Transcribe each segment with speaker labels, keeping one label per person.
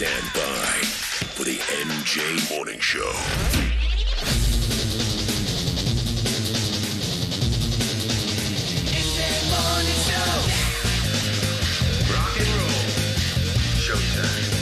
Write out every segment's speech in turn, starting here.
Speaker 1: Stand by for the MJ Morning Show. Rock and roll. Showtime.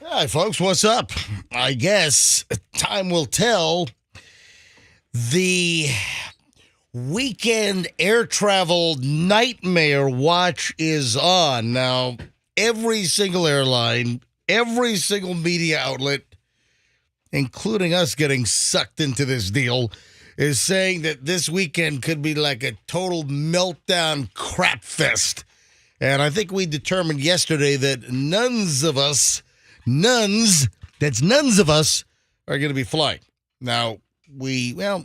Speaker 2: Hi, folks. What's up? I guess time will tell. The weekend air travel nightmare watch is on. Now, every single airline, every single media outlet, including us getting sucked into this deal, is saying that this weekend could be like a total meltdown crap fest. And I think we determined yesterday that nuns of us are going to be flying. Now,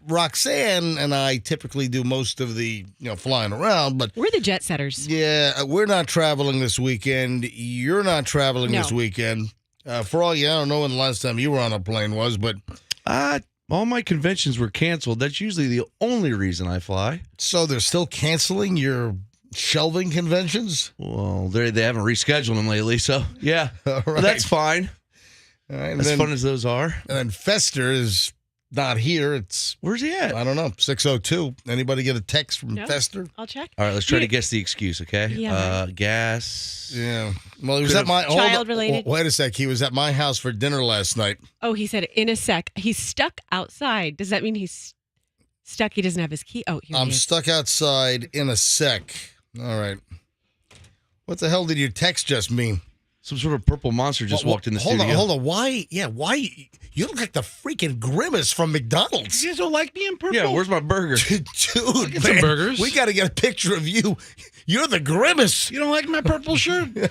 Speaker 2: Roxanne and I typically do most of the, flying around, but
Speaker 3: we're the jet setters.
Speaker 2: Yeah, we're not traveling this weekend. You're not traveling this weekend. Froggy, I don't know when the last time you were on a plane was, but
Speaker 4: all my conventions were canceled. That's usually the only reason I fly.
Speaker 2: So they're still canceling your shelving conventions?
Speaker 4: Well, they haven't rescheduled them lately, so yeah,
Speaker 2: All right.
Speaker 4: Well, that's fine.
Speaker 2: All right,
Speaker 4: As fun as those are.
Speaker 2: And then Fester is not here.
Speaker 4: Where's he at?
Speaker 2: I don't know, 602. Anybody get a text from Fester?
Speaker 3: I'll check.
Speaker 4: All right, let's try to guess the excuse, okay?
Speaker 3: Yeah.
Speaker 4: Gas.
Speaker 2: Yeah. Well, he was at my
Speaker 3: child-related.
Speaker 2: Wait a sec. He was at my house for dinner last night.
Speaker 3: Oh, he said in a sec. He's stuck outside. Does that mean he's stuck? He doesn't have his key? Oh, here
Speaker 2: I'm
Speaker 3: he is.
Speaker 2: stuck outside in a sec. All right. What the hell did your text just mean?
Speaker 4: Some sort of purple monster just walked in the studio.
Speaker 2: Hold on. Why? Yeah, why? You look like the freaking Grimace from McDonald's.
Speaker 5: You guys don't like me in purple?
Speaker 4: Yeah, where's my burger?
Speaker 2: Dude,
Speaker 5: Get some burgers.
Speaker 2: We got to get a picture of you. You're the Grimace.
Speaker 5: You don't like my purple shirt?
Speaker 4: You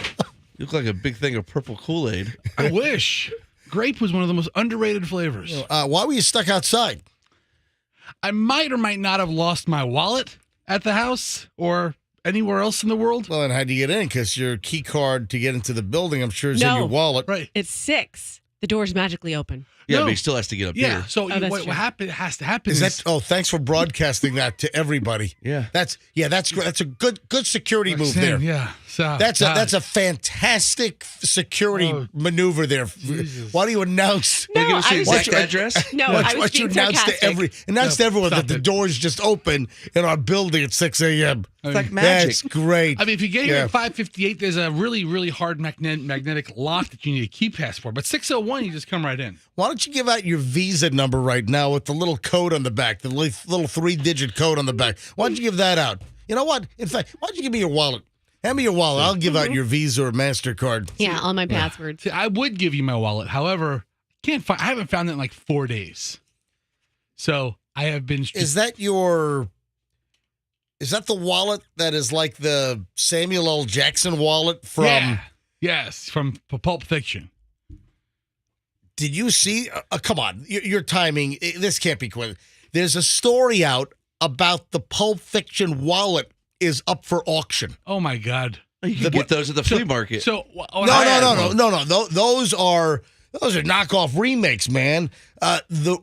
Speaker 4: look like a big thing of purple Kool-Aid.
Speaker 5: I wish. Grape was one of the most underrated flavors.
Speaker 2: Why were you stuck outside?
Speaker 5: I might or might not have lost my wallet at the house or anywhere else in the world.
Speaker 2: Well, then how'd you get in? Because your key card to get into the building, I'm sure, is in your wallet.
Speaker 5: Right.
Speaker 3: It's 6. The door's magically open.
Speaker 4: Yeah,
Speaker 5: No.
Speaker 4: but he still has to get up
Speaker 5: Yeah.
Speaker 4: here.
Speaker 5: So
Speaker 3: that's
Speaker 5: what
Speaker 3: true.
Speaker 5: has to happen
Speaker 2: Is
Speaker 5: is
Speaker 2: that? Oh, thanks for broadcasting that to everybody.
Speaker 4: Yeah.
Speaker 2: That's great. That's a good security move
Speaker 5: Roxanne,
Speaker 2: there.
Speaker 5: Yeah. So
Speaker 2: That's a fantastic security maneuver there.
Speaker 5: Jesus.
Speaker 2: Why do you announce?
Speaker 3: No,
Speaker 4: Give us your
Speaker 3: I was
Speaker 4: exact
Speaker 3: just-
Speaker 4: address?
Speaker 3: No,
Speaker 2: Why
Speaker 3: I was
Speaker 2: don't you
Speaker 3: being
Speaker 2: announce
Speaker 3: sarcastic.
Speaker 2: to everyone
Speaker 5: Stop
Speaker 2: that the
Speaker 5: it.
Speaker 2: doors just open in our building at 6 a.m.
Speaker 4: It's like magic.
Speaker 2: That's great.
Speaker 5: I mean, if you get here at 5:58, there's a really, really hard magnetic lock that you need a key pass for. But 6:01, you just come right in.
Speaker 2: Why don't you give out your Visa number right now with the little code on the back, the little 3-digit code on the back? Why don't you give that out? You know what? In fact, why don't you give me your wallet? Hand me your wallet. I'll give out your Visa or MasterCard.
Speaker 3: Yeah, all my passwords.
Speaker 5: See, I would give you my wallet. However, I haven't found it in like 4 days. So I have been.
Speaker 2: Is that the wallet that is like the Samuel L. Jackson wallet from?
Speaker 5: Yeah. Yes, from Pulp Fiction.
Speaker 2: Did you see? Come on, your timing. This can't be quick. There's a story out about the Pulp Fiction wallet is up for auction.
Speaker 5: Oh my God!
Speaker 4: You can get those at the flea market.
Speaker 5: So
Speaker 2: No. Those are knockoff remakes, man.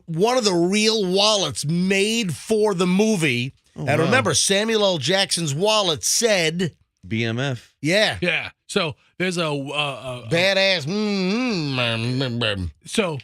Speaker 2: One of the real wallets made for the movie.
Speaker 4: Oh,
Speaker 2: and
Speaker 4: wow.
Speaker 2: remember, Samuel L. Jackson's wallet said,
Speaker 4: BMF.
Speaker 2: "Yeah,
Speaker 5: Yeah. So there's a
Speaker 2: badass."
Speaker 5: So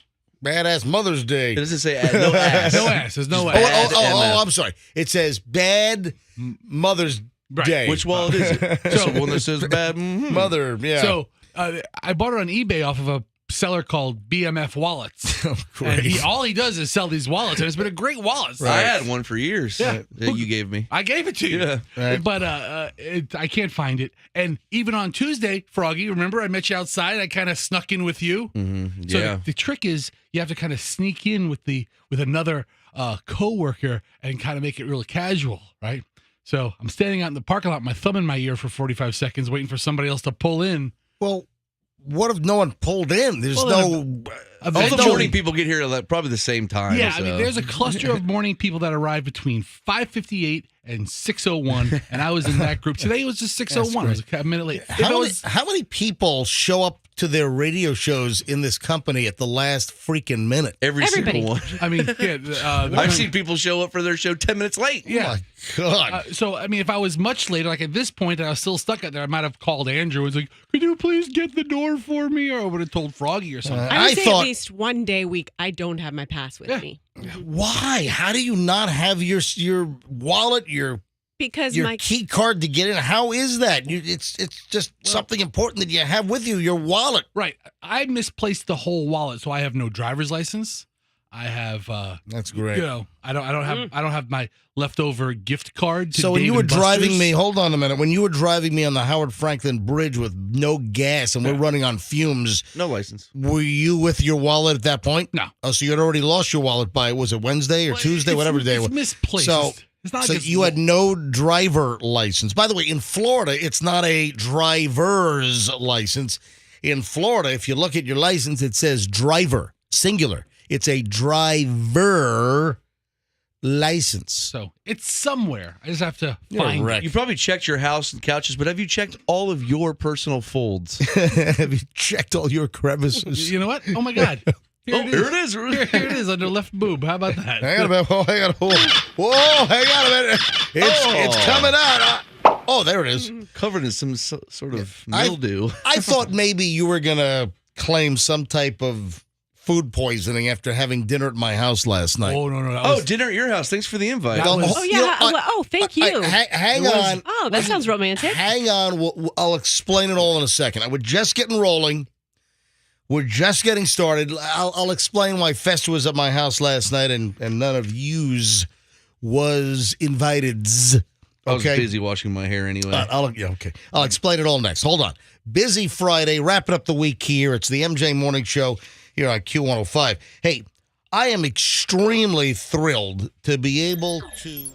Speaker 2: Badass Mother's Day.
Speaker 4: It doesn't say no ass.
Speaker 5: no ass. There's no
Speaker 4: Just
Speaker 5: ass.
Speaker 4: MF.
Speaker 2: I'm sorry. It says Bad Mother's
Speaker 5: Right.
Speaker 2: Day.
Speaker 4: Which wallet is it? So one that says bad.
Speaker 2: Mother, yeah.
Speaker 5: So I bought it on eBay off of a seller called BMF Wallets. And
Speaker 2: Great.
Speaker 5: all he does is sell these wallets, and it's been a great wallet.
Speaker 4: I had one for years
Speaker 5: Yeah.
Speaker 4: that you gave me.
Speaker 5: I gave it to you.
Speaker 4: Yeah.
Speaker 2: Right.
Speaker 5: But I can't find it. And even on Tuesday, Froggy, remember I met you outside? I kind of snuck in with you.
Speaker 4: Mm-hmm.
Speaker 5: So
Speaker 4: Yeah.
Speaker 5: the trick is you have to kind of sneak in with another coworker and kind of make it really casual, right? So I'm standing out in the parking lot, my thumb in my ear for 45 seconds, waiting for somebody else to pull in.
Speaker 2: Well, what if no one pulled in? There's
Speaker 5: Well,
Speaker 2: no.
Speaker 4: All the
Speaker 5: Eventually-
Speaker 4: morning people get here at probably the same time.
Speaker 5: Yeah,
Speaker 4: so.
Speaker 5: I mean, there's a cluster of morning people that arrive between 5:58 and 6:01, and I was in that group. Today it was just 6:01. It was a minute late. If it was-
Speaker 2: How many people show up to their radio shows in this company at the last freaking minute?
Speaker 4: Every
Speaker 3: Everybody.
Speaker 4: single one.
Speaker 5: I mean, yeah,
Speaker 4: I've seen people show up for their show 10 minutes late.
Speaker 2: Oh my God.
Speaker 5: So, I mean, if I was much later, like at this point, and I was still stuck out there, I might have called Andrew and was like, could you please get the door for me? Or I would have told Froggy or something.
Speaker 3: I would say
Speaker 2: thought-
Speaker 3: at least one day a week I don't have my pass with
Speaker 5: Yeah.
Speaker 3: me
Speaker 2: Why? How do you not have your wallet, your
Speaker 3: because my
Speaker 2: key card to get in? How is that? It's just something important that you have with you, your wallet.
Speaker 5: Right. I misplaced the whole wallet, so I have no driver's license. I have,
Speaker 2: That's great.
Speaker 5: you know, I don't have my leftover gift card. To
Speaker 2: So when
Speaker 5: Dave
Speaker 2: you were
Speaker 5: and
Speaker 2: driving
Speaker 5: Buster's.
Speaker 2: me, hold on a minute. When you were driving me on the Howard Franklin Bridge with no gas and we're running on fumes,
Speaker 4: No license.
Speaker 2: were you with your wallet at that point?
Speaker 5: No.
Speaker 2: Oh, so you had already lost your wallet by, was it Wednesday or
Speaker 5: Well,
Speaker 2: Tuesday,
Speaker 5: it's-
Speaker 2: whatever day it
Speaker 5: it's
Speaker 2: was?
Speaker 5: misplaced.
Speaker 2: So,
Speaker 5: It's not
Speaker 2: so
Speaker 5: like it's
Speaker 2: you had no driver license. By the way, in Florida, it's not a driver's license. In Florida, if you look at your license, it says driver, singular. It's a driver license.
Speaker 5: So it's somewhere. I just have to
Speaker 2: You're a
Speaker 5: find
Speaker 2: wreck.
Speaker 5: it.
Speaker 4: You probably checked your house and couches, but have you checked all of your personal folds?
Speaker 2: Have you checked all your crevices?
Speaker 5: You know what? Oh my God.
Speaker 4: Here it is.
Speaker 5: Here it is under left boob. How about that?
Speaker 2: Hang on a minute. Oh, hang on. Whoa, hang on a minute. It's coming out. Oh, there it is.
Speaker 4: Covered in some sort of
Speaker 2: I-
Speaker 4: mildew.
Speaker 2: I thought maybe you were going to claim some type of food poisoning after having dinner at my house last night.
Speaker 5: Oh, no. That
Speaker 4: Oh,
Speaker 5: was,
Speaker 4: dinner at your house. Thanks for the invite.
Speaker 5: That was-
Speaker 3: oh
Speaker 2: you
Speaker 3: yeah,
Speaker 2: know,
Speaker 3: thank you.
Speaker 2: Hang on.
Speaker 3: Oh, that sounds romantic.
Speaker 2: Hang on. I'll explain it all in a second. We're just getting rolling. We're just getting started. I'll explain why Fest was at my house last night and none of yous was invited.
Speaker 4: I was
Speaker 2: Okay.
Speaker 4: busy washing my hair anyway.
Speaker 2: Okay. I'll explain it all next. Hold on. Busy Friday, wrapping up the week here. It's the MJ Morning Show here on Q105. Hey, I am extremely thrilled to be able to.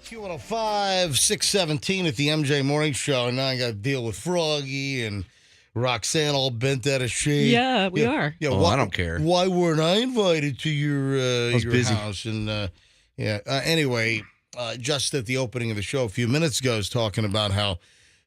Speaker 2: Q105, 617 at the MJ Morning Show. And now I got to deal with Froggy and Roxanne all bent out of shape.
Speaker 3: Yeah, we are.
Speaker 2: Yeah,
Speaker 4: I don't care.
Speaker 2: Why weren't I invited to your
Speaker 4: busy.
Speaker 2: house? And anyway, just at the opening of the show a few minutes ago, I was talking about how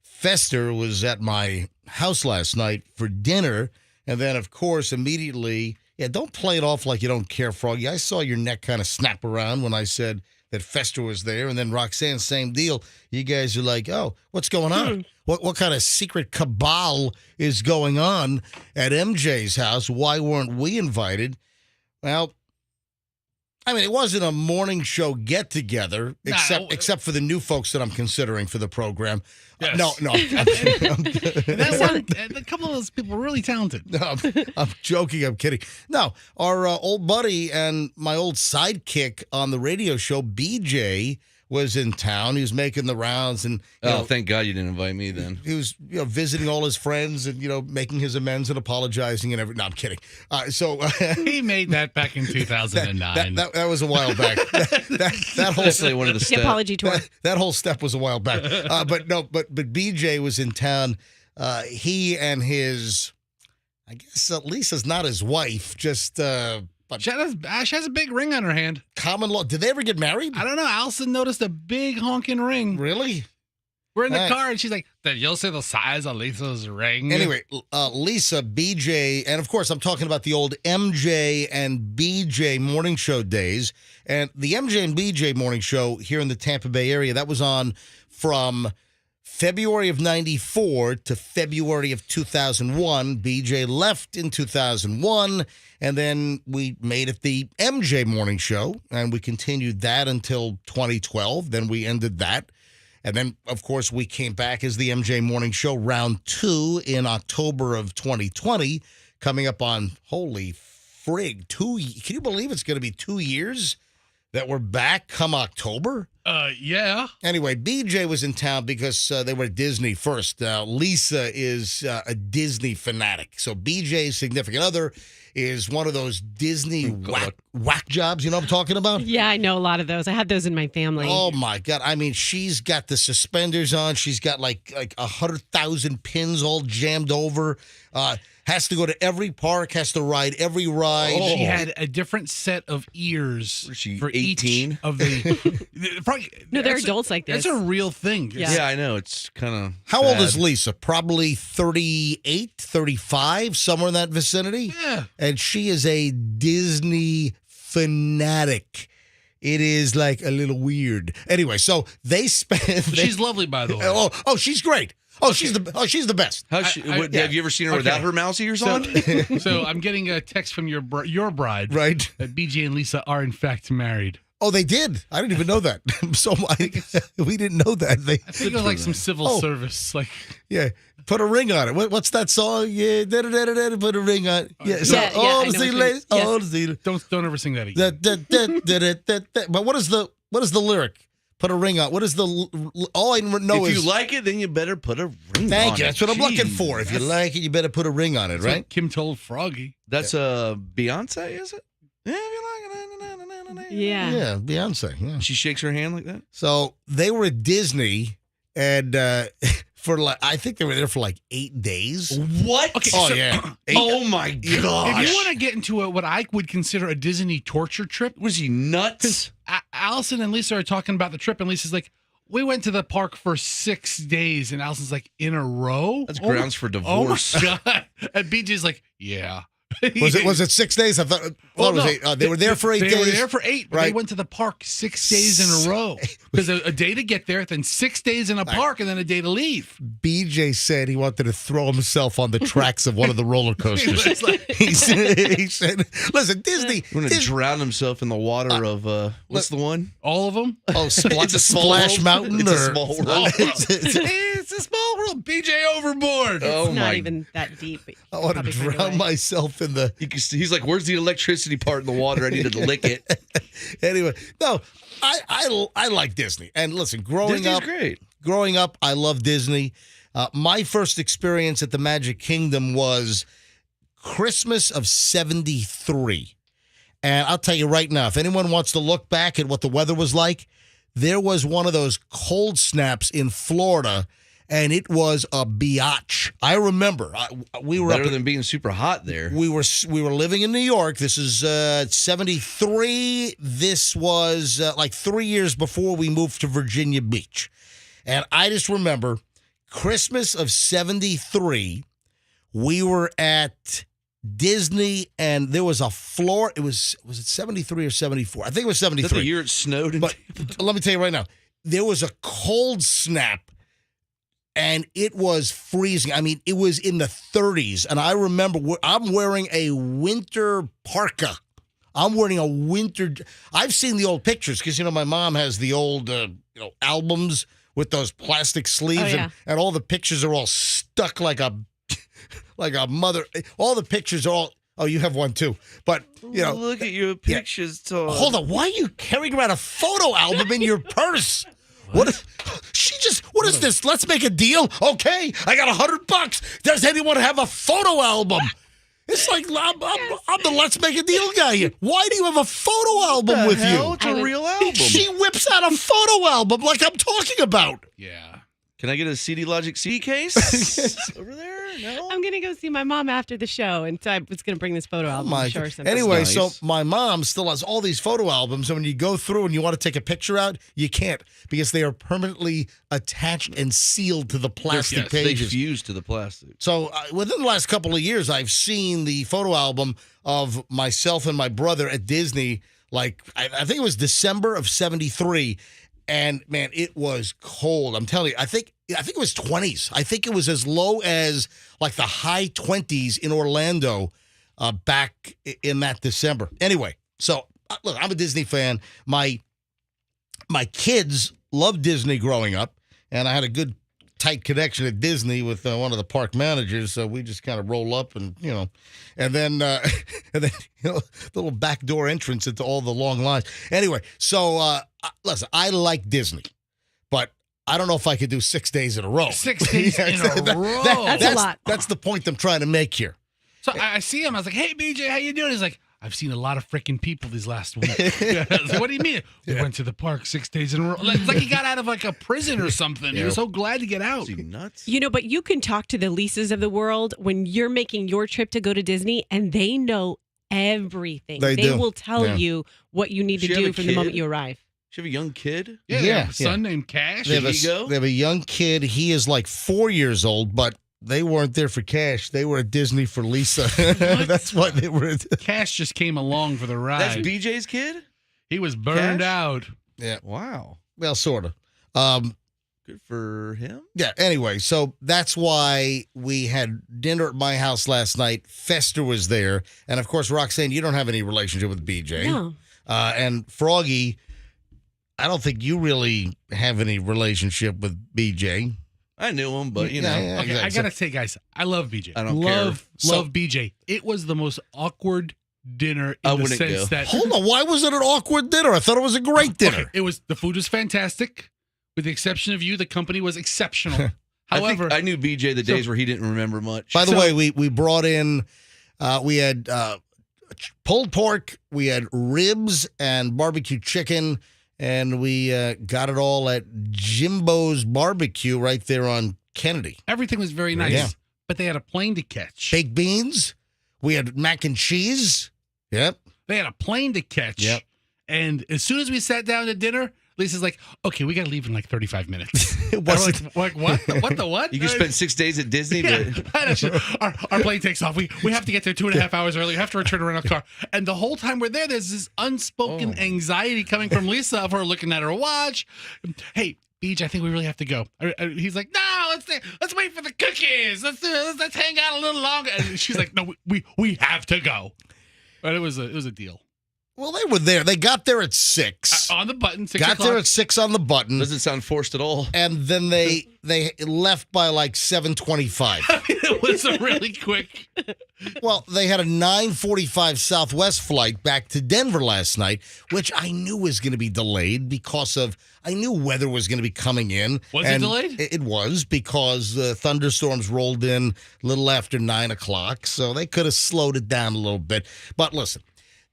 Speaker 2: Fester was at my house last night for dinner. And then, of course, immediately, don't play it off like you don't care, Froggy. I saw your neck kind of snap around when I said that Fester was there, and then Roxanne, same deal. You guys are like, oh, what's going on? What kind of secret cabal is going on at MJ's house? Why weren't we invited? Well, I mean, it wasn't a morning show get-together, except for the new folks that I'm considering for the program.
Speaker 5: Yes.
Speaker 2: No.
Speaker 5: And a couple of those people were really talented.
Speaker 2: No, I'm joking. I'm kidding. No, our old buddy and my old sidekick on the radio show, BJ, was in town. He was making the rounds, and
Speaker 4: Thank God you didn't invite me then.
Speaker 2: he was visiting all his friends and making his amends and apologizing and everything. No, I'm kidding.
Speaker 5: He made that back in 2009.
Speaker 2: that was a while back. that whole
Speaker 4: Definitely one of the
Speaker 3: The
Speaker 4: steps.
Speaker 3: apology tour.
Speaker 2: that whole step was a while back. But BJ was in town. He and his, I guess Lisa's not his wife, just
Speaker 5: She has a big ring on her hand.
Speaker 2: common law. Did they ever get married?
Speaker 5: I don't know. Allison noticed a big honking ring.
Speaker 2: Really?
Speaker 5: We're in the
Speaker 2: All right.
Speaker 5: car, and she's like, "Did you see the size of Lisa's ring?"
Speaker 2: Anyway, Lisa, BJ, and of course, I'm talking about the old MJ and BJ morning show days. And the MJ and BJ morning show here in the Tampa Bay area, that was on from February of 94 to February of 2001. BJ left in 2001, and then we made it the MJ morning show, and we continued that until 2012. Then we ended that. And then, of course, we came back as the MJ Morning Show round 2 in October of 2020, coming up on, holy frig, can you believe it's going to be 2 years that we're back come October?
Speaker 5: Yeah.
Speaker 2: Anyway, BJ was in town because they were at Disney first. Lisa is a Disney fanatic. So BJ's significant other is one of those Disney whack jobs, you know what I'm talking about?
Speaker 3: Yeah, I know a lot of those. I had those in my family.
Speaker 2: Oh my God. I mean, she's got the suspenders on. She's got like 100,000 pins all jammed over. Has to go to every park, has to ride every ride.
Speaker 5: She had a different set of ears
Speaker 4: Was she
Speaker 5: for
Speaker 4: 18?
Speaker 5: each of the.
Speaker 3: No, they're adults like this.
Speaker 5: That's a real thing.
Speaker 3: Yeah.
Speaker 4: Yeah, I know. It's kind of
Speaker 2: How old is Lisa? Probably 38, 35, somewhere in that vicinity.
Speaker 5: Yeah.
Speaker 2: And she is a Disney fanatic. It is like a little weird. Anyway, so they spend.
Speaker 5: She's lovely, by the way.
Speaker 2: Oh, she's great. She's the best.
Speaker 4: How's she,
Speaker 5: I-
Speaker 4: have you ever seen her without her mouse ears on?
Speaker 5: So I'm getting a text from your bride,
Speaker 2: Right.
Speaker 5: that BJ and Lisa are in fact married.
Speaker 2: Oh, they did. I didn't even know that. We didn't know that.
Speaker 5: I think it was like some civil service, like
Speaker 2: Put a ring on it. What's that song? Yeah, put a ring on it. Yeah, so,
Speaker 3: Yeah, I know what you mean. Yes.
Speaker 5: don't ever sing that again.
Speaker 2: But what is the lyric? Put a ring on. What is the? All I know
Speaker 4: If
Speaker 2: is
Speaker 4: you like it, then you better put a ring on it.
Speaker 2: Thank you. That's what I'm looking
Speaker 4: Jeez.
Speaker 2: for. If you like it, you better put a ring on it,
Speaker 5: That's
Speaker 2: right?
Speaker 5: what Kim told Froggy.
Speaker 4: That's Beyonce, is it? Yeah, if you like it.
Speaker 3: Yeah.
Speaker 2: Yeah, Beyonce. Yeah.
Speaker 4: She shakes her hand like that.
Speaker 2: So they were at Disney, and I think they were there for like 8 days.
Speaker 4: What?
Speaker 5: Okay,
Speaker 2: Oh
Speaker 5: so-
Speaker 2: yeah.
Speaker 4: Oh my
Speaker 5: If you
Speaker 4: gosh!
Speaker 5: want to get into what I would consider a Disney torture trip,
Speaker 4: Was he nuts?
Speaker 5: Allison and Lisa are talking about the trip, and Lisa's like, "We went to the park for 6 days," and Allison's like, "In a row?
Speaker 4: That's grounds for
Speaker 5: Oh my
Speaker 4: divorce.
Speaker 5: god!" And BJ's like, "Yeah."
Speaker 2: Was it 6 days? I thought. Well,
Speaker 5: no.
Speaker 2: They were there for 8 days.
Speaker 5: They were there for 8, but
Speaker 2: Right.
Speaker 5: they went to the park 6 days in a row. Because a day to get there, then 6 days in a park, and then a day to leave.
Speaker 2: BJ said he wanted to throw himself on the tracks of one of the roller coasters. he said, "Listen, Disney."
Speaker 4: We're going to drown himself in the water of what's the one?
Speaker 5: All of them?
Speaker 2: Oh,
Speaker 4: It's a small
Speaker 2: Splash
Speaker 4: world.
Speaker 2: Mountain.
Speaker 4: It's
Speaker 2: or,
Speaker 4: a small world.
Speaker 5: It's a small world. BJ overboard.
Speaker 4: Oh,
Speaker 3: It's not
Speaker 4: my.
Speaker 3: even that deep. But
Speaker 2: I want to
Speaker 3: probably find a
Speaker 2: drown
Speaker 3: way.
Speaker 2: myself in the.
Speaker 4: You can see, he's like, "Where's the electricity part in the water? I needed to lick it."
Speaker 2: Anyway, no, I like Disney. And listen,
Speaker 4: Disney's great.
Speaker 2: growing up, I love Disney. My first experience at the Magic Kingdom was Christmas of '73. And I'll tell you right now, if anyone wants to look back at what the weather was like, there was one of those cold snaps in Florida, and it was a biatch. I remember we were
Speaker 4: Better
Speaker 2: up
Speaker 4: than being super hot there.
Speaker 2: we were living in New York. This is '73. This was like 3 years before we moved to Virginia Beach. And I just remember Christmas of '73, we were at Disney, and there was a floor. Was it '73 or '74? I think it was
Speaker 4: Is that the
Speaker 2: '73.
Speaker 4: year it snowed?
Speaker 2: But let me tell you right now, there was a cold snap, and it was freezing. I mean, it was in the 30s, and I remember I'm wearing a winter parka. I'm wearing a winter. I've seen the old pictures because my mom has the old albums with those plastic sleeves,
Speaker 3: Oh, yeah.
Speaker 2: and all the pictures are all stuck like a mother. All the pictures are all. Oh, you have one too, but
Speaker 4: look at your pictures, Todd.
Speaker 2: Hold on, why are you carrying around a photo album in your purse? What is this? Let's make a deal. Okay, I got $100. Does anyone have a photo album? It's like I'm the let's make a deal guy here. Why do you have a photo album with you?
Speaker 4: It's a real album.
Speaker 2: She whips out a photo album like I'm talking about.
Speaker 5: Yeah.
Speaker 4: Can I get a CD Logic CD case over there? No.
Speaker 3: I'm going to go see my mom after the show, and so I was going to bring this photo album. I'm sure something.
Speaker 2: Anyway,
Speaker 4: Nice.
Speaker 2: so my mom still has all these photo albums, and when you go through and you want to take a picture out, you can't because they are permanently attached and sealed to the plastic
Speaker 4: They
Speaker 2: pages.
Speaker 4: fuse to the plastic.
Speaker 2: So within the last couple of years, I've seen the photo album of myself and my brother at Disney. Like I think it was December of '73, and man, it was cold. I'm telling you, I think it was 20s. I think it was as low as like the high 20s in Orlando back in that December. Anyway, so look, I'm a Disney fan. My kids loved Disney growing up, and I had a good tight connection at Disney with one of the park managers. So we just kind of roll up and then the little backdoor entrance into all the long lines. Anyway, so listen, I like Disney, but I don't know if I could do 6 days in a row.
Speaker 5: 6 days in a row.
Speaker 3: That's a lot.
Speaker 2: That's the point I'm trying to make here.
Speaker 5: So I see him. I was like, "Hey, BJ, how you doing?" He's like, "I've seen a lot of freaking people these last week." I was like, "What do you mean?" We went to the park 6 days in a row. It's like he got out of like a prison or something. He was so glad to get out.
Speaker 4: Is he nuts?
Speaker 3: But you can talk to the Lisas of the world when you're making your trip to go to Disney, and they know everything.
Speaker 2: They do.
Speaker 3: will tell
Speaker 2: Yeah.
Speaker 3: you what you need
Speaker 4: Does
Speaker 3: to
Speaker 4: she have
Speaker 3: do
Speaker 4: a
Speaker 3: from the moment
Speaker 4: kid?
Speaker 3: you arrive.
Speaker 4: Does she have a young kid?
Speaker 5: Yeah, they have a son named Cash.
Speaker 2: They have,
Speaker 4: Did he go?
Speaker 2: they have a young kid. He is like 4 years old, but they weren't there for Cash. They were at Disney for Lisa. That's why they were.
Speaker 5: Cash just came along for the ride.
Speaker 4: That's BJ's kid?
Speaker 5: He was burned
Speaker 4: Cash?
Speaker 5: out.
Speaker 2: Yeah,
Speaker 4: Wow.
Speaker 2: well, sort of.
Speaker 4: Good for him.
Speaker 2: Yeah, anyway, so that's why we had dinner at my house last night. Fester was there. And of course, Roxanne, you don't have any relationship with BJ.
Speaker 3: No.
Speaker 2: And Froggy, I don't think you really have any relationship with BJ.
Speaker 4: I knew him, but
Speaker 2: Yeah, yeah.
Speaker 5: Okay, I
Speaker 2: Exactly.
Speaker 5: gotta say, guys, I love BJ.
Speaker 4: I don't
Speaker 5: love
Speaker 2: care.
Speaker 5: love BJ. It was the most awkward dinner
Speaker 4: I
Speaker 5: in the
Speaker 4: wouldn't
Speaker 5: sense
Speaker 4: go.
Speaker 5: that
Speaker 2: Hold on, why was it an awkward dinner? I thought it was a great dinner.
Speaker 5: Okay, it was the food was fantastic, with the exception of you. The company was exceptional.
Speaker 4: I
Speaker 5: However,
Speaker 4: think I knew BJ the days where he didn't remember much.
Speaker 2: By the
Speaker 5: So-
Speaker 2: way, we brought in, we had pulled pork, we had ribs and barbecue chicken, and we got it all at Jimbo's Barbecue right there on Kennedy.
Speaker 5: everything was very nice,
Speaker 2: Yeah.
Speaker 5: but they had a plane to catch.
Speaker 2: Baked beans, we had mac and cheese. Yep.
Speaker 5: They had a plane to catch.
Speaker 2: Yep.
Speaker 5: And as soon as we sat down to dinner, Lisa's like, okay, we got to leave in like 35 minutes.
Speaker 2: It wasn't.
Speaker 5: And we're like, what? What the what?
Speaker 4: You can spend 6 days at Disney,
Speaker 5: Yeah,
Speaker 4: but
Speaker 5: our plane takes off. We have to get there 2.5 hours early. We have to return to rental car. And the whole time we're there, there's this unspoken anxiety coming from Lisa of her looking at her watch. Hey, Beach, I think we really have to go. He's like, no, let's wait for the cookies. Let's hang out a little longer. And she's like, no, we have to go. But it was a deal.
Speaker 2: Well, they were there. They got there at 6.
Speaker 5: On the button, 6
Speaker 2: Got
Speaker 5: o'clock.
Speaker 2: there at 6 on the button.
Speaker 4: doesn't sound forced at all.
Speaker 2: And then they left by like 7:25.
Speaker 5: It was a really quick.
Speaker 2: Well, they had a 9:45 Southwest flight back to Denver last night, which I knew was going to be delayed because I knew weather was going to be coming in.
Speaker 5: Was it delayed?
Speaker 2: It was because thunderstorms rolled in a little after 9 o'clock, so they could have slowed it down a little bit. But listen,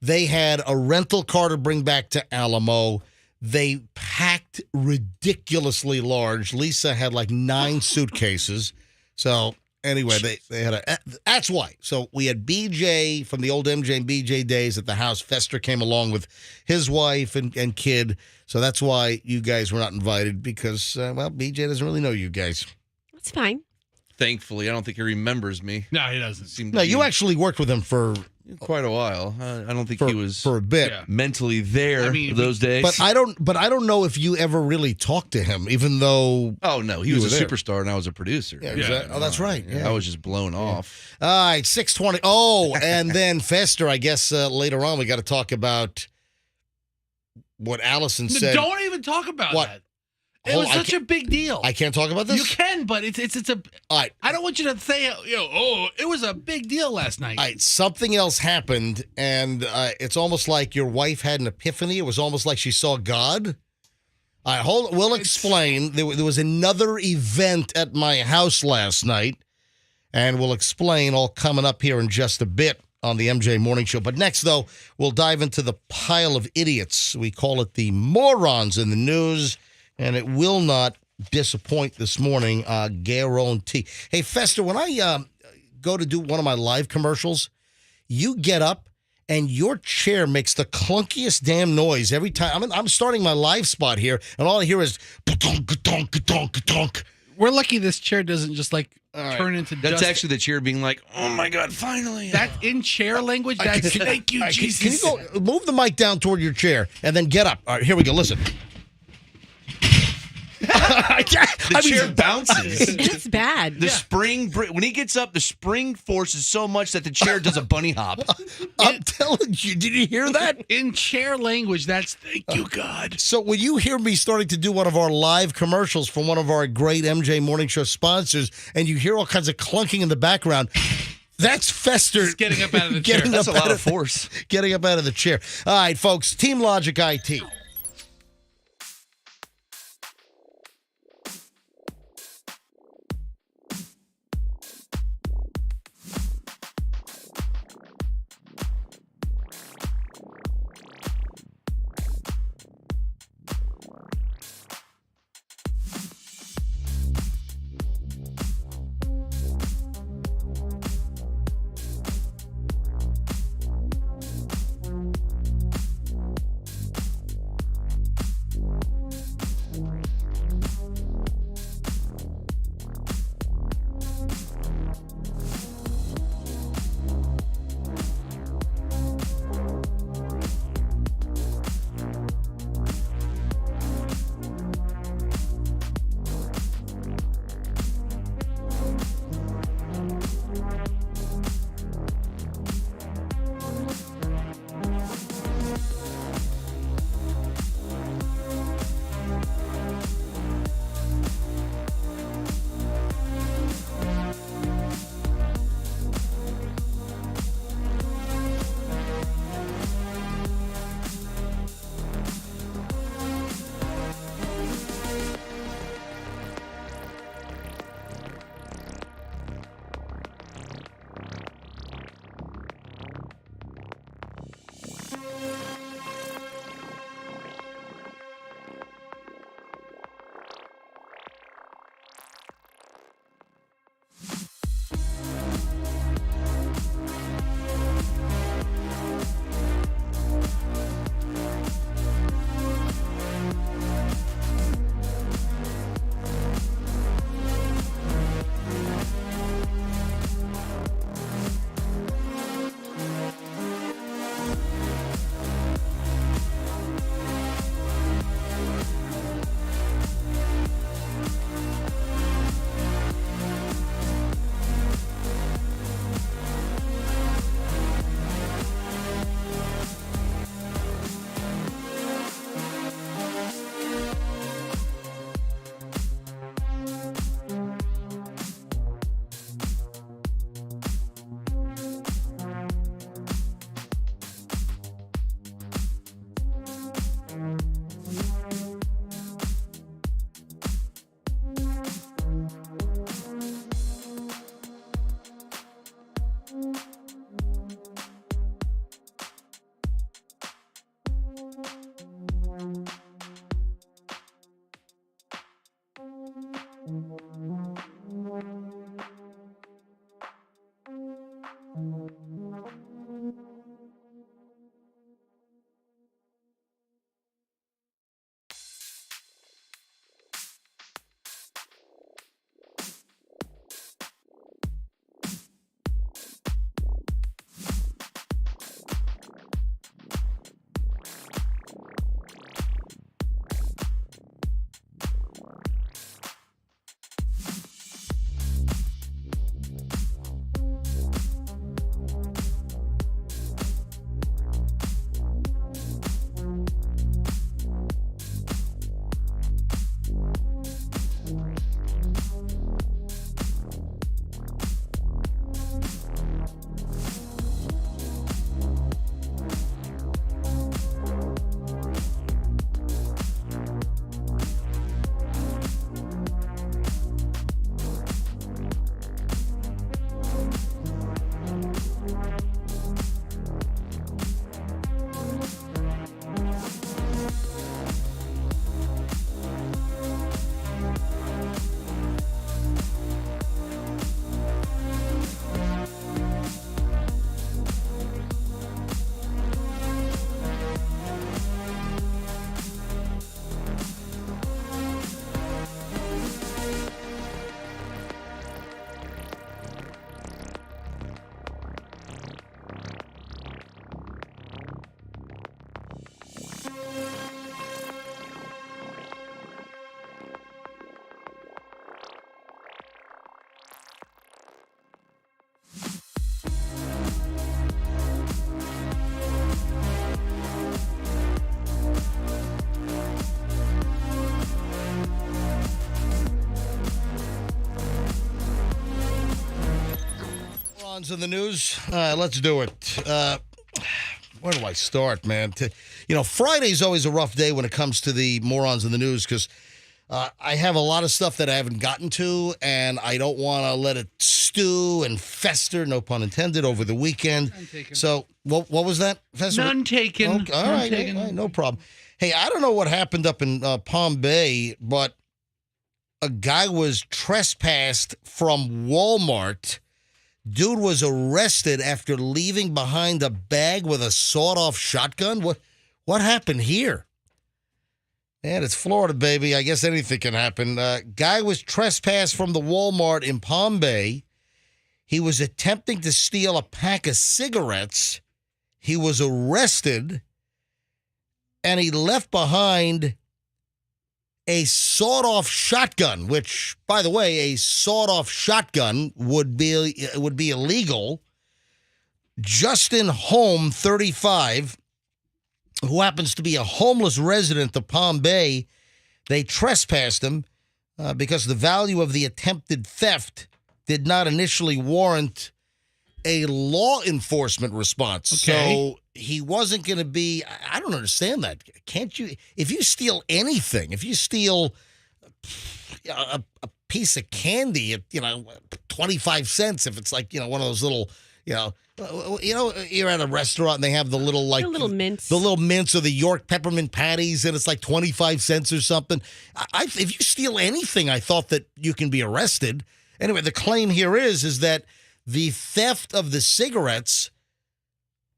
Speaker 2: they had a rental car to bring back to Alamo. They packed ridiculously large. Lisa had like 9 suitcases. So anyway, they had that's why. So we had BJ from the old MJ and BJ days at the house. Fester came along with his wife and kid. So that's why you guys were not invited because, BJ doesn't really know you guys.
Speaker 3: That's fine.
Speaker 4: Thankfully, I don't think he remembers me.
Speaker 5: No, he doesn't.
Speaker 2: No, you actually worked with him for
Speaker 4: quite a while. I don't think he was
Speaker 2: for a bit.
Speaker 5: Yeah.
Speaker 4: mentally there
Speaker 5: I mean,
Speaker 4: those days.
Speaker 2: But I don't know if you ever really talked to him, even though.
Speaker 4: Oh no, he
Speaker 2: You
Speaker 4: was
Speaker 2: were
Speaker 4: a
Speaker 2: there.
Speaker 4: superstar and I was a producer.
Speaker 2: Yeah,
Speaker 5: Yeah.
Speaker 2: that's right. Yeah.
Speaker 4: I was just blown off.
Speaker 2: All right, 6:20. Oh, and then Fester. I guess later on we got to talk about what Allison said.
Speaker 5: Don't even talk about
Speaker 2: What?
Speaker 5: that. It was such a big deal.
Speaker 2: I can't talk about this.
Speaker 5: You can, but it's a.
Speaker 2: All right.
Speaker 5: I don't want you to say, it was a big deal last night.
Speaker 2: All right, something else happened, and it's almost like your wife had an epiphany. It was almost like she saw God. All right, we'll explain. There was another event at my house last night, and we'll explain all coming up here in just a bit on the MJ Morning Show. But next, though, we'll dive into the pile of idiots. We call it the morons in the news, and it will not disappoint this morning. Guarantee. Hey, Fester, when I go to do one of my live commercials, you get up and your chair makes the clunkiest damn noise every time. I'm starting my live spot here, and all I hear is ka-donk, ka-donk, ka-donk, ka-donk.
Speaker 5: We're lucky this chair doesn't just turn into
Speaker 4: That's
Speaker 5: dust.
Speaker 4: actually the chair being like, "Oh my god, finally!"
Speaker 5: That in chair language. That's thank you, Jesus.
Speaker 2: Can you go move the mic down toward your chair and then get up? All right, here we go. Listen.
Speaker 4: The chair bounces.
Speaker 3: It's bad.
Speaker 4: The spring, when he gets up, the spring force is so much that the chair does a bunny hop.
Speaker 2: I'm telling you, did you hear that?
Speaker 5: In chair language, that's thank you, God.
Speaker 2: So when you hear me starting to do one of our live commercials from one of our great MJ Morning Show sponsors, and you hear all kinds of clunking in the background, that's Fester
Speaker 5: Just getting up out of the chair.
Speaker 2: getting
Speaker 4: That's a
Speaker 2: up out
Speaker 4: lot of force.
Speaker 2: getting up out of the chair. All right, folks, Team Logic IT. morons in the news. Let's do it. Where do I start, man? Friday's always a rough day when it comes to the morons in the news because I have a lot of stuff that I haven't gotten to, and I don't want to let it stew and fester, no pun intended, over the weekend. So, what was that? Fester?
Speaker 5: None taken.
Speaker 2: Okay, all right, no problem. Hey, I don't know what happened up in Palm Bay, but a guy was trespassed from Walmart. Dude was arrested after leaving behind a bag with a sawed-off shotgun. What happened here? Man, it's Florida, baby. I guess anything can happen. Guy was trespassed from the Walmart in Palm Bay. He was attempting to steal a pack of cigarettes. He was arrested, and he left behind a sawed-off shotgun, which, by the way, a sawed-off shotgun would be illegal. Justin Holm, 35, who happens to be a homeless resident of Palm Bay, they trespassed him because the value of the attempted theft did not initially warrant a law enforcement response.
Speaker 5: Okay.
Speaker 2: So he wasn't going to be, I don't understand that. Can't you, if you steal anything, if you steal a piece of candy at, 25 cents, if it's like, one of those little, you're at a restaurant and they have the little, like,
Speaker 3: The little mints.
Speaker 2: The little mints or the York peppermint patties, and it's like 25 cents or something. If you steal anything, I thought that you can be arrested. Anyway, the claim here is that the theft of the cigarettes,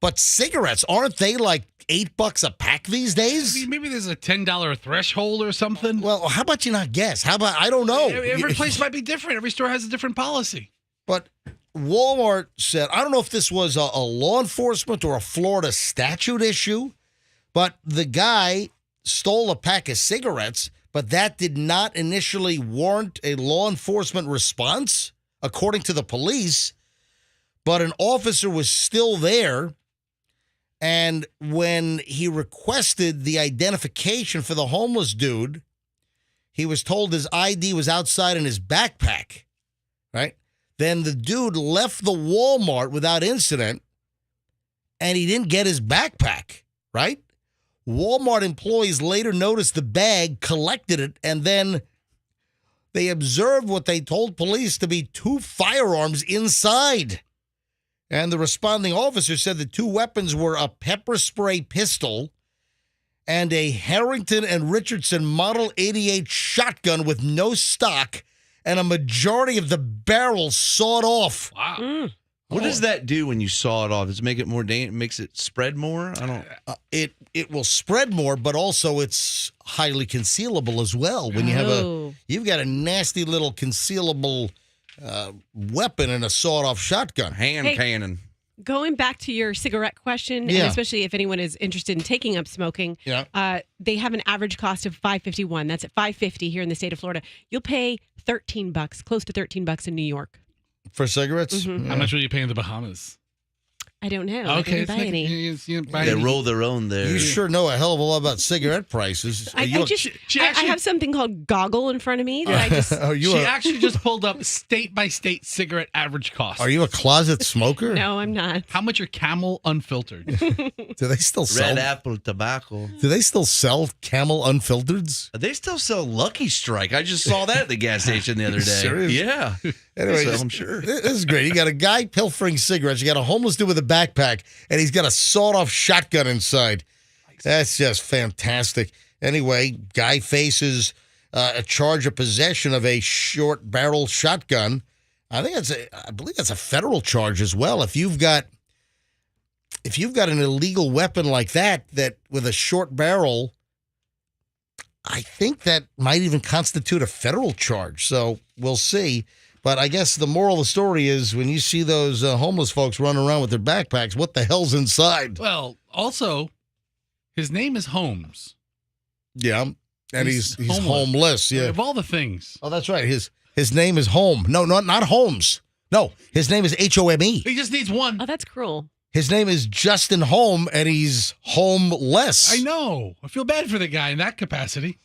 Speaker 2: but cigarettes, aren't they like $8 a pack these days?
Speaker 5: Maybe there's a $10 threshold or something.
Speaker 2: Well, how about you not guess? How about, I don't know.
Speaker 5: Every place might be different. Every store has a different policy.
Speaker 2: But Walmart said, I don't know if this was a law enforcement or a Florida statute issue, but the guy stole a pack of cigarettes, but that did not initially warrant a law enforcement response, according to the police. But an officer was still there, and when he requested the identification for the homeless dude, he was told his ID was outside in his backpack, right? Then the dude left the Walmart without incident, and he didn't get his backpack, right? Walmart employees later noticed the bag, collected it, and then they observed what they told police to be 2 firearms inside. And the responding officer said the 2 weapons were a pepper spray pistol and a Harrington and Richardson Model 88 shotgun with no stock and a majority of the barrel sawed off.
Speaker 5: Wow.
Speaker 4: What does that do when you saw it off? Does it make it more makes it spread more? I don't.
Speaker 2: It will spread more, but also it's highly concealable as well. When you've got a nasty little concealable weapon in a sawed-off shotgun.
Speaker 4: Hand cannon.
Speaker 3: Going back to your cigarette question,
Speaker 2: Yeah.
Speaker 3: and especially if anyone is interested in taking up smoking, they have an average cost of $5.51. That's at $5.50 here in the state of Florida. You'll pay $13, close to $13 in New York.
Speaker 2: For cigarettes?
Speaker 3: Mm-hmm.
Speaker 5: How much will you pay in the Bahamas?
Speaker 3: I don't know.
Speaker 5: Okay.
Speaker 3: I didn't buy any.
Speaker 4: They roll their own there.
Speaker 2: You sure know a hell of a lot about cigarette prices.
Speaker 3: I have something called Goggle in front of me that I just.
Speaker 5: She actually just pulled up state by state cigarette average cost.
Speaker 2: Are you a closet smoker?
Speaker 3: No, I'm not.
Speaker 5: How much are Camel unfiltered?
Speaker 2: Do they still sell?
Speaker 4: Red Apple tobacco.
Speaker 2: Do they still sell Camel unfiltereds?
Speaker 4: They still sell Lucky Strike. I just saw that at the gas station the other day.
Speaker 2: Serious?
Speaker 4: Yeah.
Speaker 2: Anyway,
Speaker 4: So I'm sure.
Speaker 2: This is great. You got a guy pilfering cigarettes. You got a homeless dude with a backpack, and he's got a sawed-off shotgun inside. That's just fantastic. Anyway, guy faces a charge of possession of a short-barrel shotgun. I believe that's a federal charge as well. If you've got an illegal weapon like that with a short barrel, I think that might even constitute a federal charge. So we'll see. But I guess the moral of the story is when you see those homeless folks running around with their backpacks, what the hell's inside?
Speaker 5: Well, also, his name is Holmes.
Speaker 2: Yeah, and he's
Speaker 5: homeless.
Speaker 2: homeless. Yeah.
Speaker 5: Of all the things.
Speaker 2: Oh, that's right. His name is Home. No, not Holmes. No, his name is Home.
Speaker 5: He just needs one.
Speaker 3: Oh, that's cruel.
Speaker 2: His name is Justin Home, and he's homeless.
Speaker 5: I know. I feel bad for the guy in that capacity.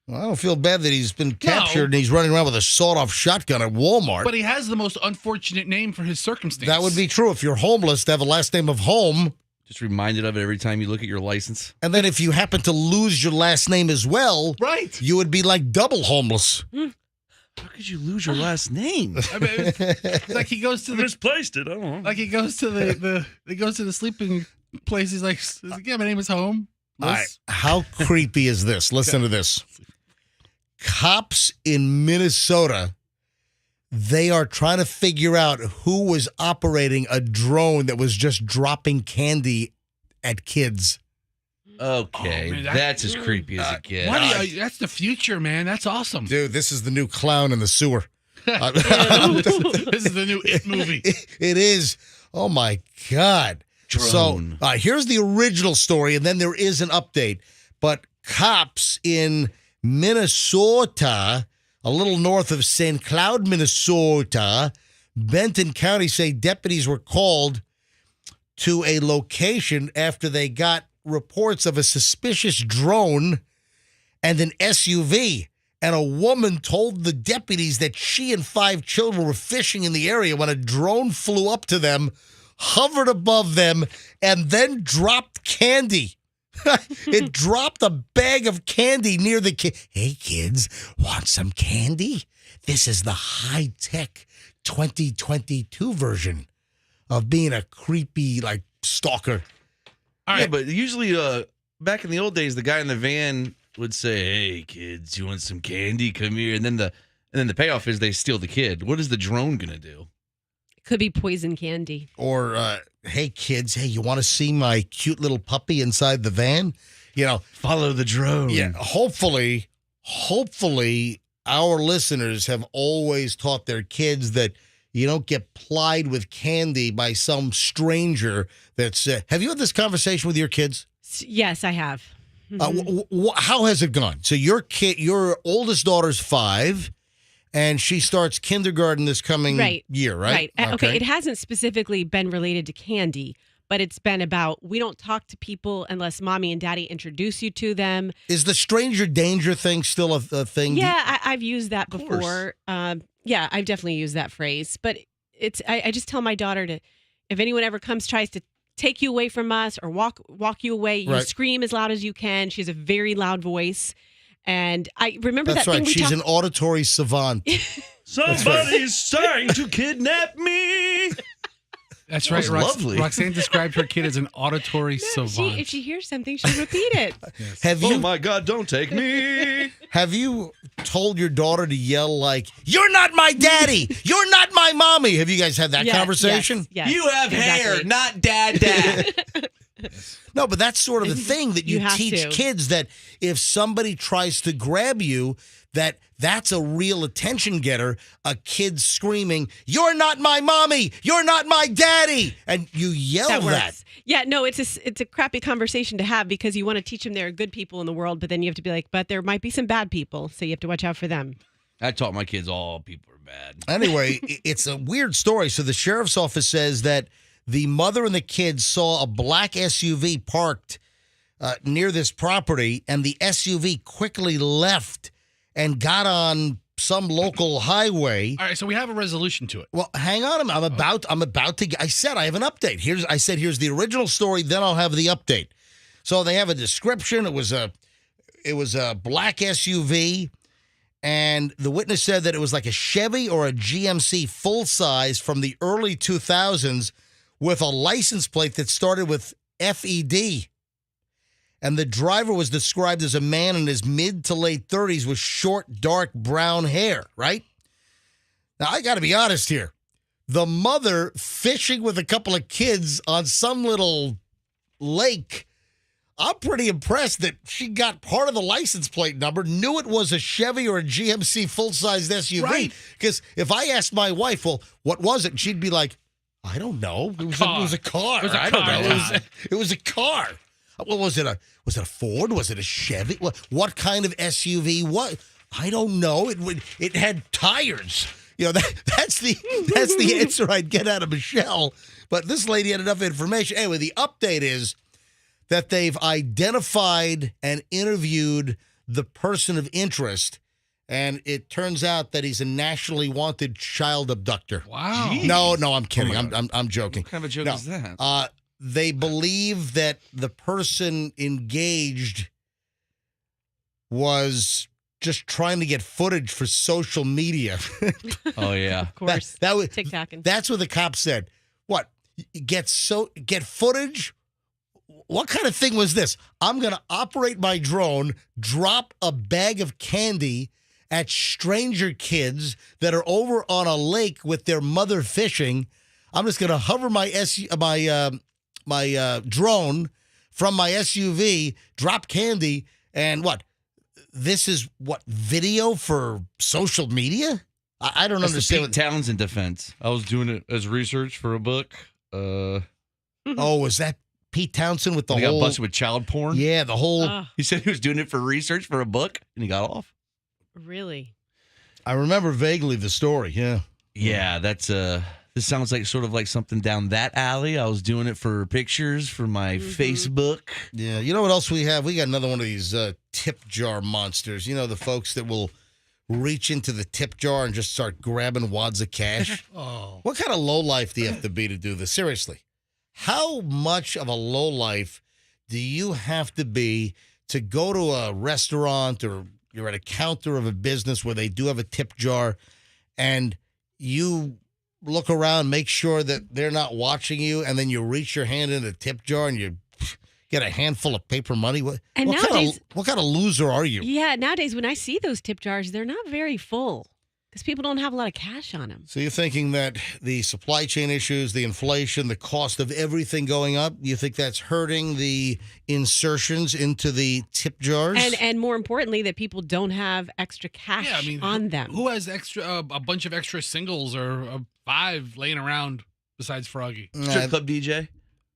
Speaker 2: Well, I don't feel bad that he's been captured and he's running around with a sawed-off shotgun at Walmart.
Speaker 5: But he has the most unfortunate name for his circumstance.
Speaker 2: That would be true. If you're homeless, to have a last name of Home.
Speaker 4: Just reminded of it every time you look at your license.
Speaker 2: And then if you happen to lose your last name as well,
Speaker 5: right,
Speaker 2: you would be like double homeless.
Speaker 4: How could you lose your last name?
Speaker 5: I mean, it's like he goes to the
Speaker 4: misplaced it. I don't know.
Speaker 5: Like he goes to the sleeping place. He's like, yeah, my name is Home.
Speaker 2: All right. How creepy is this? Listen to this. Cops in Minnesota, they are trying to figure out who was operating a drone that was just dropping candy at kids.
Speaker 4: Okay,
Speaker 5: man,
Speaker 4: that's as creepy as it gets.
Speaker 5: That's the future, man. That's awesome.
Speaker 2: Dude, this is the new clown in the sewer.
Speaker 5: This is the new It movie.
Speaker 2: It is. Oh, my God.
Speaker 4: Drone.
Speaker 2: So here's the original story, and then there is an update. But cops in Minnesota, a little north of St. Cloud, Minnesota, Benton County, say deputies were called to a location after they got reports of a suspicious drone and an SUV. And a woman told the deputies that she and 5 children were fishing in the area when a drone flew up to them, hovered above them, and then dropped candy. It dropped a bag of candy near the kid. Hey, kids, want some candy? This is the high-tech 2022 version of being a creepy, like, stalker.
Speaker 4: All right, but usually back in the old days, the guy in the van would say, "Hey, kids, you want some candy? Come here." And then the payoff is they steal the kid. What is the drone going to do?
Speaker 3: Could be poison candy.
Speaker 2: Or, hey, kids, hey, you want to see my cute little puppy inside the van? You know,
Speaker 4: follow the drone.
Speaker 2: Yeah, hopefully, our listeners have always taught their kids that you don't get plied with candy by some stranger that's... have you had this conversation with your kids?
Speaker 3: Yes, I have.
Speaker 2: How has it gone? So your oldest daughter's 5, and she starts kindergarten this coming year, right?
Speaker 3: Right. Okay. It hasn't specifically been related to candy, but it's been about we don't talk to people unless mommy and daddy introduce you to them.
Speaker 2: Is the stranger danger thing still a thing?
Speaker 3: Yeah, I've used that before. Yeah, I've definitely used that phrase. But I just tell my daughter to, if anyone ever tries to take you away from us or walk you away, you scream as loud as you can. She has a very loud voice. And I remember
Speaker 2: That's
Speaker 3: that thing
Speaker 2: right. She's an auditory savant.
Speaker 4: Somebody's trying to kidnap me.
Speaker 5: That's right.
Speaker 4: Lovely.
Speaker 5: Roxanne described her kid as an auditory savant.
Speaker 3: If she hears something, she'll repeat it.
Speaker 2: Yes.
Speaker 4: Oh my God, don't take me.
Speaker 2: Have you told your daughter to yell like, "You're not my daddy. You're not my mommy"? Have you guys had that conversation?
Speaker 3: Yes,
Speaker 4: you have hair, not dad.
Speaker 2: No, but that's sort of the thing that you teach kids, that if somebody tries to grab you, that's a real attention getter. A kid screaming, "You're not my mommy. You're not my daddy," and you yell that.
Speaker 3: Yeah, no, it's a crappy conversation to have because you want to teach them there are good people in the world, but then you have to be like, but there might be some bad people, so you have to watch out for them.
Speaker 4: I taught my kids all people are bad.
Speaker 2: Anyway, it's a weird story. So the sheriff's office says that the mother and the kids saw a black SUV parked near this property, and the SUV quickly left and got on some local highway.
Speaker 5: All right, so we have a resolution to it.
Speaker 2: Well, hang on. I'm about to. I said I have an update. Here's the original story. Then I'll have the update. So they have a description. It was a black SUV, and the witness said that it was like a Chevy or a GMC full size from the early 2000s with a license plate that started with FED. And the driver was described as a man in his mid to late 30s with short, dark brown hair, right? Now, I got to be honest here. The mother fishing with a couple of kids on some little lake, I'm pretty impressed that she got part of the license plate number, knew it was a Chevy or a GMC full-size SUV.
Speaker 5: Right.
Speaker 2: Because if I asked my wife, well, what was it? She'd be like, I don't know. It was a car.
Speaker 5: It was a
Speaker 2: I
Speaker 5: car,
Speaker 2: don't know.
Speaker 5: yeah.
Speaker 2: It was a car. What was it? Was it a Ford? Was it a Chevy? What kind of SUV? What? I don't know. It had tires. You know, that's the answer I'd get out of Michelle. But this lady had enough information. Anyway, the update is that they've identified and interviewed the person of interest, and it turns out that he's a nationally wanted child abductor.
Speaker 5: Wow.
Speaker 4: Jeez.
Speaker 2: No, I'm kidding. I'm joking.
Speaker 4: What kind of a joke is that?
Speaker 2: They believe that the person engaged was just trying to get footage for social media.
Speaker 4: Oh, yeah.
Speaker 3: Of course.
Speaker 2: That was
Speaker 3: TikToking.
Speaker 2: That's what the cop said. What? Get footage? What kind of thing was this? I'm going to operate my drone, drop a bag of candy at stranger kids that are over on a lake with their mother fishing. I'm just going to hover my drone from my SUV, drop candy, and what? This is what, video for social media? I don't
Speaker 4: That's
Speaker 2: understand.
Speaker 4: the Pete Townsend defense. I was doing it as research for a book.
Speaker 2: Oh, was that Pete Townsend with the
Speaker 4: he
Speaker 2: whole?
Speaker 4: got busted with child porn.
Speaker 2: Yeah, the whole.
Speaker 4: He said he was doing it for research for a book, and he got off.
Speaker 3: Really?
Speaker 2: I remember vaguely the story. Yeah.
Speaker 4: Yeah, that's This sounds like sort of like something down that alley. I was doing it for pictures for my Facebook.
Speaker 2: Yeah. You know what else we have? We got another one of these tip jar monsters. You know, the folks that will reach into the tip jar and just start grabbing wads of cash.
Speaker 5: Oh.
Speaker 2: What kind of lowlife do you have to be to do this? Seriously. How much of a lowlife do you have to be to go to a restaurant or you're at a counter of a business where they do have a tip jar and you look around, make sure that they're not watching you, and then you reach your hand in the tip jar and you get a handful of paper money? What kind of loser are you?
Speaker 3: Yeah, nowadays when I see those tip jars, they're not very full because people don't have a lot of cash on them.
Speaker 2: So you're thinking that the supply chain issues, the inflation, the cost of everything going up, you think that's hurting the insertions into the tip jars?
Speaker 3: And more importantly, that people don't have extra cash on them.
Speaker 5: Who has extra a bunch of extra singles or 5 laying around besides Froggy?
Speaker 4: Strip club DJ.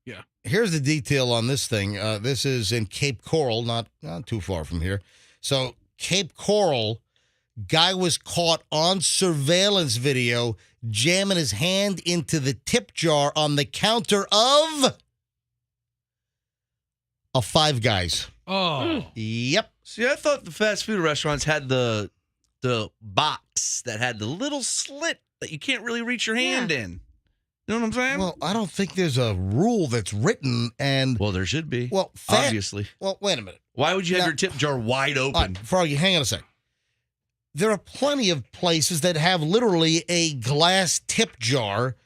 Speaker 5: Yeah.
Speaker 2: Here's the detail on this thing. This is in Cape Coral, not too far from here. So Cape Coral, guy was caught on surveillance video jamming his hand into the tip jar on the counter of a Five Guys.
Speaker 5: Oh.
Speaker 2: Yep.
Speaker 4: See, I thought the fast food restaurants had the box that had the little slit that you can't really reach your hand in. You know what I'm saying?
Speaker 2: Well, I don't think there's a rule that's written, and
Speaker 4: Well, there should be.
Speaker 2: well,
Speaker 4: obviously.
Speaker 2: Well, wait a minute.
Speaker 4: Why would you have
Speaker 2: Now-
Speaker 4: your tip jar wide
Speaker 2: All
Speaker 4: open?
Speaker 2: right, Froggy, hang on a sec. There are plenty of places that have literally a glass tip jar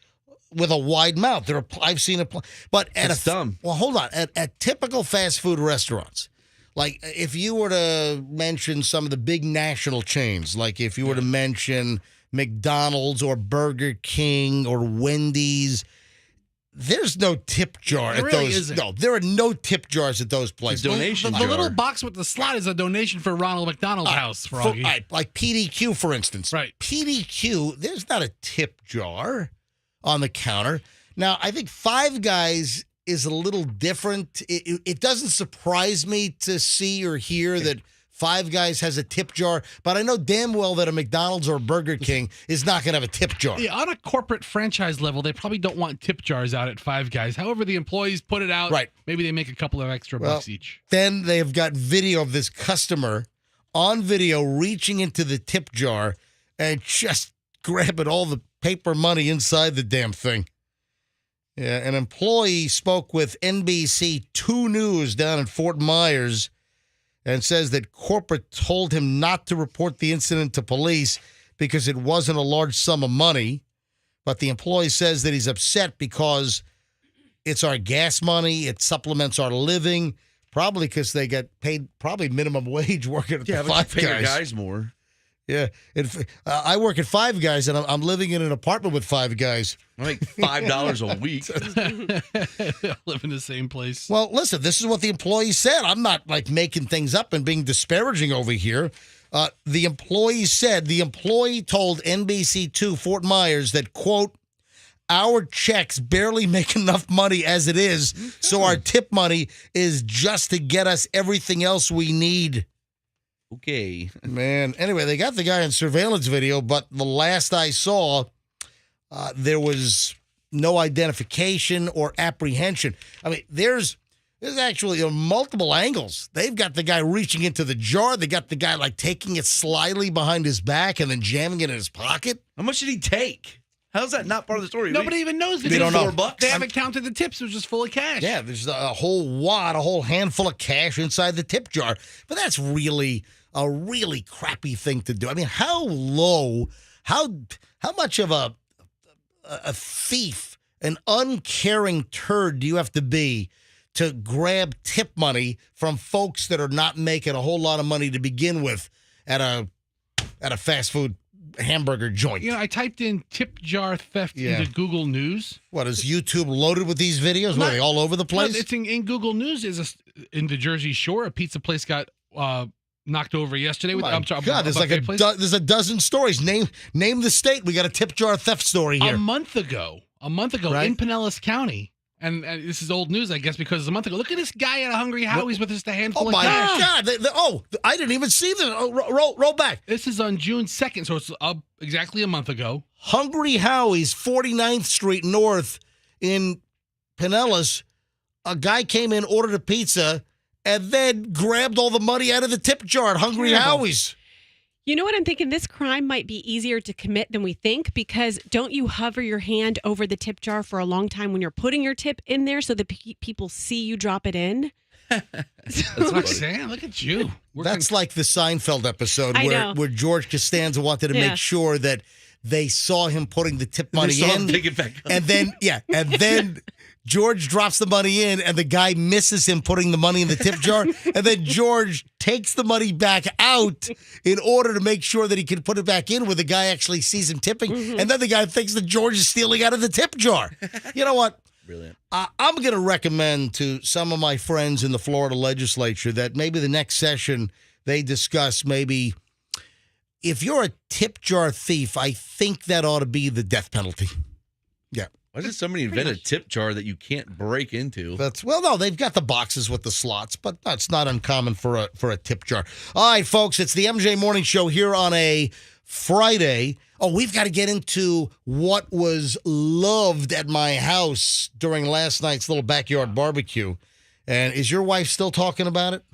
Speaker 2: with a wide mouth. I've seen it, but
Speaker 4: It's dumb.
Speaker 2: Well, hold on. At typical fast food restaurants, like if you were to mention some of the big national chains, like if you were to mention McDonald's or Burger King or Wendy's, there's no tip jar
Speaker 5: There
Speaker 2: at
Speaker 5: really
Speaker 2: those.
Speaker 5: isn't.
Speaker 2: No, there are no tip jars at those places.
Speaker 4: donation
Speaker 5: The
Speaker 4: jar.
Speaker 5: little box with the slot is a donation for Ronald McDonald's house, Froggy.
Speaker 2: Like PDQ, for instance.
Speaker 5: Right.
Speaker 2: PDQ, there's not a tip jar on the counter. Now, I think Five Guys is a little different. It doesn't surprise me to see or hear that Five Guys has a tip jar, but I know damn well that a McDonald's or a Burger King is not going to have a tip jar.
Speaker 5: Yeah, on a corporate franchise level, they probably don't want tip jars out at Five Guys. However, the employees put it out.
Speaker 2: Right.
Speaker 5: Maybe they make a couple of extra bucks each.
Speaker 2: Then they have got video of this customer on video reaching into the tip jar and just grabbing all the paper money inside the damn thing. Yeah, an employee spoke with NBC 2 News down in Fort Myers and says that corporate told him not to report the incident to police because it wasn't a large sum of money. But the employee says that he's upset because it's our gas money, it supplements our living, probably because they get paid probably minimum wage working at the
Speaker 4: but
Speaker 2: Five
Speaker 4: you pay your
Speaker 2: Guys.
Speaker 4: guys more.
Speaker 2: Yeah, I work at Five Guys, and I'm living in an apartment with Five Guys.
Speaker 4: I make $5 a week.
Speaker 5: Live in the same place.
Speaker 2: Well, listen, this is what the employee said. I'm not like making things up and being disparaging over here. The employee said the employee told NBC2 Fort Myers that, quote, our checks barely make enough money as it is, so our tip money is just to get us everything else we need.
Speaker 4: Okay.
Speaker 2: Man, anyway, they got the guy in surveillance video, but the last I saw, there was no identification or apprehension. I mean, there's There's actually multiple angles. They've got the guy reaching into the jar. They got the guy like taking it slyly behind his back and then jamming it in his pocket.
Speaker 4: How much did he take? How's that not part of the story?
Speaker 5: Nobody even knows.
Speaker 2: They don't know.
Speaker 5: $4. They haven't counted the tips. It was just full of cash.
Speaker 2: Yeah, there's a whole handful of cash inside the tip jar. But that's really a really crappy thing to do. I mean, how much of a thief, an uncaring turd do you have to be to grab tip money from folks that are not making a whole lot of money to begin with at a fast food hamburger joint?
Speaker 5: I typed in tip jar theft into Google News.
Speaker 2: What, is YouTube loaded with these videos? What, are they all over the place?
Speaker 5: It's in Google News. In the Jersey Shore, a pizza place got knocked over yesterday.
Speaker 2: God, there's a dozen stories. Name the state. We got a tip jar theft story here.
Speaker 5: A month ago, right? In Pinellas County. And this is old news, I guess, because a month ago. Look at this guy at a Hungry Howie's with just a handful of cash.
Speaker 2: God. I didn't even see this. Roll back.
Speaker 5: This is on June 2nd, so it's exactly a month ago.
Speaker 2: Hungry Howie's, 49th Street North in Pinellas. A guy came in, ordered a pizza, and then grabbed all the money out of the tip jar at Hungry Howie's.
Speaker 3: You know what I'm thinking? This crime might be easier to commit than we think, because don't you hover your hand over the tip jar for a long time when you're putting your tip in there so that people see you drop it in?
Speaker 5: That's Roxanne, look at you.
Speaker 2: That's like the Seinfeld episode where George Costanza wanted to make sure that they saw him putting the tip money in.
Speaker 4: Take it back up.
Speaker 2: And then George drops the money in, and the guy misses him putting the money in the tip jar. And then George takes the money back out in order to make sure that he can put it back in where the guy actually sees him tipping. Mm-hmm. And then the guy thinks that George is stealing out of the tip jar. You know what?
Speaker 4: Brilliant.
Speaker 2: I'm going to recommend to some of my friends in the Florida legislature that maybe the next session they discuss maybe if you're a tip jar thief, I think that ought to be the death penalty. Yeah.
Speaker 4: Why did somebody invent a tip jar that you can't break into?
Speaker 2: No, they've got the boxes with the slots, but that's not uncommon for a tip jar. All right, folks, it's the MJ Morning Show here on a Friday. Oh, we've got to get into what was loved at my house during last night's little backyard barbecue. And is your wife still talking about it?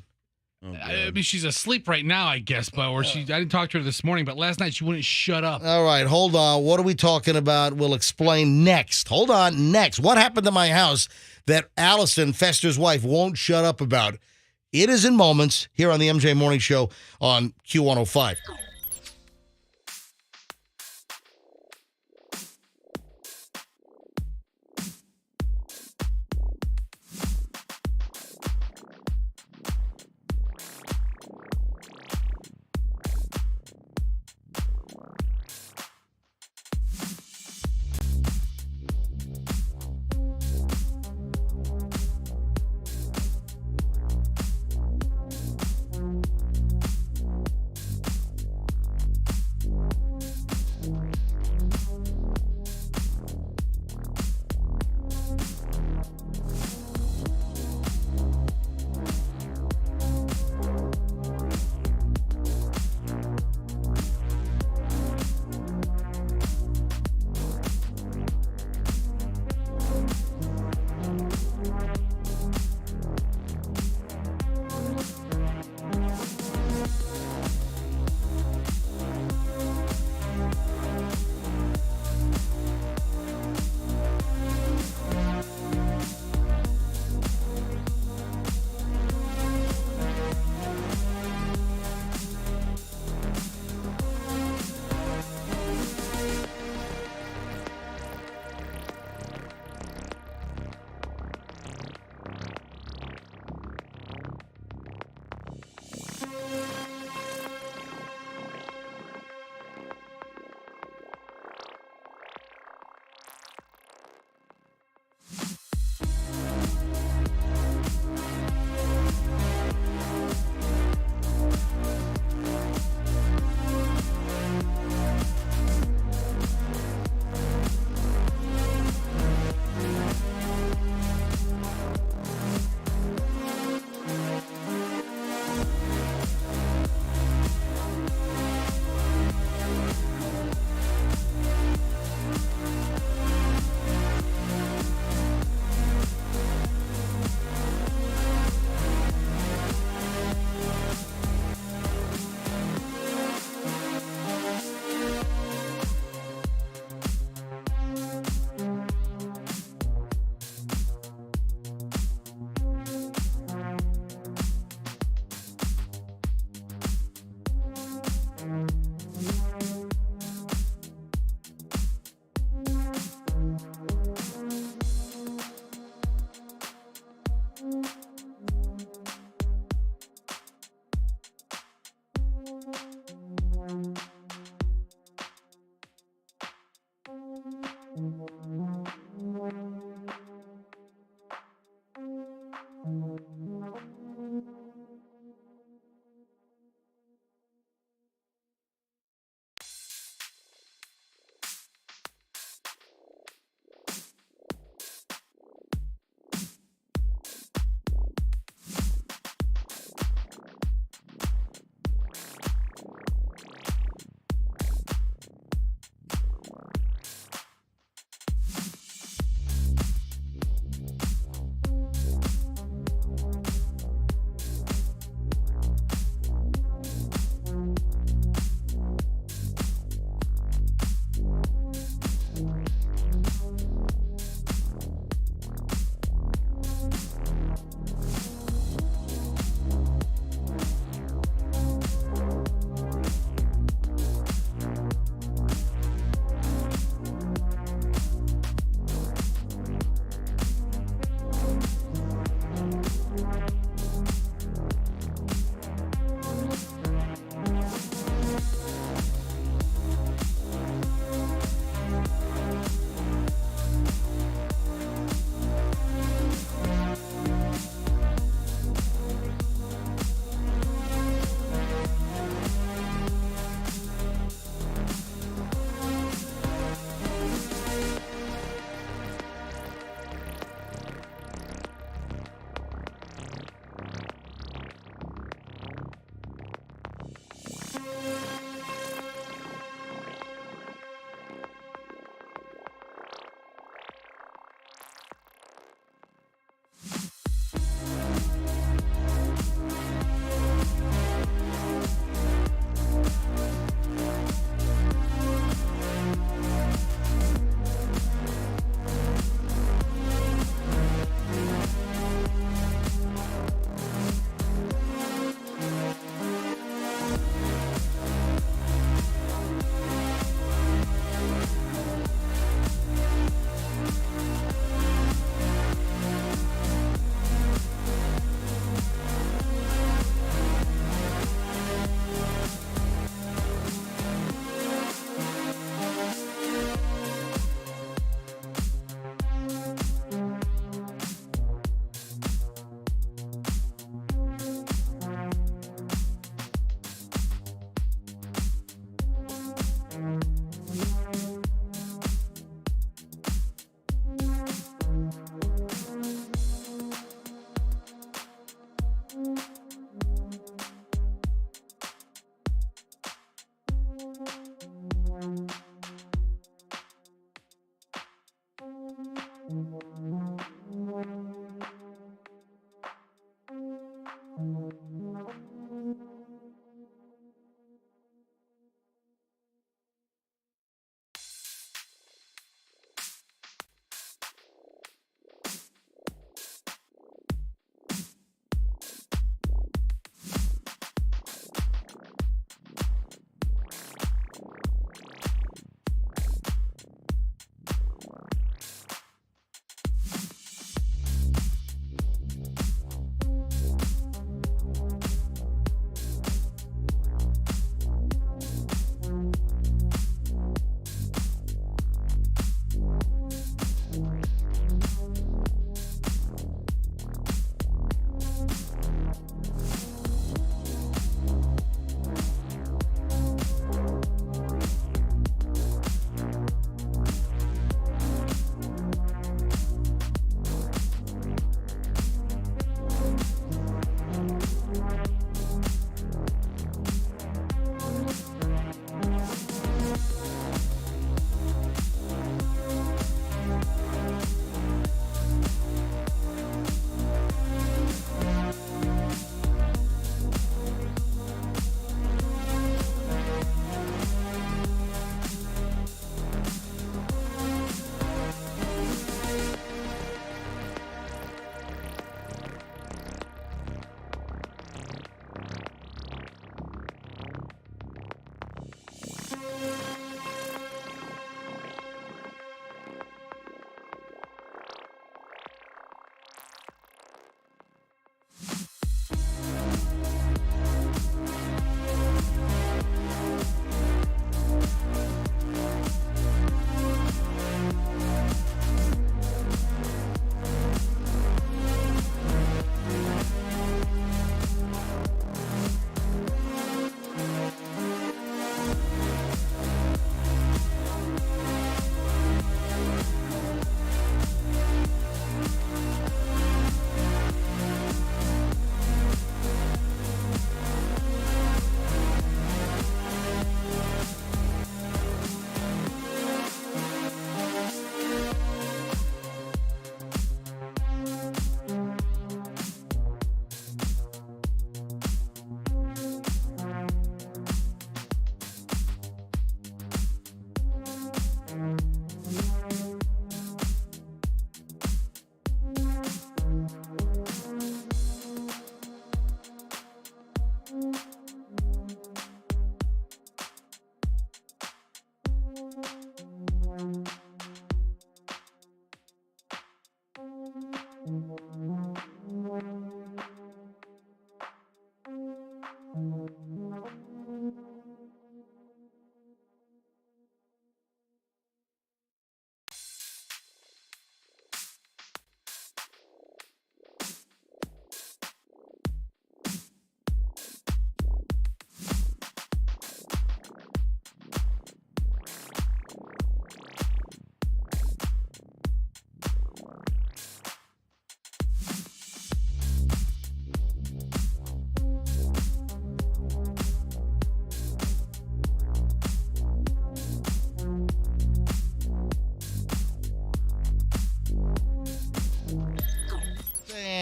Speaker 5: Oh, I mean, she's asleep right now, I guess, I didn't talk to her this morning, but last night she wouldn't shut up.
Speaker 2: All right, hold on. What are we talking about? We'll explain next. Hold on, next. What happened to my house that Allison, Fester's wife, won't shut up about? It is in moments here on the MJ Morning Show on Q105.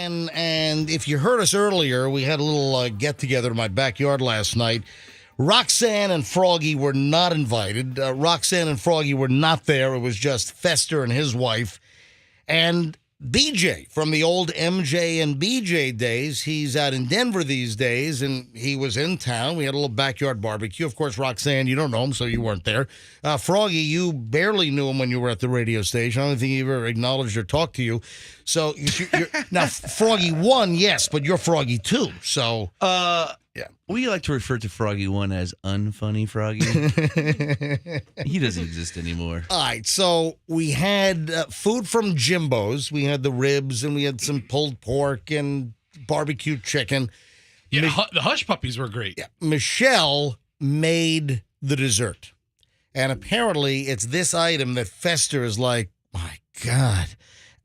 Speaker 2: Roxanne, and if you heard us earlier, we had a little get-together in my backyard last night. Roxanne and Froggy were not invited. Roxanne and Froggy were not there. It was just Fester and his wife. And BJ from the old MJ and BJ days. He's out in Denver these days, and he was in town. We had a little backyard barbecue. Of course, Roxanne, you don't know him, so you weren't there. Froggy, you barely knew him when you were at the radio station. I don't think he ever acknowledged or talked to you. So you're, now, Froggy 1, yes, but you're Froggy 2. So yeah,
Speaker 4: we like to refer to Froggy 1 as unfunny Froggy. He doesn't exist anymore.
Speaker 2: All right, so we had food from Jimbo's. We had the ribs, and we had some pulled pork and barbecue chicken.
Speaker 5: Yeah, the Hush Puppies were great.
Speaker 2: Yeah, Michelle made the dessert. And apparently it's this item that Fester is like, my God,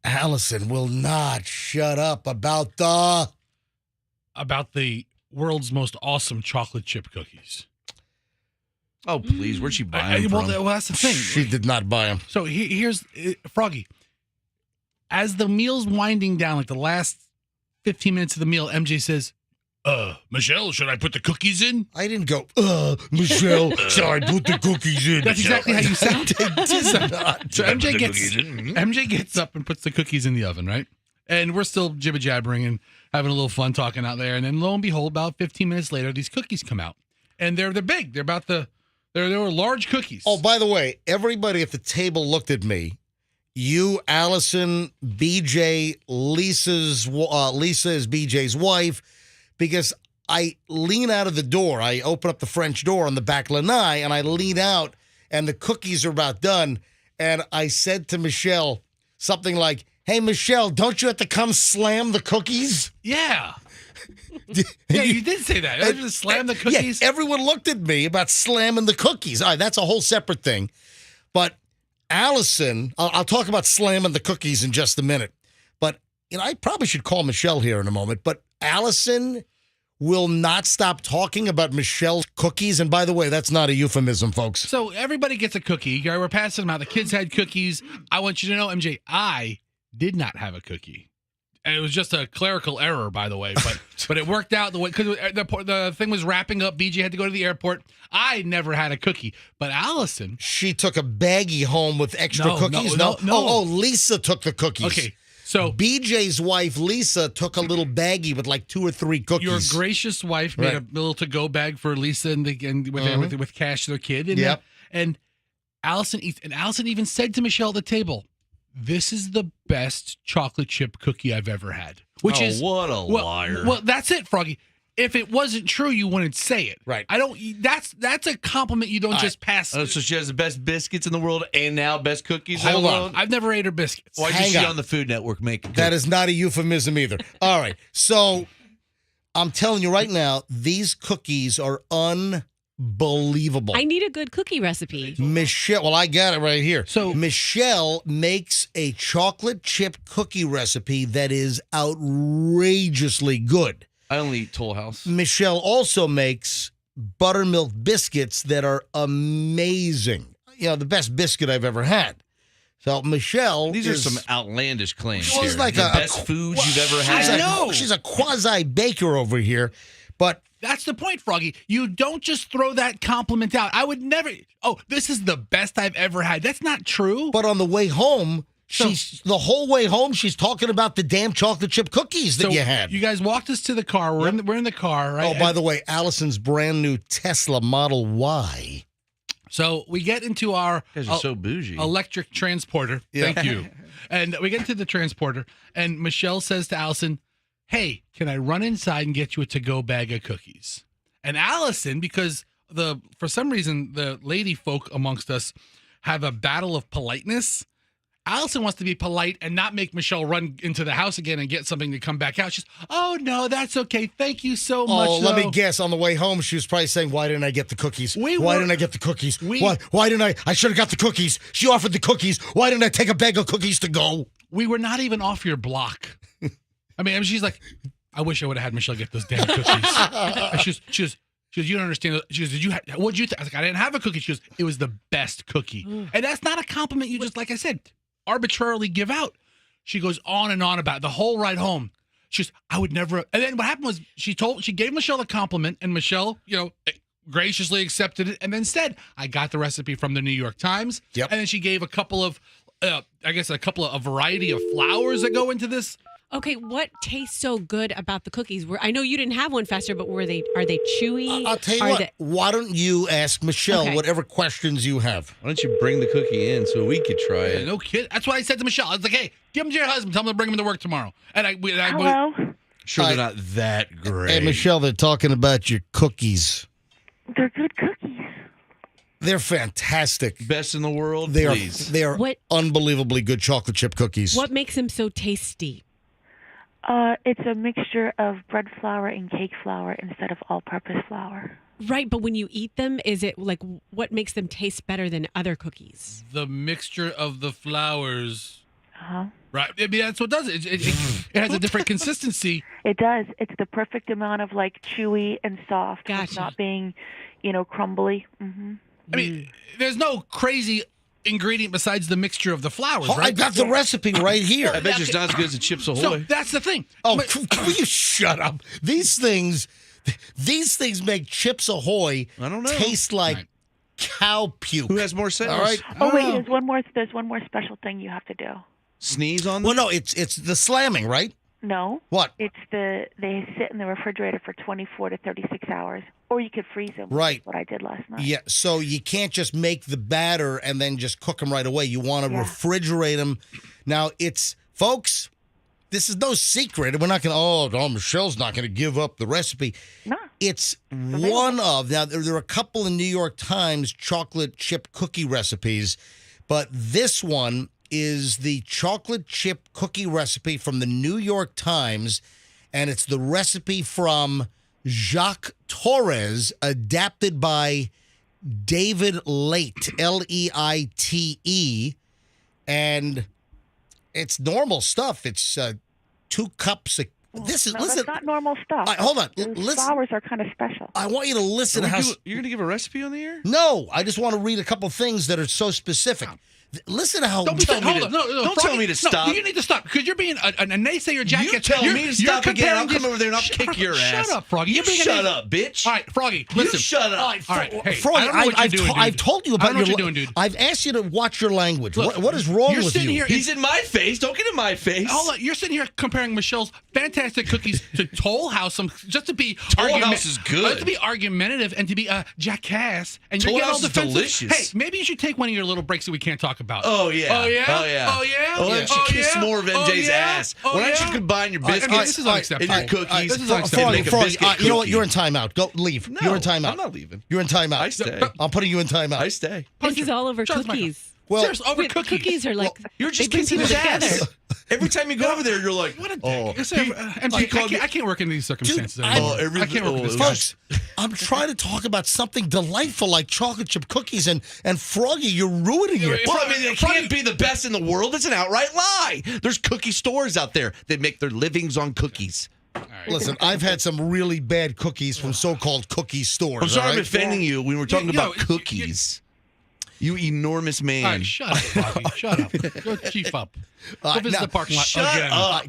Speaker 2: Allison will not shut up about the
Speaker 5: world's most awesome chocolate chip cookies.
Speaker 4: Oh, please. Where'd she buy them from?
Speaker 5: Well, that's the thing.
Speaker 2: She did not buy them.
Speaker 5: So here's Froggy. As the meal's winding down, like the last 15 minutes of the meal, MJ says, Michelle, should I put the cookies in?
Speaker 2: I didn't go, Michelle, should I put the cookies in?
Speaker 5: That's exactly how you sound. So
Speaker 4: Mm-hmm.
Speaker 5: MJ gets up and puts the cookies in the oven, right? And we're still jibber-jabbering and having a little fun talking out there. And then lo and behold, about 15 minutes later, these cookies come out. And they're big. They were large cookies.
Speaker 2: Oh, by the way, everybody at the table looked at me. You, Allison, BJ, Lisa is BJ's wife, because I lean out of the door. I open up the French door on the back lanai, and I lean out, and the cookies are about done. And I said to Michelle something like, hey, Michelle, don't you have to come slam the cookies?
Speaker 5: Yeah. Yeah, you did say that. I just slam the cookies.
Speaker 2: Yeah, everyone looked at me about slamming the cookies. All right, that's a whole separate thing. But Allison, I'll talk about slamming the cookies in just a minute. But I probably should call Michelle here in a moment. But Allison will not stop talking about Michelle's cookies. And by the way, that's not a euphemism, folks.
Speaker 5: So everybody gets a cookie. We're passing them out. The kids had cookies. I want you to know, MJ, I did not have a cookie. And it was just a clerical error, by the way, but it worked out the way, because the thing was wrapping up. BJ had to go to the airport. I never had a cookie, but Allison,
Speaker 2: she took a baggie home with extra cookies.
Speaker 5: No.
Speaker 2: Oh, Lisa took the cookies.
Speaker 5: Okay, so
Speaker 2: BJ's wife Lisa took a little baggie with like 2 or 3 cookies.
Speaker 5: Your gracious wife made a little to-go bag for Lisa with cash to their kid. And, and Allison eats, and Allison even said to Michelle at the table, this is the best chocolate chip cookie I've ever had. Which is
Speaker 4: what a liar.
Speaker 5: Well, that's it, Froggy. If it wasn't true, you wouldn't say it.
Speaker 2: Right.
Speaker 5: That's a compliment you don't just pass.
Speaker 4: So she has the best biscuits in the world and now best cookies
Speaker 2: Hold
Speaker 4: in the
Speaker 2: on.
Speaker 4: world?
Speaker 5: I've never ate her biscuits.
Speaker 4: Why is she on the Food Network making
Speaker 2: That is not a euphemism either. All right. So I'm telling you right now, these cookies are unbelievable.
Speaker 3: I need a good cookie recipe.
Speaker 2: Michelle, well, I got it right here.
Speaker 5: So
Speaker 2: Michelle makes a chocolate chip cookie recipe that is outrageously good.
Speaker 4: I only eat Toll House.
Speaker 2: Michelle also makes buttermilk biscuits that are amazing. The best biscuit I've ever had. So Michelle,
Speaker 4: these are some outlandish claims.
Speaker 2: Well, it's
Speaker 4: here.
Speaker 2: like
Speaker 4: the best food you've ever had.
Speaker 5: I know.
Speaker 2: She's a quasi baker over here, but
Speaker 5: that's the point, Froggy. You don't just throw that compliment out. I would never. Oh, this is the best I've ever had. That's not true.
Speaker 2: But on the way home, the whole way home, she's talking about the damn chocolate chip cookies that you had.
Speaker 5: You guys walked us to the car. We're in the car, right?
Speaker 2: Oh, by the way, Allison's brand new Tesla Model Y.
Speaker 5: So we get into our
Speaker 4: You guys are so bougie.
Speaker 5: electric transporter.
Speaker 2: Yeah.
Speaker 5: Thank you. And we get into the transporter, and Michelle says to Allison, hey, can I run inside and get you a to-go bag of cookies? And Allison, because for some reason the lady folk amongst us have a battle of politeness, Allison wants to be polite and not make Michelle run into the house again and get something to come back out. She's, oh, no, that's okay. Thank you so much.
Speaker 2: Oh, let me guess. On the way home, she was probably saying, why didn't I get the cookies? Why didn't I get the cookies? Why didn't I should have got the cookies. She offered the cookies. Why didn't I take a bag of cookies to go?
Speaker 5: We were not even off your block. I mean, she's like, I wish I would have had Michelle get those damn cookies. She goes, you don't understand. She goes, what'd you think? I was like, I didn't have a cookie. She goes, it was the best cookie. And that's not a compliment you just, like I said, arbitrarily give out. She goes on and on about it the whole ride home. I would never. And then what happened was she gave Michelle a compliment, and Michelle, graciously accepted it, and then said, I got the recipe from the New York Times.
Speaker 2: Yep.
Speaker 5: And then she gave a couple of, a variety of flours that go into this.
Speaker 3: Okay, what tastes so good about the cookies? I know you didn't have one, Fester, but are they chewy?
Speaker 2: I'll tell you what. Why don't you ask Michelle whatever questions you have?
Speaker 4: Why don't you bring the cookie in so we could try it?
Speaker 5: No kid. That's what I said to Michelle. I was like, hey, give them to your husband. Tell him to bring them to work tomorrow. And
Speaker 6: Hello?
Speaker 4: Sure, they're not that great.
Speaker 2: Hey, Michelle, they're talking about your cookies.
Speaker 6: They're good cookies.
Speaker 2: They're fantastic.
Speaker 4: Best in the world,
Speaker 2: They
Speaker 4: please.
Speaker 2: are unbelievably good chocolate chip cookies.
Speaker 3: What makes them so tasty?
Speaker 6: It's a mixture of bread flour and cake flour instead of all-purpose flour.
Speaker 3: Right, but when you eat them, is it like what makes them taste better than other cookies?
Speaker 5: The mixture of the flours.
Speaker 6: Uh-huh.
Speaker 5: Right. I mean, that's what does it. It has a different consistency.
Speaker 6: It does. It's the perfect amount of chewy and soft.
Speaker 3: Gotcha.
Speaker 6: It's not being, crumbly. Mm-hmm.
Speaker 5: I mean, there's no crazy ingredient besides the mixture of the flours, right?
Speaker 2: I got the recipe right here.
Speaker 4: I bet you it's not as good as the Chips Ahoy.
Speaker 5: So that's the thing.
Speaker 2: Oh, will you shut up? These things make Chips Ahoy
Speaker 4: I don't know.
Speaker 2: taste like cow puke.
Speaker 4: Who has more sense?
Speaker 2: All right.
Speaker 6: Oh wait, there's one more special thing you have to do.
Speaker 4: Sneeze on them?
Speaker 2: Well, no, it's the slamming, right?
Speaker 6: No.
Speaker 2: What?
Speaker 6: It's they sit in the refrigerator for 24 to 36 hours, or you could freeze them.
Speaker 2: Right.
Speaker 6: Which is what I did last night.
Speaker 2: Yeah. So you can't just make the batter and then just cook them right away. You want to refrigerate them. Now, folks, this is no secret. We're not going to, Michelle's not going to give up the recipe.
Speaker 6: No.
Speaker 2: It's one of, now there are a couple in New York Times chocolate chip cookie recipes, but this one is the chocolate chip cookie recipe from the New York Times, and it's the recipe from Jacques Torres, adapted by David Leite, Leite, and it's normal stuff. It's 2 cups of listen.
Speaker 6: That's not normal stuff.
Speaker 2: Hold on.
Speaker 6: Those
Speaker 2: Listen.
Speaker 6: flowers are kind of special.
Speaker 2: I want you to listen.
Speaker 4: You're going to give a recipe on the air?
Speaker 2: No, I just want to read a couple things that are so specific. Listen to how.
Speaker 5: Don't tell me to
Speaker 4: stop.
Speaker 5: No, you need to stop because you're being a naysayer, jackass.
Speaker 4: You tell me to stop again. I'll come over there and I'll kick your ass.
Speaker 5: Shut up, Froggy.
Speaker 4: You shut up, bitch.
Speaker 5: All right, Froggy, listen.
Speaker 4: You shut up.
Speaker 5: All right, hey,
Speaker 2: Froggy,
Speaker 5: I don't know what you're doing, dude.
Speaker 2: I've told you about
Speaker 5: I don't know what you're doing, dude.
Speaker 2: I've asked you to watch your language.
Speaker 5: Look,
Speaker 2: what is wrong
Speaker 5: you're
Speaker 2: with
Speaker 5: sitting
Speaker 2: you?
Speaker 5: here-
Speaker 4: He's in my face. Don't get in my face.
Speaker 5: Hold on, you're sitting here comparing Michelle's fantastic cookies to Toll House, just to be
Speaker 4: Toll House is good.
Speaker 5: to be argumentative and to be a jackass. And
Speaker 4: Toll
Speaker 5: you're getting all
Speaker 4: House is
Speaker 5: defensive.
Speaker 4: delicious.
Speaker 5: Hey, maybe you should take one of your little breaks that we can't talk about.
Speaker 4: Oh, yeah.
Speaker 5: Oh, yeah?
Speaker 4: Oh, yeah.
Speaker 5: Oh, yeah?
Speaker 4: Why don't you kiss
Speaker 5: yeah?
Speaker 4: more of MJ's ass?
Speaker 5: Oh,
Speaker 4: Why don't
Speaker 5: yeah?
Speaker 4: you combine your
Speaker 5: All right,
Speaker 4: biscuits
Speaker 5: this is unacceptable.
Speaker 4: and your cookies?
Speaker 5: This is
Speaker 4: and
Speaker 5: unacceptable.
Speaker 4: make a
Speaker 2: Froggy,
Speaker 4: biscuit
Speaker 2: you know what?
Speaker 4: cookie?
Speaker 2: You're in timeout. Go leave.
Speaker 4: No,
Speaker 2: You're in timeout.
Speaker 4: I'm not leaving.
Speaker 2: You're in timeout.
Speaker 4: I stay.
Speaker 2: I'm putting you in timeout.
Speaker 4: I stay.
Speaker 3: This is all over
Speaker 5: Charles Michael.
Speaker 3: cookies.
Speaker 2: Well,
Speaker 5: Seriously, over
Speaker 3: Wait,
Speaker 5: cookies.
Speaker 3: Cookies are like
Speaker 4: You're just
Speaker 3: they bring
Speaker 4: kissing
Speaker 3: people
Speaker 4: his ass.
Speaker 3: together.
Speaker 4: Every time you go over there, you're like,
Speaker 5: What a dick.
Speaker 4: oh.
Speaker 5: MJ, I can't work in these circumstances
Speaker 2: Dude,
Speaker 5: anymore.
Speaker 4: every-
Speaker 5: I can't work in this.
Speaker 2: folks, I'm trying to talk about something delightful like chocolate chip cookies, and Froggy, you're ruining it.
Speaker 4: Well, I mean, it can't be the best in the world. It's an outright lie. There's cookie stores out there that make their livings on cookies.
Speaker 2: Listen, I've had some really bad cookies from so-called cookie stores.
Speaker 4: I'm sorry
Speaker 2: all
Speaker 4: I'm
Speaker 2: right?
Speaker 4: offending you when we're talking
Speaker 5: You know,
Speaker 4: about cookies. You enormous man.
Speaker 5: All right, shut up, Froggy. Shut up. Go chief up. Go visit
Speaker 2: now,
Speaker 5: the parking lot
Speaker 4: shut
Speaker 5: again.
Speaker 4: up.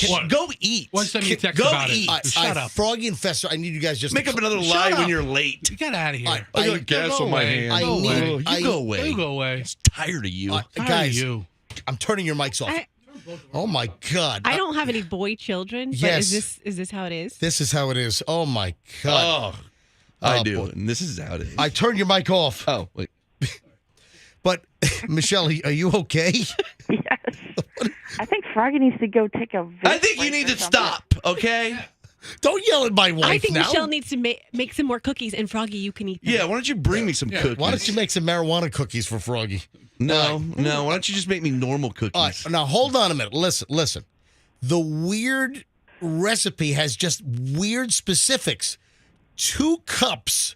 Speaker 5: What?
Speaker 2: Go eat.
Speaker 5: Why send me a text
Speaker 4: Go
Speaker 5: about
Speaker 4: eat.
Speaker 5: it? Shut up.
Speaker 2: Froggy and Fester, I need you guys just
Speaker 4: Make
Speaker 2: to
Speaker 4: up another
Speaker 5: Shut
Speaker 4: lie
Speaker 5: up.
Speaker 4: when you're late.
Speaker 5: Get out of here.
Speaker 2: I
Speaker 4: got gas on my hand.
Speaker 2: I
Speaker 5: Go
Speaker 2: need-
Speaker 5: away.
Speaker 4: You
Speaker 2: I-
Speaker 4: go away.
Speaker 5: You go away.
Speaker 4: Tired of you.
Speaker 2: guys,
Speaker 5: you.
Speaker 2: I'm turning your mics off. Oh my God.
Speaker 3: I don't have any boy children, but
Speaker 2: Yes.
Speaker 3: is this how it is?
Speaker 2: This is how it is. Oh my God.
Speaker 4: Oh, I
Speaker 2: Oh,
Speaker 4: do.
Speaker 2: boy.
Speaker 4: And this is how it is.
Speaker 2: I turned your mic off.
Speaker 4: Oh, wait.
Speaker 2: But Michelle, are you okay?
Speaker 6: Yes. I think Froggy needs to go take a vape
Speaker 4: I think you
Speaker 6: break
Speaker 4: need
Speaker 6: or
Speaker 4: to
Speaker 6: something.
Speaker 4: stop, okay?
Speaker 2: Don't yell at my wife
Speaker 3: I think
Speaker 2: now.
Speaker 3: Michelle needs to make some more cookies, and Froggy, you can eat them.
Speaker 4: Yeah, why don't you bring me some cookies?
Speaker 2: Why don't you make some marijuana cookies for Froggy?
Speaker 4: No. Why don't you just make me normal cookies?
Speaker 2: All right, now hold on a minute. Listen. The weird recipe has just weird specifics. 2 cups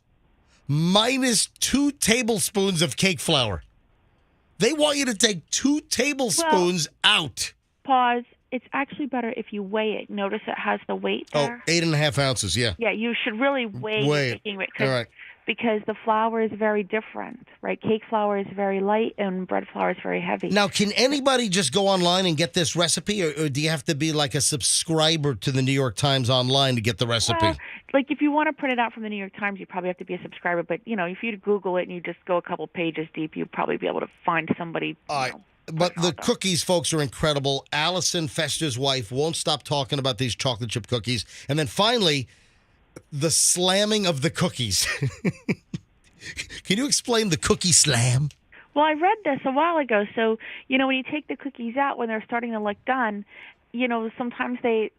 Speaker 2: minus 2 tablespoons of cake flour. They want you to take 2 tablespoons out.
Speaker 6: Pause. It's actually better if you weigh it. Notice it has the weight
Speaker 2: Oh,
Speaker 6: there.
Speaker 2: 8.5 ounces, yeah.
Speaker 6: Yeah, you should really weigh
Speaker 2: Weigh
Speaker 6: your
Speaker 2: it.
Speaker 6: baking rate.
Speaker 2: All right.
Speaker 6: because the flour is very different, right? Cake flour is very light and bread flour is very heavy.
Speaker 2: Now, can anybody just go online and get this recipe, or do you have to be like a subscriber to the New York Times online to get the recipe?
Speaker 6: Well, like if you want to print it out from the New York Times, you probably have to be a subscriber. But, if you Google it and you just go a couple pages deep, you'll probably be able to find somebody.
Speaker 2: But the cookies, folks, are incredible. Allison Fester's wife won't stop talking about these chocolate chip cookies. And then finally, the slamming of the cookies. Can you explain the cookie slam?
Speaker 6: Well, I read this a while ago. So, when you take the cookies out when they're starting to look done, sometimes they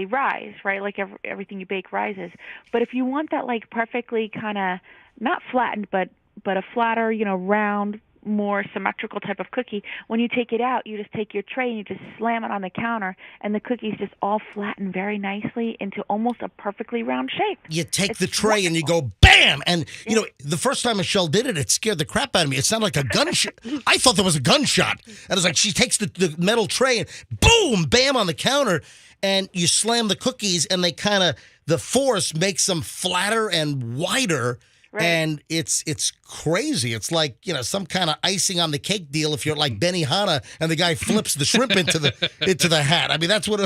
Speaker 6: rise, right? Like everything you bake rises. But if you want that like perfectly kind of not flattened, but a flatter, round, more symmetrical type of cookie, when you take it out, you just take your tray and you just slam it on the counter, and the cookies just all flatten very nicely into almost a perfectly round shape.
Speaker 2: You take the tray and you go bam, and the first time Michelle did it, it scared the crap out of me. It sounded like a gunshot. I thought there was a gunshot. And it was like she takes the metal tray and boom, bam on the counter, and you slam the cookies, and they the force makes them flatter and wider. Right. And it's crazy. It's like, some kind of icing on the cake deal if you're like Benihana and the guy flips the shrimp into the hat. I mean, that's what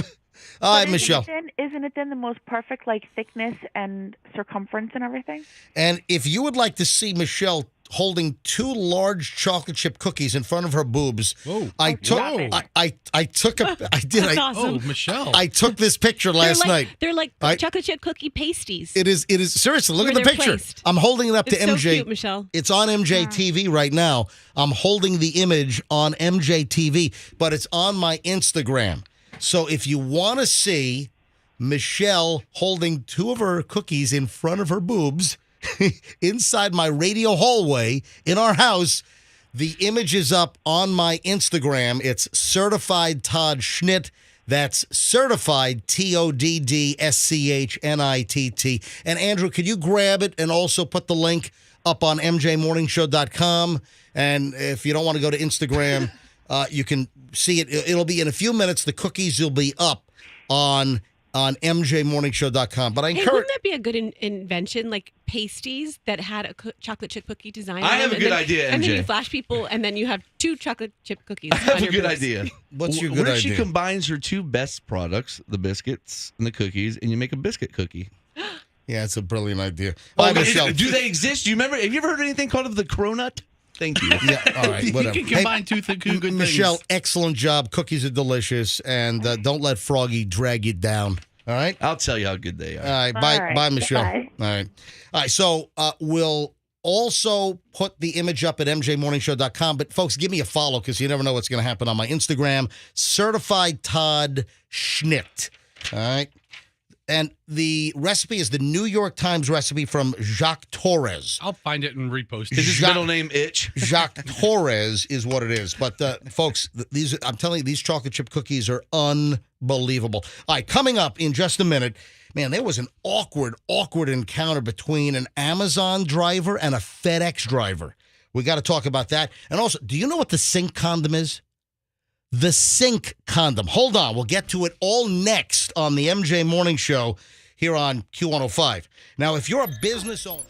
Speaker 2: Michelle.
Speaker 6: Isn't it then the most perfect like thickness and circumference and everything?
Speaker 2: And if you would like to see Michelle holding 2 large chocolate chip cookies in front of her boobs, I took
Speaker 5: Michelle.
Speaker 2: I took this picture last night.
Speaker 3: They're like chocolate chip cookie pasties.
Speaker 2: It is seriously. Look at the picture.
Speaker 3: Placed.
Speaker 2: I'm holding it up to
Speaker 3: It's
Speaker 2: MJ.
Speaker 3: so cute, Michelle.
Speaker 2: It's on MJ TV right now. I'm holding the image on MJ TV, but it's on my Instagram. So if you want to see Michelle holding 2 of her cookies in front of her boobs inside my radio hallway in our house, the image is up on my Instagram. It's Certified Todd Schnitt. That's Certified TODDSCHNITT. And Andrew, could you grab it and also put the link up on MJMorningshow.com? And if you don't want to go to Instagram, you can see it. It'll be in a few minutes. The cookies will be up on MJMorningshow.com. But I encourage.
Speaker 3: Wouldn't that be a good invention, like pasties that had a chocolate chip cookie design?
Speaker 4: I have a good idea, MJ.
Speaker 3: And then you flash people, and then you have 2 chocolate chip cookies.
Speaker 4: I have
Speaker 3: on
Speaker 4: a
Speaker 3: your
Speaker 4: good
Speaker 3: boobs.
Speaker 4: idea.
Speaker 2: What's your good
Speaker 4: What if
Speaker 2: idea?
Speaker 4: she combines her 2 best products, the biscuits and the cookies, and you make a biscuit cookie?
Speaker 2: Yeah, it's a brilliant idea. Bye, Michelle.
Speaker 4: Do they exist? Do you remember? Have you ever heard anything called the cronut? Thank you.
Speaker 2: Yeah, all right, whatever.
Speaker 5: You can combine 2 good things.
Speaker 2: Michelle, excellent job. Cookies are delicious, and don't let Froggy drag you down. All right?
Speaker 4: I'll tell you how good they are.
Speaker 2: All right, bye, Michelle.
Speaker 6: Bye.
Speaker 2: All right, so we'll also put the image up at MJMorningshow.com. But, folks, give me a follow because you never know what's going to happen on my Instagram, Certified Todd Schnitt. All right? And the recipe is the New York Times recipe from Jacques Torres.
Speaker 5: I'll find it and repost it.
Speaker 4: Is his middle name Itch?
Speaker 2: Jacques Torres is what it is. But, folks, I'm telling you, these chocolate chip cookies are unbelievable. All right, coming up in just a minute, man, there was an awkward encounter between an Amazon driver and a FedEx driver. We got to talk about that. And also, do you know what the sink condom is? The sink condom. Hold on. We'll get to it all next on the MJ Morning Show here on Q105. Now, if you're a business owner.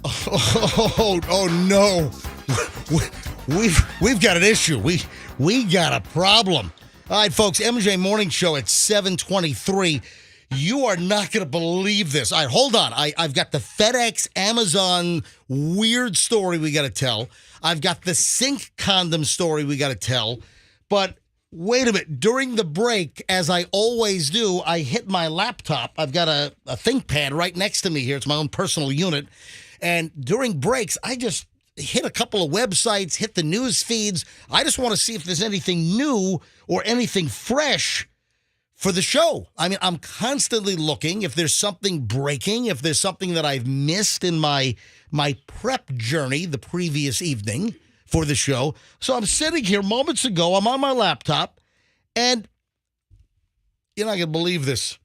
Speaker 2: Oh no. We've got an issue. We got a problem. All right, folks, MJ Morning Show at 7:23. You are not going to believe this. All right, hold on. I've got the FedEx Amazon weird story we got to tell. I've got the sink condom story we got to tell. But wait a minute. During the break, as I always do, I hit my laptop. I've got a ThinkPad right next to me here. It's my own personal unit. And during breaks, I just hit a couple of websites, hit the news feeds. I just want to see if there's anything new or anything fresh for the show. I mean, I'm constantly looking if there's something breaking, if there's something that I've missed in my prep journey the previous evening for the show. So I'm sitting here moments ago, I'm on my laptop, and you're not going to believe this.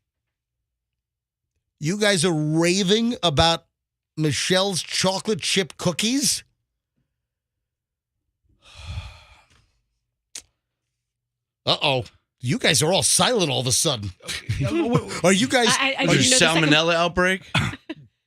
Speaker 2: You guys are raving about Michelle's chocolate chip cookies. Uh-oh. You guys are all silent all of a sudden. Are you guys...
Speaker 4: Are you salmonella outbreak?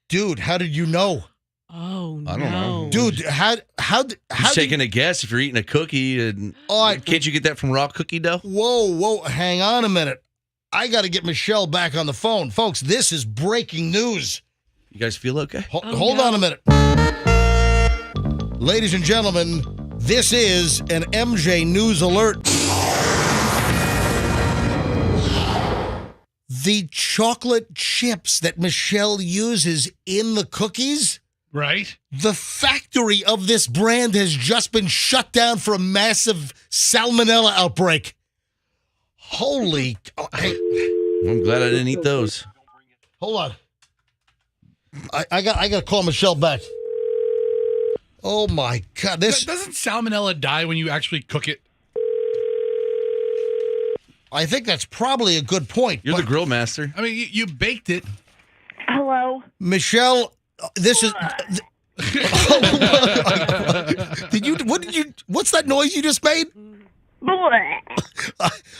Speaker 2: Dude, how did you know?
Speaker 3: Oh, no.
Speaker 4: I don't know.
Speaker 2: Dude, how
Speaker 4: Just taking a guess if you're eating a cookie. And can't you get that from raw cookie dough?
Speaker 2: Whoa, hang on a minute. I got to get Michelle back on the phone. Folks, this is breaking news.
Speaker 4: You guys feel okay?
Speaker 2: Hold on a minute. Ladies and gentlemen, this is an MJ News Alert. The chocolate chips that Michelle uses in the cookies,
Speaker 5: Right?
Speaker 2: the factory of this brand has just been shut down for a massive salmonella outbreak. Holy...
Speaker 4: I'm glad I didn't eat those.
Speaker 2: Hold on. I got to call Michelle back. Oh, my God.
Speaker 5: Doesn't salmonella die when you actually cook it?
Speaker 2: I think that's probably a good point.
Speaker 4: You're the grill master.
Speaker 5: I mean, you baked it.
Speaker 6: Hello.
Speaker 2: Michelle, this is... What's that noise you just made?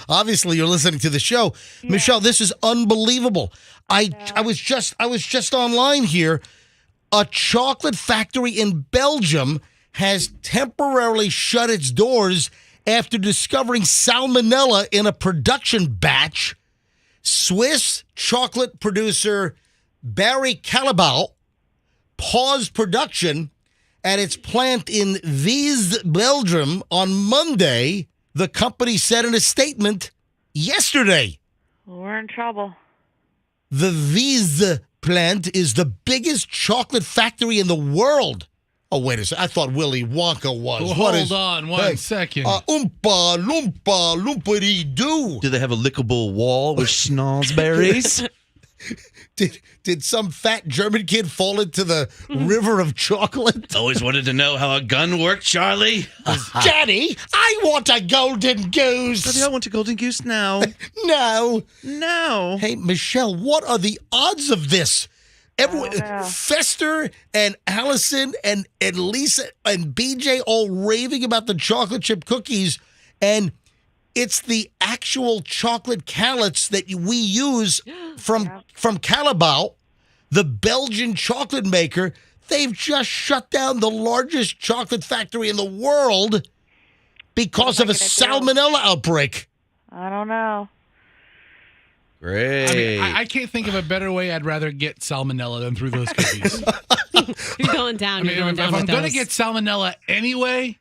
Speaker 2: Obviously, you're listening to the show. Yeah. Michelle, this is unbelievable. I was just online here. A chocolate factory in Belgium has temporarily shut its doors after discovering salmonella in a production batch. Swiss chocolate producer Barry Callebaut paused production at its plant in Wies, Belgium on Monday, the company said in a statement yesterday.
Speaker 6: We're in trouble.
Speaker 2: The Wies plant is the biggest chocolate factory in the world. Oh, wait a second. I thought Willy Wonka was.
Speaker 5: Well, hold on one second.
Speaker 2: Oompa, loompa, loompa-dee-doo.
Speaker 4: Do they have a lickable wall with schnozberries?
Speaker 2: Did some fat German kid fall into the river of chocolate?
Speaker 4: Always wanted to know how a gun worked, Charlie.
Speaker 2: Daddy, I want a golden goose.
Speaker 4: Daddy, I want a golden goose now.
Speaker 2: No.
Speaker 4: Hey,
Speaker 2: Michelle, what are the odds of this? Everyone, Fester and Allison and Lisa and BJ all raving about the chocolate chip cookies, and it's the actual chocolate callets that we use from Callebaut, the Belgian chocolate maker. They've just shut down the largest chocolate factory in the world because of a salmonella outbreak.
Speaker 6: I don't know.
Speaker 4: Great.
Speaker 5: I mean, I can't think of a better way. I'd rather get salmonella than through those cookies.
Speaker 3: You're going down.
Speaker 5: If I'm going to get salmonella anyway,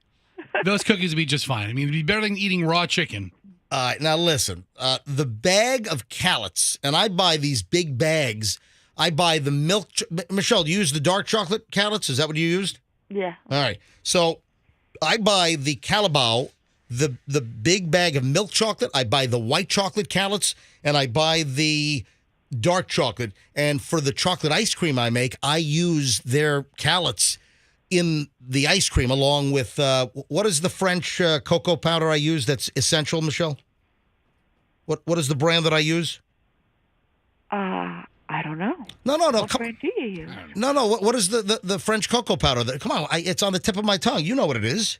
Speaker 5: those cookies would be just fine. I mean, it'd be better than eating raw chicken.
Speaker 2: All right, now listen. The bag of callets, and I buy these big bags. I buy the milk. Michelle, do you use the dark chocolate callets? Is that what you used?
Speaker 6: Yeah.
Speaker 2: All right. So I buy the Callebaut, the big bag of milk chocolate. I buy the white chocolate callets, and I buy the dark chocolate. And for the chocolate ice cream I make, I use their callets in the ice cream along with, what is the French cocoa powder I use that's essential, Michelle? What is the brand that I use?
Speaker 6: I don't know.
Speaker 2: No.
Speaker 6: What brand do you use?
Speaker 2: No. What is the French cocoa powder? Come on, it's on the tip of my tongue. You know what it is.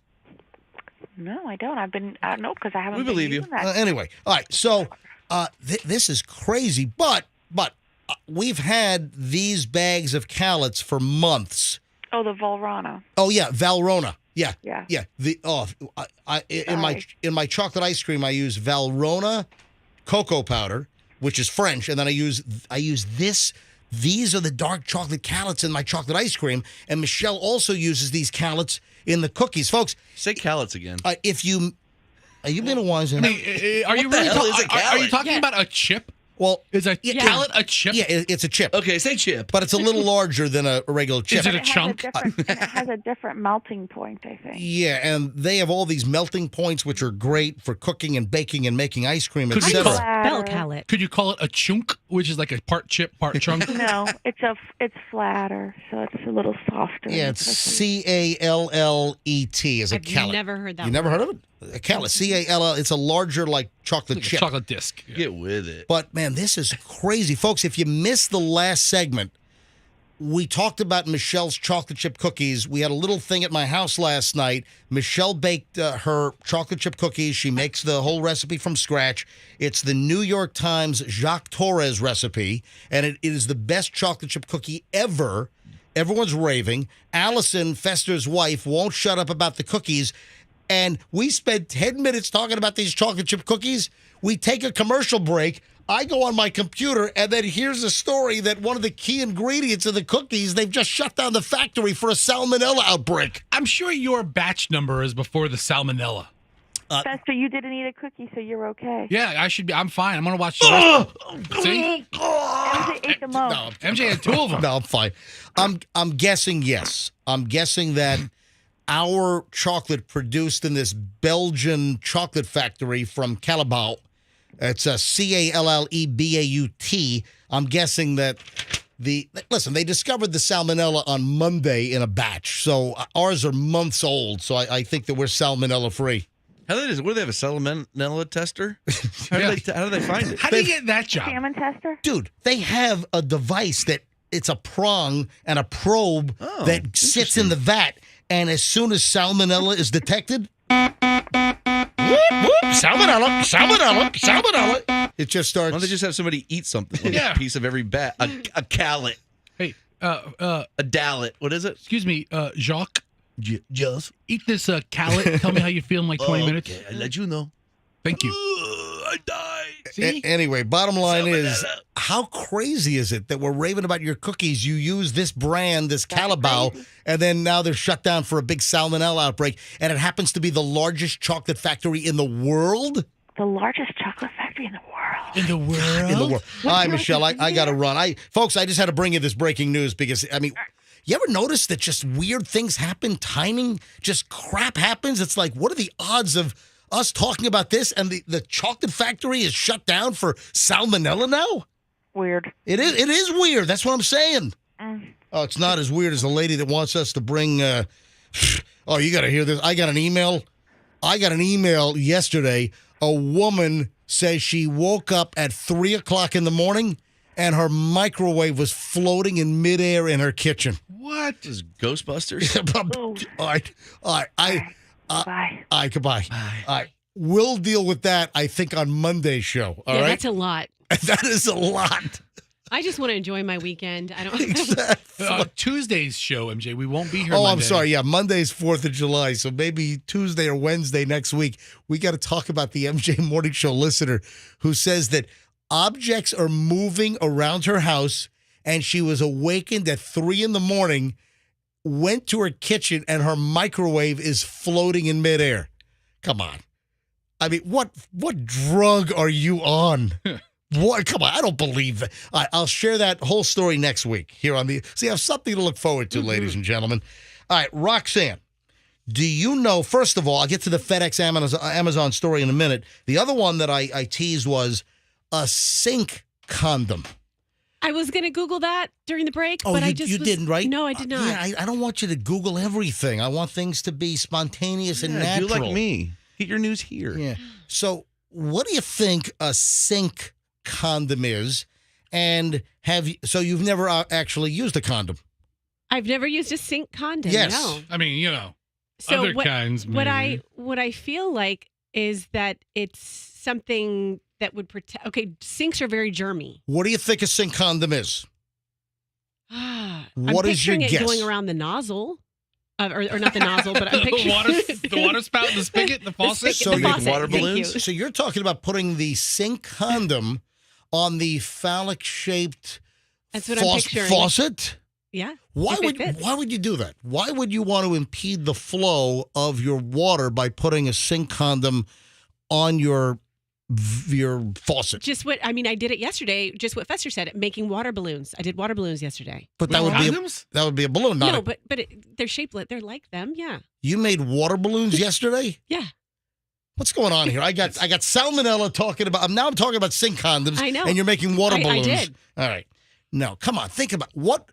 Speaker 6: No, I don't. I don't know because I haven't.
Speaker 4: We believe you.
Speaker 2: Anyway, all right. So this is crazy, but we've had these bags of callets for months.
Speaker 6: Oh, the Valrhona.
Speaker 2: Oh yeah, Valrhona. Yeah.
Speaker 6: Yeah.
Speaker 2: Yeah. In my chocolate ice cream, I use Valrhona cocoa powder, which is French, and then I use this. These are the dark chocolate callets in my chocolate ice cream, and Michelle also uses these callets in the cookies, folks.
Speaker 4: Say callets again.
Speaker 2: If you you've been a wise.
Speaker 5: I mean, are you really are you talking about a chip?
Speaker 2: Well,
Speaker 5: is a callet a chip?
Speaker 2: Yeah, it's a chip.
Speaker 4: Okay, say chip.
Speaker 2: But it's a little larger than a regular chip.
Speaker 5: Is it a chunk?
Speaker 6: It has a different melting point, I think.
Speaker 2: Yeah, and they have all these melting points, which are great for cooking and baking and making ice cream,
Speaker 5: Could you
Speaker 2: etc.
Speaker 3: Spell callet.
Speaker 5: Could you call it a chunk, which is like a part chip, part chunk?
Speaker 6: No, it's flatter, so it's a little softer.
Speaker 2: Yeah, it's callet is a
Speaker 3: I've
Speaker 2: callet.
Speaker 3: never heard that.
Speaker 2: You never heard of it? A callet, CALL. It's a larger, like chocolate
Speaker 5: Like a
Speaker 2: chip.
Speaker 5: chocolate disc. Yeah.
Speaker 4: Get with it.
Speaker 2: But man, this is crazy, folks. If you missed the last segment, we talked about Michelle's chocolate chip cookies. We had a little thing at my house last night. Michelle baked her chocolate chip cookies. She makes the whole recipe from scratch. It's the New York Times Jacques Torres recipe, and it is the best chocolate chip cookie ever. Everyone's raving. Allison, Fester's wife, won't shut up about the cookies. And we spent 10 minutes talking about these chocolate chip cookies. We take a commercial break. I go on my computer, and then here's a story that one of the key ingredients of the cookies, they've just shut down the factory for a salmonella outbreak.
Speaker 5: I'm sure your batch number is before the salmonella.
Speaker 6: Fester, you didn't eat a cookie, so you're okay.
Speaker 5: Yeah, I should be. I'm fine. I'm gonna watch the rest. See,
Speaker 6: MJ ate the most.
Speaker 2: No,
Speaker 5: MJ had 2 of them.
Speaker 2: no, I'm fine. I'm guessing yes. I'm guessing that our chocolate produced in this Belgian chocolate factory from Callebaut, it's a Callebaut. I'm guessing that they discovered the salmonella on Monday in a batch, so ours are months old. So I think that we're salmonella free.
Speaker 4: What do they have, a salmonella tester? How do they find it?
Speaker 5: How do you get that job?
Speaker 6: Salmon tester?
Speaker 2: Dude, they have a device that it's a prong and a probe that sits in the vat, and as soon as salmonella is detected, salmonella, it just starts.
Speaker 4: Why don't they just have somebody eat something? Like a piece of every bat. A callet.
Speaker 5: Hey,
Speaker 4: a dallet. What is it?
Speaker 5: excuse me, Jacques.
Speaker 2: Just
Speaker 5: Eat this callet. Tell me how you feel in like 20 minutes.
Speaker 4: Okay, I'll let you know.
Speaker 5: Thank you.
Speaker 4: I die.
Speaker 5: See?
Speaker 2: Anyway, bottom line is, how crazy is it that we're raving about your cookies? You use this brand, this Callebaut, and then now they're shut down for a big salmonella outbreak, and it happens to be the largest chocolate factory in the world?
Speaker 6: The largest chocolate factory in the world.
Speaker 5: In the world?
Speaker 2: In the world. All right, Michelle, I got to run. Folks, I just had to bring you this breaking news because, I mean, you ever notice that just weird things happen, timing, just crap happens? It's like, what are the odds of us talking about this and the chocolate factory is shut down for salmonella now?
Speaker 6: Weird.
Speaker 2: It is weird. That's what I'm saying. Oh, it's not as weird as the lady that wants us to bring. Oh, you got to hear this. I got an email yesterday. A woman says she woke up at 3 o'clock in the morning and her microwave was floating in midair in her kitchen.
Speaker 5: What?
Speaker 4: This is Ghostbusters?
Speaker 2: All right. Bye. All right, goodbye.
Speaker 4: Bye.
Speaker 2: All right. We'll deal with that, I think, on Monday's show. All right.
Speaker 3: That's a lot.
Speaker 2: That is a lot.
Speaker 3: I just want to enjoy my weekend. I don't.
Speaker 5: Tuesday's show, MJ. We won't be here.
Speaker 2: Oh,
Speaker 5: Monday.
Speaker 2: I'm sorry. Yeah, Monday's 4th of July, so maybe Tuesday or Wednesday next week. We got to talk about the MJ Morning Show listener who says that objects are moving around her house, and she was awakened at 3 in the morning, went to her kitchen, and her microwave is floating in midair. Come on. I mean, what drug are you on? What? Come on, I don't believe that. All right, I'll share that whole story next week here on the. So you have something to look forward to, ladies and gentlemen. All right, Roxanne, do you know? First of all, I'll get to the FedEx Amazon story in a minute. The other one that I teased was a sink condom.
Speaker 3: I was going to Google that during the break,
Speaker 2: Oh,
Speaker 3: but
Speaker 2: you,
Speaker 3: I just
Speaker 2: you didn't, right?
Speaker 3: No, I did not.
Speaker 2: Yeah, I don't want you to Google everything. I want things to be spontaneous and natural.
Speaker 4: Do like me. Get your news here.
Speaker 2: Yeah. So, what do you think a sink condom is? And you've never actually used a condom?
Speaker 3: I've never used a sink condom.
Speaker 2: Yes.
Speaker 3: No.
Speaker 5: I mean,
Speaker 3: So
Speaker 5: other
Speaker 3: what,
Speaker 5: kinds.
Speaker 3: What
Speaker 5: maybe.
Speaker 3: I feel like is that it's something that would protect. Okay, sinks are very germy.
Speaker 2: What do you think a sink condom is? What is your
Speaker 3: picturing it
Speaker 2: guess?
Speaker 3: going around the nozzle. Or not the nozzle, but I'm picturing
Speaker 5: the water spout, the spigot, the faucet.
Speaker 2: So you-
Speaker 4: water
Speaker 3: Thank
Speaker 4: balloons?
Speaker 3: you.
Speaker 2: So you're talking about putting the sink condom on the phallic-shaped
Speaker 3: That's what I'm picturing.
Speaker 2: faucet?
Speaker 3: Yeah.
Speaker 2: Why
Speaker 3: if it
Speaker 2: would
Speaker 3: fits.
Speaker 2: why would you do that? Why would you want to impede the flow of your water by putting a sink condom on your faucet?
Speaker 3: Just what I did it yesterday. Just what Fester said. Making water balloons. I did water balloons yesterday.
Speaker 2: But that would
Speaker 5: Condoms?
Speaker 2: be a balloon. Not
Speaker 3: No,
Speaker 2: a,
Speaker 3: but they're shaped. They're like them. Yeah.
Speaker 2: you made water balloons yesterday?
Speaker 3: Yeah.
Speaker 2: What's going on here? I got salmonella talking about. I'm talking about sink condoms.
Speaker 3: I know.
Speaker 2: And you're making water
Speaker 3: I
Speaker 2: balloons.
Speaker 3: did.
Speaker 2: All right. No, come on. Think about what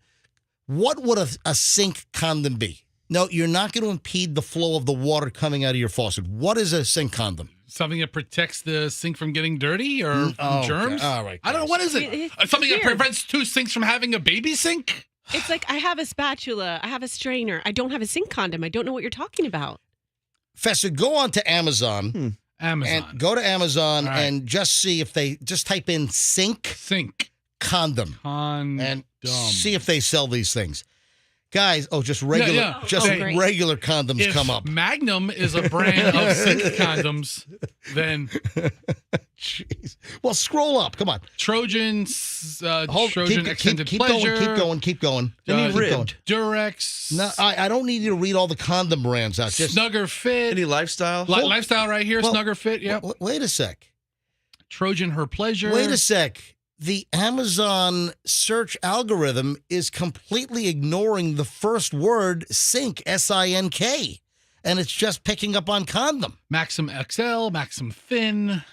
Speaker 2: would a sink condom be? No, you're not going to impede the flow of the water coming out of your faucet. What is a sink condom?
Speaker 5: Something that protects the sink from getting dirty or from
Speaker 2: Oh,
Speaker 5: germs?
Speaker 2: okay. All right,
Speaker 5: I don't know.
Speaker 2: guys.
Speaker 5: What is it?
Speaker 3: It's
Speaker 5: Something that
Speaker 3: weird.
Speaker 5: prevents two sinks from having a baby sink?
Speaker 3: It's like I have a spatula. I have a strainer. I don't have a sink condom. I don't know what you're talking about.
Speaker 2: Fester, go on to Amazon.
Speaker 5: Amazon.
Speaker 2: And go to Amazon
Speaker 5: All right.
Speaker 2: and just see if they just type in sink
Speaker 5: Sink.
Speaker 2: condom
Speaker 5: Condom.
Speaker 2: and see if they sell these things. Guys, just regular
Speaker 5: yeah.
Speaker 2: just
Speaker 3: Oh, great.
Speaker 2: regular condoms
Speaker 5: If
Speaker 2: come up.
Speaker 5: Magnum is a brand of sink condoms, then
Speaker 2: Jeez. Well, scroll up. Come on.
Speaker 5: Trojan Extended
Speaker 2: keep
Speaker 5: Pleasure.
Speaker 2: Keep going.
Speaker 4: Any
Speaker 2: Keep
Speaker 4: ribbed?
Speaker 2: going.
Speaker 5: Durex.
Speaker 2: No, I don't need you to read all the condom brands out. Just
Speaker 5: Snugger Fit.
Speaker 4: Any lifestyle?
Speaker 5: Lifestyle right here.
Speaker 2: Well,
Speaker 5: Snugger Fit. Yep.
Speaker 2: wait a sec.
Speaker 5: Trojan Her Pleasure.
Speaker 2: Wait a sec. The Amazon search algorithm is completely ignoring the first word sink, S-I-N-K, and it's just picking up on condom.
Speaker 5: Maxim XL, Maxim Thin,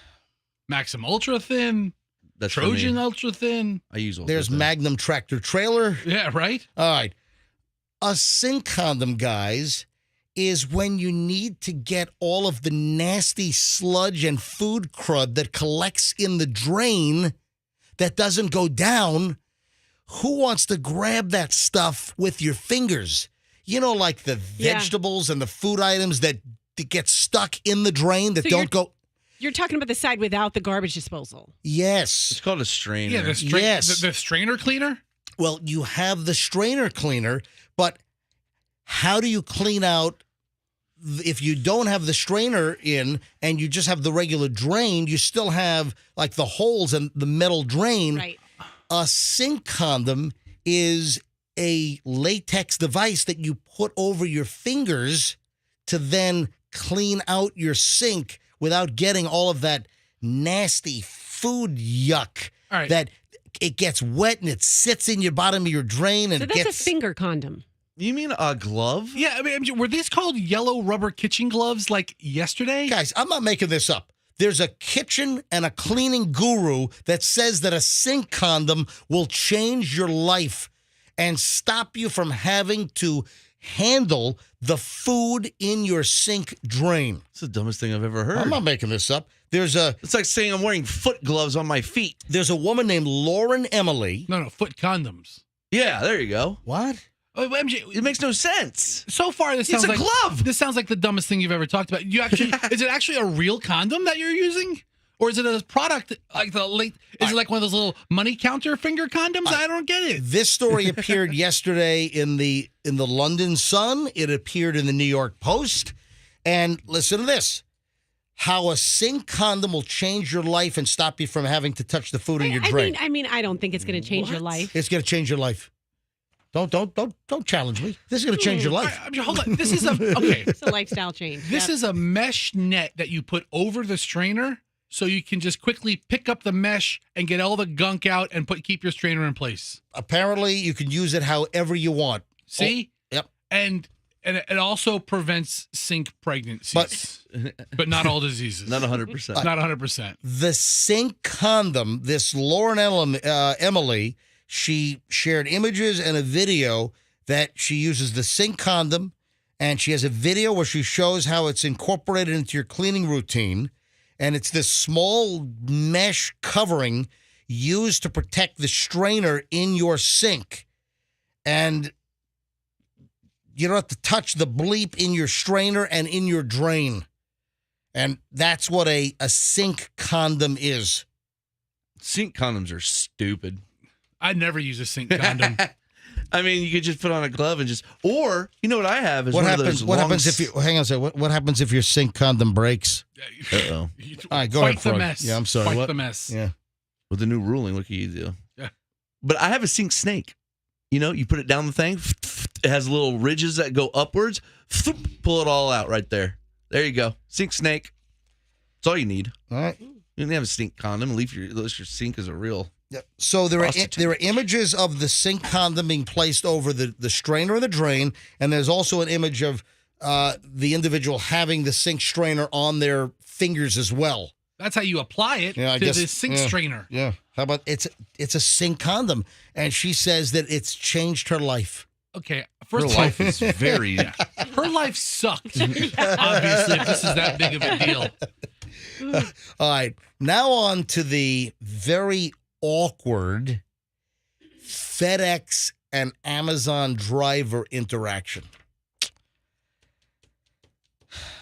Speaker 5: Maxim Ultra Thin,
Speaker 4: That's for
Speaker 5: Trojan
Speaker 4: me.
Speaker 5: Ultra Thin.
Speaker 4: I use all
Speaker 2: There's Magnum Tractor Trailer.
Speaker 5: Yeah, right?
Speaker 2: All right. A sink condom, guys, is when you need to get all of the nasty sludge and food crud that collects in the drain that doesn't go down. Who wants to grab that stuff with your fingers? You know, like the
Speaker 3: Yeah.
Speaker 2: vegetables and the food items that get stuck in the drain that
Speaker 3: So
Speaker 2: don't go.
Speaker 3: You're talking about the side without the garbage disposal.
Speaker 4: It's
Speaker 2: Yes.
Speaker 4: called a strainer.
Speaker 5: Yeah,
Speaker 2: Yes.
Speaker 5: the strainer cleaner.
Speaker 2: Well, you have the strainer cleaner, but how do you clean out if you don't have the strainer in and you just have the regular drain? You still have like the holes in the metal drain.
Speaker 3: Right.
Speaker 2: A sink condom is a latex device that you put over your fingers to then clean out your sink without getting all of that nasty food yuck
Speaker 5: All right.
Speaker 2: that it gets wet and it sits in your bottom of your drain and
Speaker 3: So that's
Speaker 2: gets
Speaker 3: a finger condom.
Speaker 4: You mean a glove?
Speaker 5: Yeah, I mean, were these called yellow rubber kitchen gloves like yesterday?
Speaker 2: Guys, I'm not making this up. There's a kitchen and a cleaning guru that says that a sink condom will change your life and stop you from having to handle the food in your sink drain.
Speaker 4: It's the dumbest thing I've ever heard.
Speaker 2: I'm not making this up.
Speaker 4: It's like saying I'm wearing foot gloves on my feet.
Speaker 2: There's a woman named Lauren Emily.
Speaker 5: No, foot condoms.
Speaker 4: Yeah, there you go.
Speaker 2: What?
Speaker 5: Oh, MJ,
Speaker 4: It makes no sense.
Speaker 5: so far this
Speaker 4: It's
Speaker 5: sounds
Speaker 4: a
Speaker 5: like
Speaker 4: glove.
Speaker 5: This sounds like the dumbest thing you've ever talked about. You actually is it actually a real condom that you're using? Or is it a product like is it like one of those little money counter finger condoms? I don't get it.
Speaker 2: This story appeared yesterday in the London Sun. It appeared in the New York Post. And listen to this. How a sink condom will change your life and stop you from having to touch the food in your drain.
Speaker 3: I mean, I don't think it's going to change your life.
Speaker 2: It's going to change your life. Don't challenge me. This is going to change your life.
Speaker 5: Hold on. This is okay.
Speaker 3: It's a lifestyle change.
Speaker 5: This is a mesh net that you put over the strainer so you can just quickly pick up the mesh and get all the gunk out and keep your strainer in place.
Speaker 2: Apparently, you can use it however you want.
Speaker 5: See?
Speaker 2: Yep.
Speaker 5: And it also prevents sink pregnancies, but not all diseases.
Speaker 4: Not 100%.
Speaker 5: Not 100%.
Speaker 2: The sink condom, this Lauren Emily, she shared images and a video that she uses the sink condom, and she has a video where she shows how it's incorporated into your cleaning routine. And it's this small mesh covering used to protect the strainer in your sink. And you don't have to touch the bleep in your strainer and in your drain. And that's what a sink condom is.
Speaker 4: Sink condoms are stupid.
Speaker 5: I never use a sink condom.
Speaker 4: I mean, you could just put on a glove and just, or you know what I have is
Speaker 2: What
Speaker 4: one
Speaker 2: happens?
Speaker 4: of those
Speaker 2: What
Speaker 4: long
Speaker 2: happens if you hang on a second? What happens if your sink condom breaks?
Speaker 4: Uh-oh.
Speaker 2: All right, go
Speaker 5: Quite
Speaker 2: ahead,
Speaker 5: the
Speaker 2: Frog.
Speaker 5: mess.
Speaker 2: Yeah, I'm sorry.
Speaker 5: Quite
Speaker 2: What?
Speaker 5: the mess.
Speaker 2: Yeah.
Speaker 4: With the new ruling, what can you do?
Speaker 5: Yeah.
Speaker 4: But I have a sink snake. You know, you put it down the thing. It has little ridges that go upwards. Pull it all out right there. There you go. Sink snake. That's all you need.
Speaker 2: All right.
Speaker 4: You don't have a sink condom. Unless your sink is a real.
Speaker 2: Yep. So there
Speaker 4: Prostitute.
Speaker 2: are images of the sink condom being placed over the strainer and the drain, and there's also an image of the individual having the sink strainer on their fingers as well.
Speaker 5: That's how you apply it
Speaker 2: Yeah, I
Speaker 5: to
Speaker 2: guess-
Speaker 5: the sink
Speaker 2: yeah.
Speaker 5: strainer.
Speaker 2: Yeah. How about it's a sink condom, and she says that it's changed her life.
Speaker 5: Okay,
Speaker 4: Her
Speaker 5: first of all,
Speaker 4: life is very.
Speaker 5: her life sucked. Obviously, if this is that big of a deal.
Speaker 2: All right. Now on to the very awkward FedEx and Amazon driver interaction.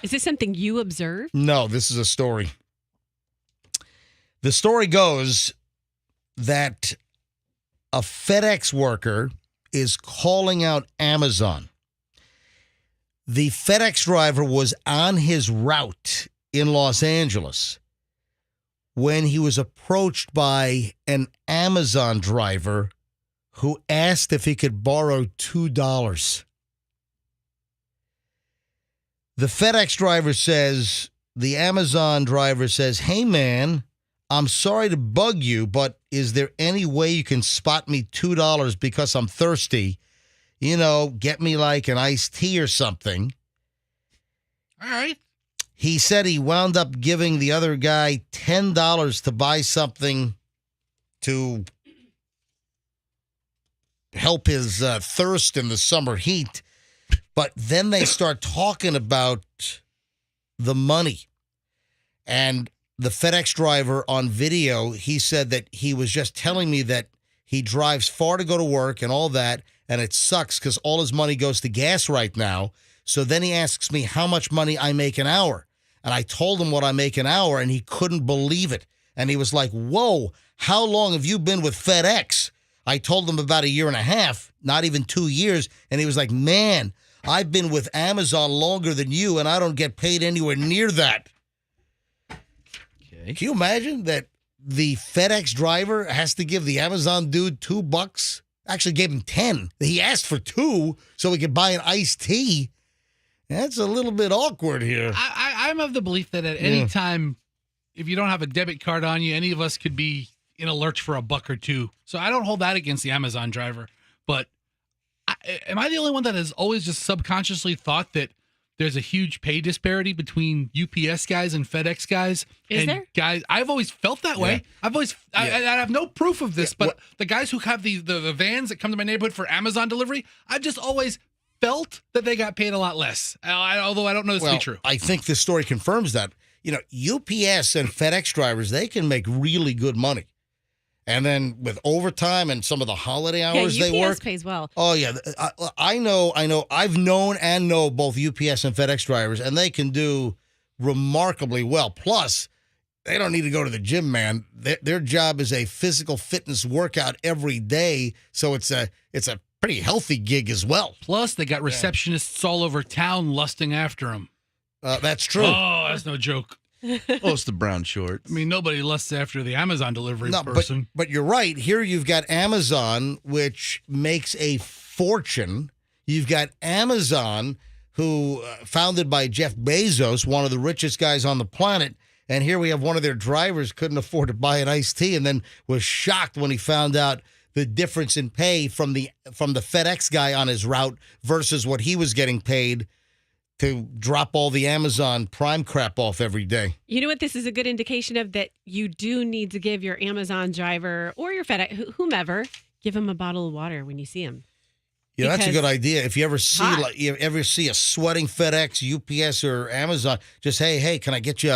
Speaker 3: Is this something you observed?
Speaker 2: No, this is a story. The story goes that a FedEx worker is calling out Amazon. The FedEx driver was on his route in Los Angeles when he was approached by an Amazon driver who asked if he could borrow $2. The FedEx driver says, the Amazon driver says, "Hey man, I'm sorry to bug you, but is there any way you can spot me $2 because I'm thirsty? You know, get me like an iced tea or something."
Speaker 5: All right.
Speaker 2: He said he wound up giving the other guy $10 to buy something to help his thirst in the summer heat. But then they start talking about the money. And the FedEx driver on video, he said that he was just telling me that he drives far to go to work and all that, and it sucks because all his money goes to gas right now. So then he asks me how much money I make an hour. And I told him what I make an hour, and he couldn't believe it. And he was like, "Whoa, how long have you been with FedEx?" I told him about 1.5 years, not even 2 years. And he was like, "Man, I've been with Amazon longer than you, and I don't get paid anywhere near that."
Speaker 4: Okay.
Speaker 2: Can you imagine that the FedEx driver has to give the Amazon dude $2? Actually gave him 10. He asked for 2 so he could buy an iced tea. That's a little bit awkward here.
Speaker 5: I'm of the belief that at any time, if you don't have a debit card on you, any of us could be in a lurch for $1 or $2. So I don't hold that against the Amazon driver. But am I the only one that has always just subconsciously thought that there's a huge pay disparity between UPS guys and FedEx guys?
Speaker 3: Is there?
Speaker 5: Guys, I've always felt that way. I've always, I have no proof of this, but the guys who have the vans that come to my neighborhood for Amazon delivery, I've just always felt that they got paid a lot less. Although I don't know this to be true.
Speaker 2: I think this story confirms that. You know, UPS and FedEx drivers, they can make really good money. And then with overtime and some of the holiday hours
Speaker 3: UPS
Speaker 2: they work.
Speaker 3: pays well.
Speaker 2: Oh, yeah. I know. I've known and know both UPS and FedEx drivers, and they can do remarkably well. Plus, they don't need to go to the gym, man. Their job is a physical fitness workout every day, so it's a pretty healthy gig as well.
Speaker 5: Plus, they got receptionists all over town lusting after them.
Speaker 2: That's true.
Speaker 5: Oh, that's no joke.
Speaker 4: Oh, it's the brown shorts.
Speaker 5: I mean, nobody lusts after the Amazon delivery
Speaker 2: No,
Speaker 5: person.
Speaker 2: but you're right. Here you've got Amazon, which makes a fortune. You've got Amazon, who founded by Jeff Bezos, one of the richest guys on the planet. And here we have one of their drivers couldn't afford to buy an iced tea and then was shocked when he found out the difference in pay from the FedEx guy on his route versus what he was getting paid to drop all the Amazon Prime crap off every day.
Speaker 3: You know what? This is a good indication of that you do need to give your Amazon driver or your FedEx, whomever, give him a bottle of water when you see him.
Speaker 2: Yeah, that's a
Speaker 3: Because
Speaker 2: good idea. If you ever see
Speaker 3: hot.
Speaker 2: you ever see a sweating FedEx, UPS, or Amazon, just hey, can I get you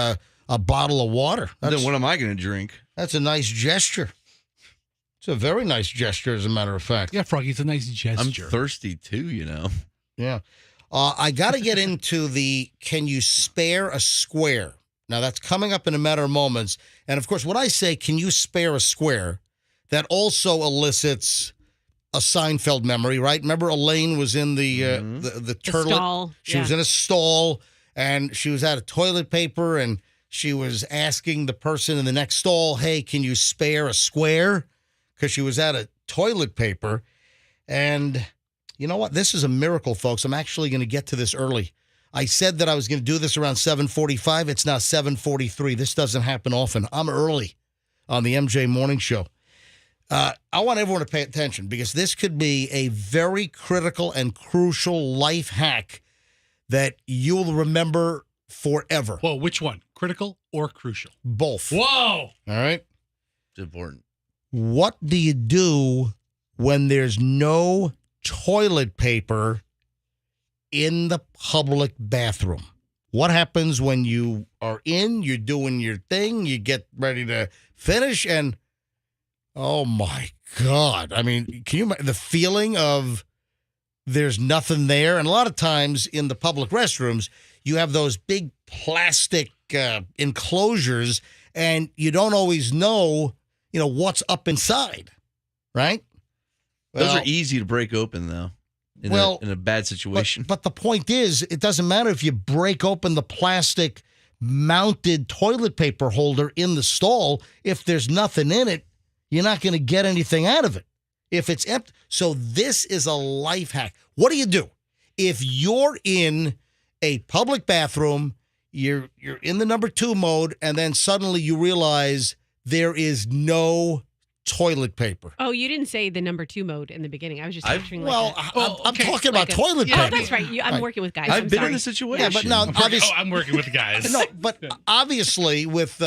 Speaker 2: a bottle of water?
Speaker 4: Then what am I going to drink?
Speaker 2: That's a nice gesture. It's a very nice gesture, as a matter of fact.
Speaker 5: Yeah, Froggy, it's a nice gesture.
Speaker 4: I'm thirsty too, you know.
Speaker 2: Yeah. I got to get into the can you spare a square? Now, that's coming up in a matter of moments. And, of course, when I say can you spare a square, that also elicits a Seinfeld memory, right? Remember Elaine was in the turtle.
Speaker 3: Stall.
Speaker 2: She was in a stall, and she was out of toilet paper, and she was asking the person in the next stall, hey, can you spare a square? Because she was out of toilet paper. And you know what? This is a miracle, folks. I'm actually going to get to this early. I said that I was going to do this around 7:45. It's now 7:43. This doesn't happen often. I'm early on the MJ Morning Show. I want everyone to pay attention because this could be a very critical and crucial life hack that you'll remember forever.
Speaker 5: Whoa, which one? Critical or crucial?
Speaker 2: Both.
Speaker 5: Whoa!
Speaker 2: All right.
Speaker 4: It's important.
Speaker 2: What do you do when there's no toilet paper in the public bathroom? What happens when you are you're doing your thing, you get ready to finish, and oh my God. I mean, can you imagine the feeling of there's nothing there? And a lot of times in the public restrooms, you have those big plastic enclosures, and you don't always know, what's up inside, right?
Speaker 4: Those are easy to break open, though, in a bad situation.
Speaker 2: But the point is, it doesn't matter if you break open the plastic mounted toilet paper holder in the stall. If there's nothing in it, you're not going to get anything out of it if it's empty. So this is a life hack. What do you do if you're in a public bathroom, you're in the number 2 mode, and then suddenly you realize there is no toilet paper?
Speaker 3: Oh, you didn't say the number 2 mode in the beginning. I was just picturing
Speaker 2: I'm talking about toilet paper.
Speaker 3: Oh, that's right. I'm working with guys.
Speaker 4: I've been in a situation.
Speaker 2: Yeah, but no, obviously,
Speaker 5: I'm working with guys.
Speaker 2: No, but obviously with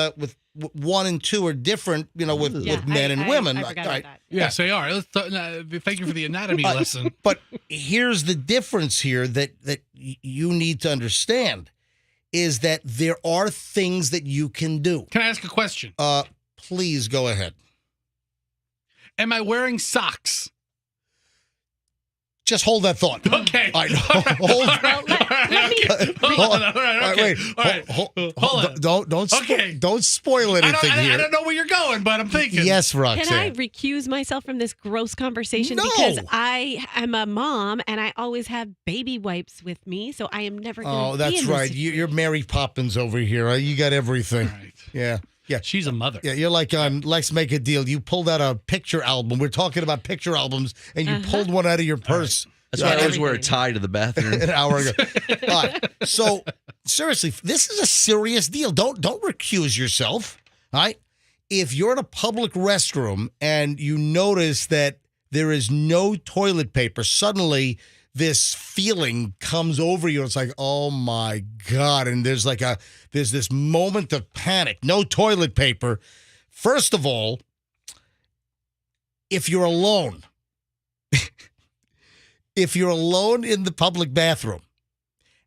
Speaker 2: 1 and 2 are different, with men and women.
Speaker 3: I forgot about that.
Speaker 5: Yes, they are. Thank you for the anatomy lesson.
Speaker 2: But here's the difference here that you need to understand is that there are things that you can do.
Speaker 5: Can I ask a question?
Speaker 2: Please go ahead.
Speaker 5: Am I wearing socks?
Speaker 2: Just hold that thought.
Speaker 5: Okay.
Speaker 2: All right. Hold on. Don't spoil anything here.
Speaker 5: I don't know where you're going, but I'm thinking.
Speaker 2: Yes, Roxanne.
Speaker 3: Can I recuse myself from this gross conversation?
Speaker 2: No.
Speaker 3: Because I am a mom and I always have baby wipes with me, so I am never going to
Speaker 2: Oh, that's right. You're Mary Poppins over here. You got everything.
Speaker 5: Right.
Speaker 2: Yeah. Yeah.
Speaker 5: She's a mother.
Speaker 2: Yeah, you're like, let's make a deal. You pulled out a picture album. We're talking about picture albums, and you pulled one out of your purse.
Speaker 4: That's why I always wear a tie to the bathroom.
Speaker 2: An hour ago. All right. So, seriously, this is a serious deal. Don't recuse yourself. All right. If you're in a public restroom and you notice that there is no toilet paper, suddenly this feeling comes over you. It's like, oh my God. And there's this moment of panic. No toilet paper. First of all, if you're alone, in the public bathroom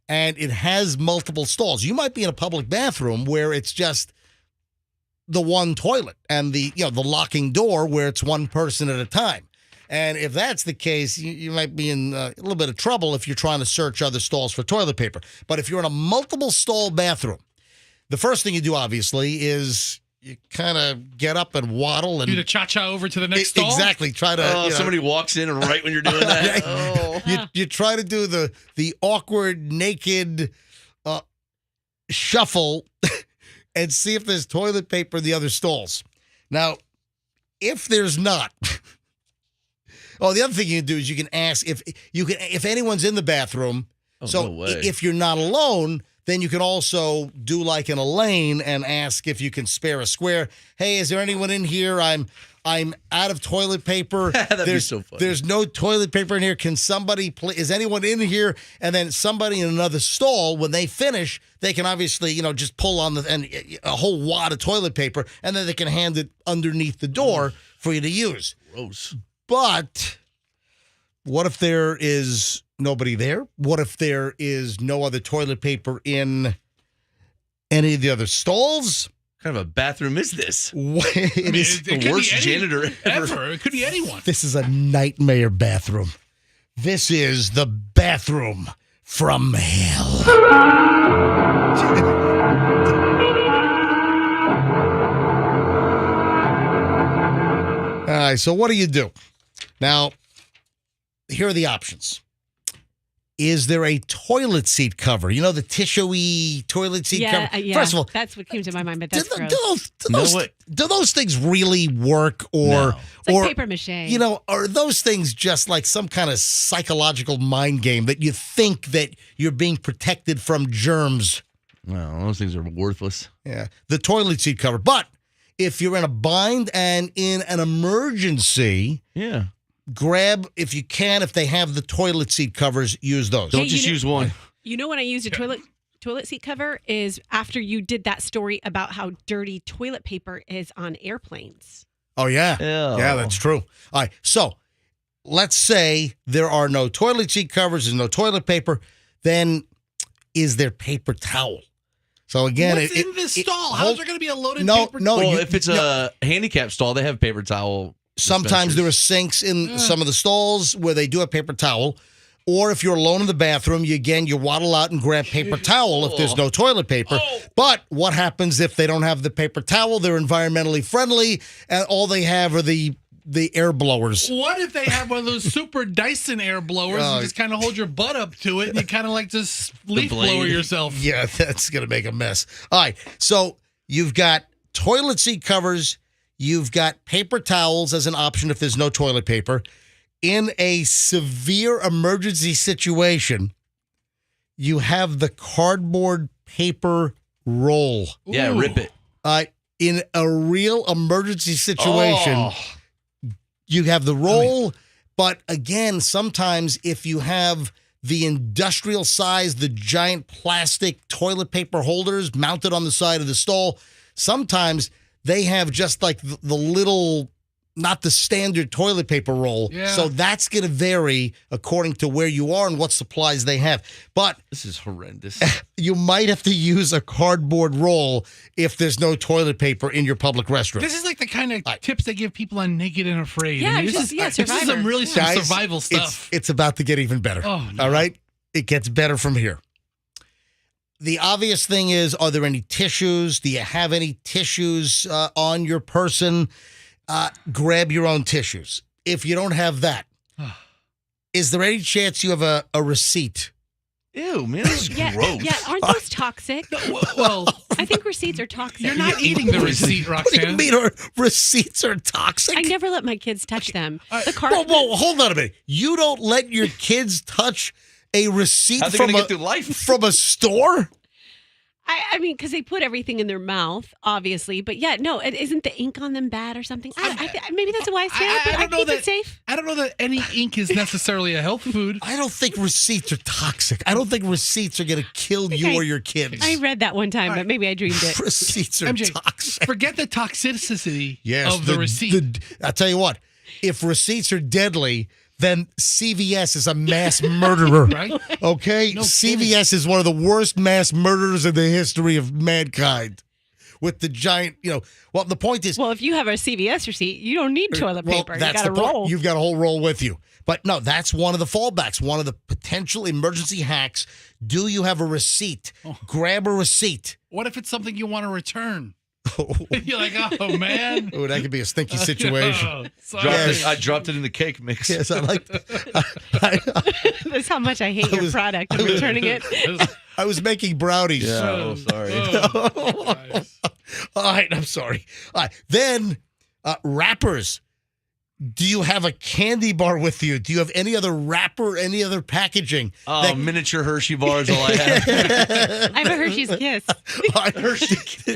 Speaker 2: and it has multiple stalls, you might be in a public bathroom where it's just the one toilet and the locking door where it's one person at a time. And if that's the case, you might be in a little bit of trouble if you're trying to search other stalls for toilet paper. But if you're in a multiple stall bathroom, the first thing you do, obviously, is you kind of get up and waddle and
Speaker 5: do the cha-cha over to the next stall.
Speaker 2: Exactly. Try to.
Speaker 4: Somebody walks in and right when you're doing that.
Speaker 2: You try to do the awkward naked shuffle and see if there's toilet paper in the other stalls. Now, if there's not. Oh, the other thing you can do is you can ask if anyone's in the bathroom.
Speaker 4: Oh,
Speaker 2: so
Speaker 4: no way.
Speaker 2: If you're not alone, then you can also do like an Elaine and ask if you can spare a square. Hey, is there anyone in here? I'm out of toilet paper.
Speaker 4: That'd be so funny.
Speaker 2: There's no toilet paper in here. Can somebody is anyone in here? And then somebody in another stall, when they finish, they can obviously, just pull on a whole wad of toilet paper, and then they can hand it underneath the door for you to use.
Speaker 4: Gross.
Speaker 2: But what if there is nobody there? What if there is no other toilet paper in any of the other stalls?
Speaker 4: What kind of a bathroom is this?
Speaker 2: It is
Speaker 4: the worst janitor ever.
Speaker 5: It could be anyone.
Speaker 2: This is a nightmare bathroom. This is the bathroom from hell. All right, so what do you do? Now, here are the options. Is there a toilet seat cover? You know, the tissue-y toilet seat cover?
Speaker 3: Yeah.
Speaker 2: First of all,
Speaker 3: that's what came to my mind, but that's gross.
Speaker 2: do those things really work, or
Speaker 4: No.
Speaker 3: It's like
Speaker 2: or
Speaker 3: paper mache.
Speaker 2: you know, are those things just like some kind of psychological mind game that you think that you're being protected from germs?
Speaker 4: No, those things are worthless.
Speaker 2: Yeah, the toilet seat cover. But if you're in a bind and in an emergency,
Speaker 4: Yeah.
Speaker 2: grab, if you can, if they have the toilet seat covers, use those.
Speaker 4: Don't
Speaker 3: Hey,
Speaker 4: just
Speaker 3: you know-
Speaker 4: use one.
Speaker 3: You know when I used a toilet seat cover is after you did that story about how dirty toilet paper is on airplanes.
Speaker 2: Oh, yeah.
Speaker 4: Ew.
Speaker 2: Yeah, that's true. All right. So let's say there are no toilet seat covers, there's no toilet paper. Then is there paper towel? So again,
Speaker 5: What's in this stall? How's there going to be a loaded
Speaker 2: No,
Speaker 5: paper?
Speaker 2: no.
Speaker 4: Well, if it's a handicap stall, they have paper towel.
Speaker 2: Sometimes there are sinks in some of the stalls where they do have paper towel. Or if you're alone in the bathroom, you waddle out and grab paper towel if there's no toilet paper. But what happens if they don't have the paper towel? They're environmentally friendly, and all they have are the air blowers.
Speaker 5: What if they have one of those super Dyson air blowers and just kind of hold your butt up to it and you kind of like just leaf blower yourself?
Speaker 2: Yeah, that's going to make a mess. All right, so you've got toilet seat covers. You've got paper towels as an option if there's no toilet paper. In a severe emergency situation, you have the cardboard paper roll.
Speaker 4: Yeah,
Speaker 5: Ooh.
Speaker 4: rip it.
Speaker 2: In a real emergency situation, you have the roll. But again, sometimes if you have the industrial size, the giant plastic toilet paper holders mounted on the side of the stall, sometimes they have just like the little, not the standard toilet paper roll.
Speaker 5: Yeah.
Speaker 2: So that's going to vary according to where you are and what supplies they have. But
Speaker 4: This is horrendous.
Speaker 2: you might have to use a cardboard roll if there's no toilet paper in your public restroom.
Speaker 5: This is like the kind of tips they give people on Naked and Afraid.
Speaker 3: Yeah,
Speaker 5: this
Speaker 3: just-
Speaker 5: is,
Speaker 3: yeah,
Speaker 5: this is some
Speaker 3: Survivor.
Speaker 5: really some
Speaker 2: Guys,
Speaker 5: survival stuff.
Speaker 2: It's about to get even better.
Speaker 5: Oh, no.
Speaker 2: All right? It gets better from here. The obvious thing is, are there any tissues? Do you have any tissues on your person? Grab your own tissues. If you don't have that, is there any chance you have a receipt?
Speaker 4: Ew, man, this is gross.
Speaker 3: Yeah, aren't those toxic?
Speaker 5: Well,
Speaker 3: I think receipts are toxic.
Speaker 5: you're not eating the receipt,
Speaker 2: What do you
Speaker 5: Roxanne.
Speaker 2: mean our receipts are toxic?
Speaker 3: I never let my kids touch them. The
Speaker 2: Whoa, hold on a minute. You don't let your kids touch a receipt
Speaker 4: How's they
Speaker 2: from
Speaker 4: gonna get through life?
Speaker 2: from a store?
Speaker 3: I mean, because they put everything in their mouth, obviously. But yeah, no, isn't the ink on them bad or something? Maybe that's a wise tale, but I keep it safe.
Speaker 5: I don't know that any ink is necessarily a health food.
Speaker 2: I don't think receipts are toxic. I don't think receipts are going to kill you or your kids.
Speaker 3: I read that one time, but maybe I dreamed it.
Speaker 2: Receipts are
Speaker 5: MJ,
Speaker 2: toxic.
Speaker 5: forget the toxicity
Speaker 2: Yes,
Speaker 5: of the receipt.
Speaker 2: I'll tell you what. If receipts are deadly, then CVS is a mass murderer.
Speaker 5: Right?
Speaker 2: Okay?
Speaker 5: No
Speaker 2: CVS is one of the worst mass murderers in the history of mankind. With the giant, well, the point is.
Speaker 3: Well, if you have a CVS receipt, you don't need toilet paper. You
Speaker 2: That's
Speaker 3: got
Speaker 2: the
Speaker 3: to
Speaker 2: point.
Speaker 3: roll.
Speaker 2: You've got a whole roll with you. But no, that's one of the fallbacks, one of the potential emergency hacks. Do you have a receipt? Grab a receipt.
Speaker 5: What if it's something you want to return? You're like, oh, man.
Speaker 2: Oh, that could be a stinky situation.
Speaker 5: Oh, sorry.
Speaker 2: Yes.
Speaker 4: I dropped it in the cake mix.
Speaker 2: Yes, I like
Speaker 3: That's how much I hate your product. I'm returning it.
Speaker 2: I was making brownies.
Speaker 4: Yeah, oh, sorry.
Speaker 5: Oh, nice.
Speaker 2: All right, I'm sorry. All right, then wrappers. Do you have a candy bar with you? Do you have any other wrapper, any other packaging?
Speaker 4: Oh, miniature Hershey bars, all I have.
Speaker 3: I have a Hershey's Kiss.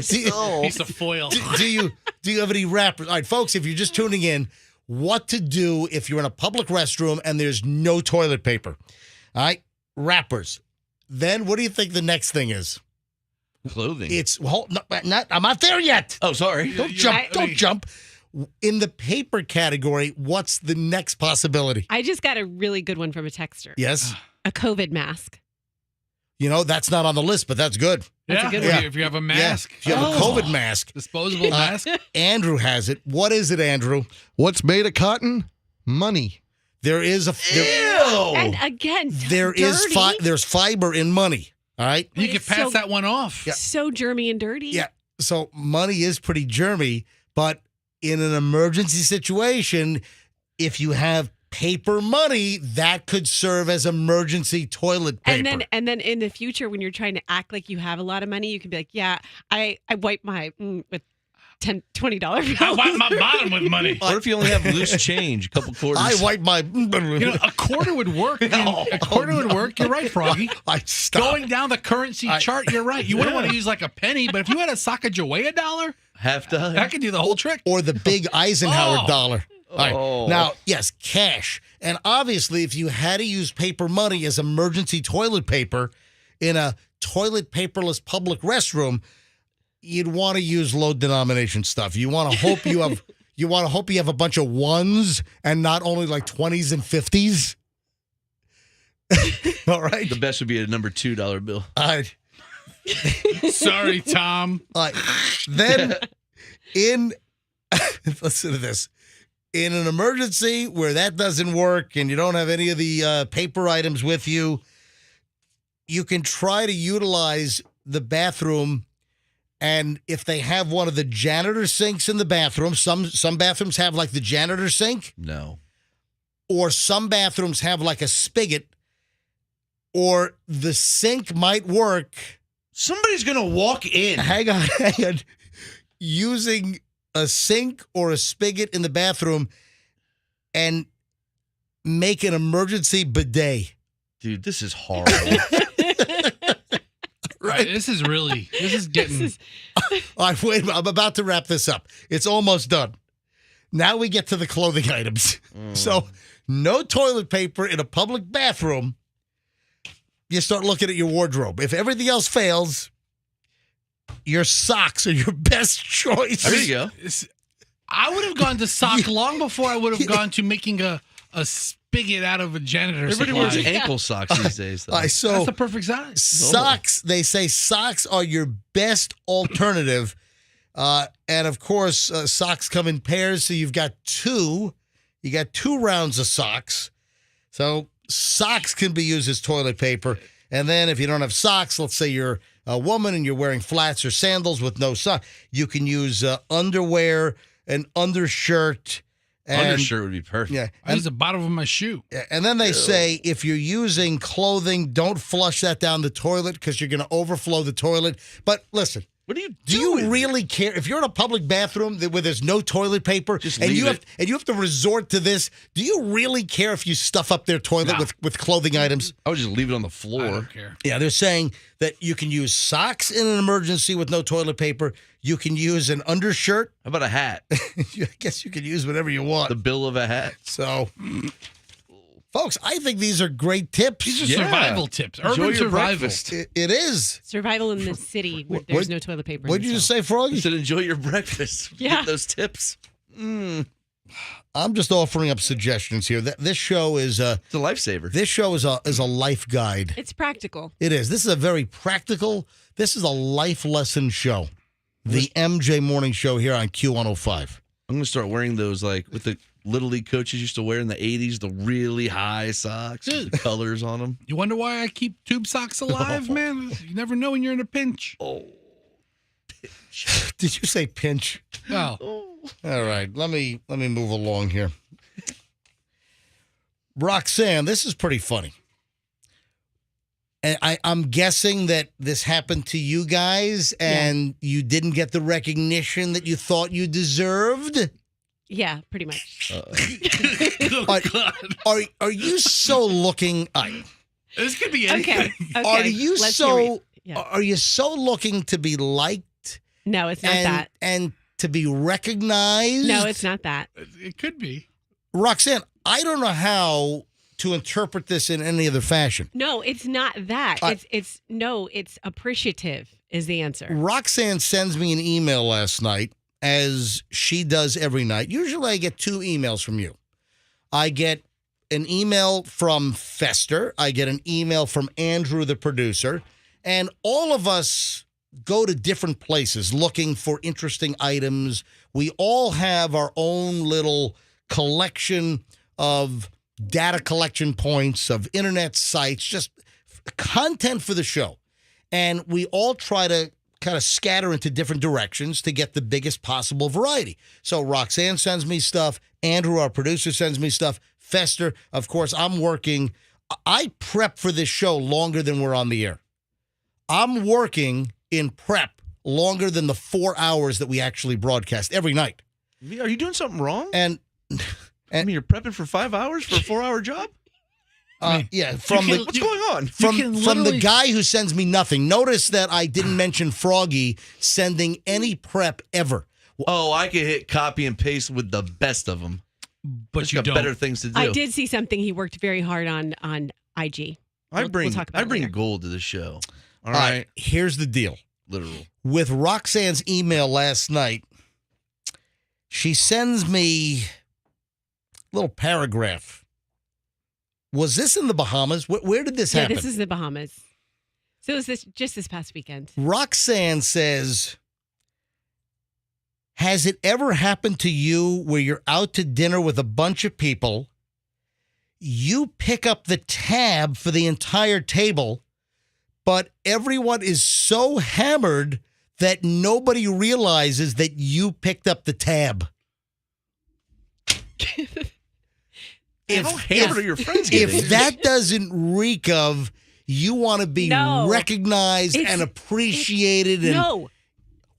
Speaker 5: Piece of foil.
Speaker 2: Do you have any wrappers? All right, folks, if you're just tuning in, what to do if you're in a public restroom and there's no toilet paper? All right, wrappers. Then what do you think the next thing is?
Speaker 4: Clothing.
Speaker 2: I'm not there yet.
Speaker 4: Oh, sorry.
Speaker 2: Don't jump. In the paper category, what's the next possibility?
Speaker 3: I just got a really good one from a texter.
Speaker 2: Yes.
Speaker 3: A COVID mask.
Speaker 2: That's not on the list, but that's good.
Speaker 3: That's a good
Speaker 2: one.
Speaker 5: If you have a mask.
Speaker 2: Yeah. If you have a COVID mask.
Speaker 5: Disposable mask.
Speaker 2: Andrew has it. What is it, Andrew?
Speaker 7: What's made of cotton? Money.
Speaker 2: There is
Speaker 3: And again,
Speaker 2: there's fiber in money. All right.
Speaker 5: You can
Speaker 3: it's
Speaker 5: pass that one off.
Speaker 3: So germy and dirty.
Speaker 2: Yeah. So money is pretty germy, but in an emergency situation, if you have paper money, that could serve as emergency toilet paper.
Speaker 3: And then in the future, when you're trying to act like you have a lot of money, you can be like, yeah, I wipe my with $20 bills.
Speaker 5: I wipe my bottom with money.
Speaker 4: What if you only have loose change, a couple quarters?
Speaker 2: I wipe my.
Speaker 5: A quarter would work. A quarter would work. You're right, Froggy.
Speaker 2: I stop.
Speaker 5: Going down the currency chart, you're right. You wouldn't want to use like a penny, but if you had a Sacagawea dollar,
Speaker 4: half dollar.
Speaker 5: that could do the whole trick.
Speaker 2: Or the big Eisenhower
Speaker 5: Oh.
Speaker 2: dollar. All right.
Speaker 4: Oh.
Speaker 2: Now, yes, cash. And obviously, if you had to use paper money as emergency toilet paper in a toilet paperless public restroom, you'd want to use low denomination stuff. You want to hope you have a bunch of ones and not only like 20s and 50s. All right.
Speaker 4: The best would be a number $2 bill.
Speaker 2: All right.
Speaker 5: Sorry, Tom.
Speaker 2: Then listen to this. In an emergency where that doesn't work and you don't have any of the paper items with you, you can try to utilize the bathroom. And if they have one of the janitor sinks in the bathroom, some bathrooms have like the janitor sink,
Speaker 4: No.
Speaker 2: or some bathrooms have like a spigot, or the sink might work.
Speaker 4: Somebody's going to walk in.
Speaker 2: Hang on. Using a sink or a spigot in the bathroom and make an emergency bidet.
Speaker 4: Dude, this is horrible.
Speaker 5: Right. This is getting.
Speaker 2: All right, wait, I'm about to wrap this up. It's almost done. Now we get to the clothing items. So, no toilet paper in a public bathroom. You start looking at your wardrobe. If everything else fails, your socks are your best choice.
Speaker 4: There you go.
Speaker 5: I would have gone to sock long before I would have gone to making a spigot out of a janitor.
Speaker 4: Everybody
Speaker 5: supply.
Speaker 4: wears ankle socks these days, though.
Speaker 2: All right, so
Speaker 5: That's the perfect size.
Speaker 2: socks, they say socks are your best alternative. And of course, socks come in pairs, so you've got two. You got 2 rounds of socks. So socks can be used as toilet paper. And then if you don't have socks, let's say you're a woman and you're wearing flats or sandals with no sock, you can use underwear, an undershirt. And,
Speaker 4: Undershirt would be perfect.
Speaker 2: Yeah.
Speaker 5: I use the bottom of my shoe.
Speaker 2: And then they say if you're using clothing, don't flush that down the toilet because you're going to overflow the toilet. But listen,
Speaker 4: What are you
Speaker 2: do
Speaker 4: doing?
Speaker 2: you really care if you're in a public bathroom where there's no toilet paper
Speaker 4: Just
Speaker 2: and
Speaker 4: leave
Speaker 2: you
Speaker 4: it.
Speaker 2: have to resort to this? Do you really care if you stuff up their toilet
Speaker 5: No.
Speaker 2: with clothing items?
Speaker 4: I would just leave it on the
Speaker 5: I
Speaker 4: floor.
Speaker 5: don't care.
Speaker 2: Yeah, they're saying that you can use socks in an emergency with no toilet paper. You can use an undershirt.
Speaker 4: How about a hat?
Speaker 2: I guess you can use whatever you want.
Speaker 4: The bill of a hat.
Speaker 2: So, folks, I think these are great tips.
Speaker 5: These are
Speaker 4: Yeah.
Speaker 5: survival tips.
Speaker 4: Enjoy
Speaker 5: Urban
Speaker 4: your
Speaker 5: survival.
Speaker 4: breakfast.
Speaker 2: It is.
Speaker 3: Survival in the city where
Speaker 2: What-
Speaker 3: there's no toilet paper.
Speaker 2: What did you just say,
Speaker 4: I
Speaker 2: Froggy?
Speaker 4: said enjoy your breakfast.
Speaker 3: Yeah.
Speaker 4: Get those tips.
Speaker 2: I'm just offering up suggestions here. This show is
Speaker 4: It's a lifesaver.
Speaker 2: a life guide.
Speaker 3: It's practical.
Speaker 2: It is. This is a very practical. This is a life lesson show. The MJ Morning Show here on Q105.
Speaker 4: I'm going to start wearing those like with the Little League coaches used to wear in the 80s, the really high socks with the colors on them.
Speaker 5: You wonder why I keep tube socks alive, man? You never know when you're in a pinch.
Speaker 4: Oh.
Speaker 2: Did you say pinch?
Speaker 5: Well,
Speaker 2: All right. Let me move along here. Roxanne, this is pretty funny. And I'm guessing that this happened to you guys and you didn't get the recognition that you thought you deserved.
Speaker 3: Yeah, pretty much.
Speaker 2: Are you so looking?
Speaker 5: this could be anything.
Speaker 3: Okay.
Speaker 2: Are you
Speaker 3: Let's hear it. Yeah.
Speaker 2: Are you so looking to be liked
Speaker 3: No, it's not that.
Speaker 2: and to be recognized?
Speaker 3: No, it's not that.
Speaker 5: It could be.
Speaker 2: Roxanne, I don't know how to interpret this in any other fashion.
Speaker 3: No, it's not that.
Speaker 2: I-
Speaker 3: It's appreciative is the answer.
Speaker 2: Roxanne sends me an email last night, as she does every night. Usually I get 2 emails from you. I get an email from Fester. I get an email from Andrew, the producer. And all of us go to different places looking for interesting items. We all have our own little collection of data collection points, of internet sites, just content for the show. And we all try to kind of scatter into different directions to get the biggest possible variety. So Roxanne sends me stuff. Andrew, our producer, sends me stuff. Fester, of course, I'm working. I prep for this show longer than we're on the air. I'm working in prep longer than the 4 hours that we actually broadcast every night.
Speaker 4: Are you doing something wrong?
Speaker 2: And
Speaker 4: I mean, you're prepping for 5 hours for a 4-hour job?
Speaker 2: yeah,
Speaker 4: What's going on?
Speaker 2: From the guy who sends me nothing. Notice that I didn't mention Froggy sending any prep ever.
Speaker 4: Oh, I can hit copy and paste with the best of them.
Speaker 5: But
Speaker 4: Just
Speaker 5: you
Speaker 4: got
Speaker 5: don't.
Speaker 4: better things to do.
Speaker 3: I did see something he worked very hard on IG.
Speaker 4: I bring
Speaker 3: talk about it later.
Speaker 4: gold to the show. All
Speaker 2: All
Speaker 4: right.
Speaker 2: right, here's the deal.
Speaker 4: Literal.
Speaker 2: With Roxanne's email last night, she sends me a little paragraph. Was this in the Bahamas? Where did this happen?
Speaker 3: Yeah, this is the Bahamas. So it was just this past weekend.
Speaker 2: Roxanne says, has it ever happened to you where you're out to dinner with a bunch of people, you pick up the tab for the entire table, but everyone is so hammered that nobody realizes that you picked up the tab?
Speaker 4: How hammered are your friends getting?
Speaker 2: If that doesn't reek of you want to be recognized and appreciated.
Speaker 3: No.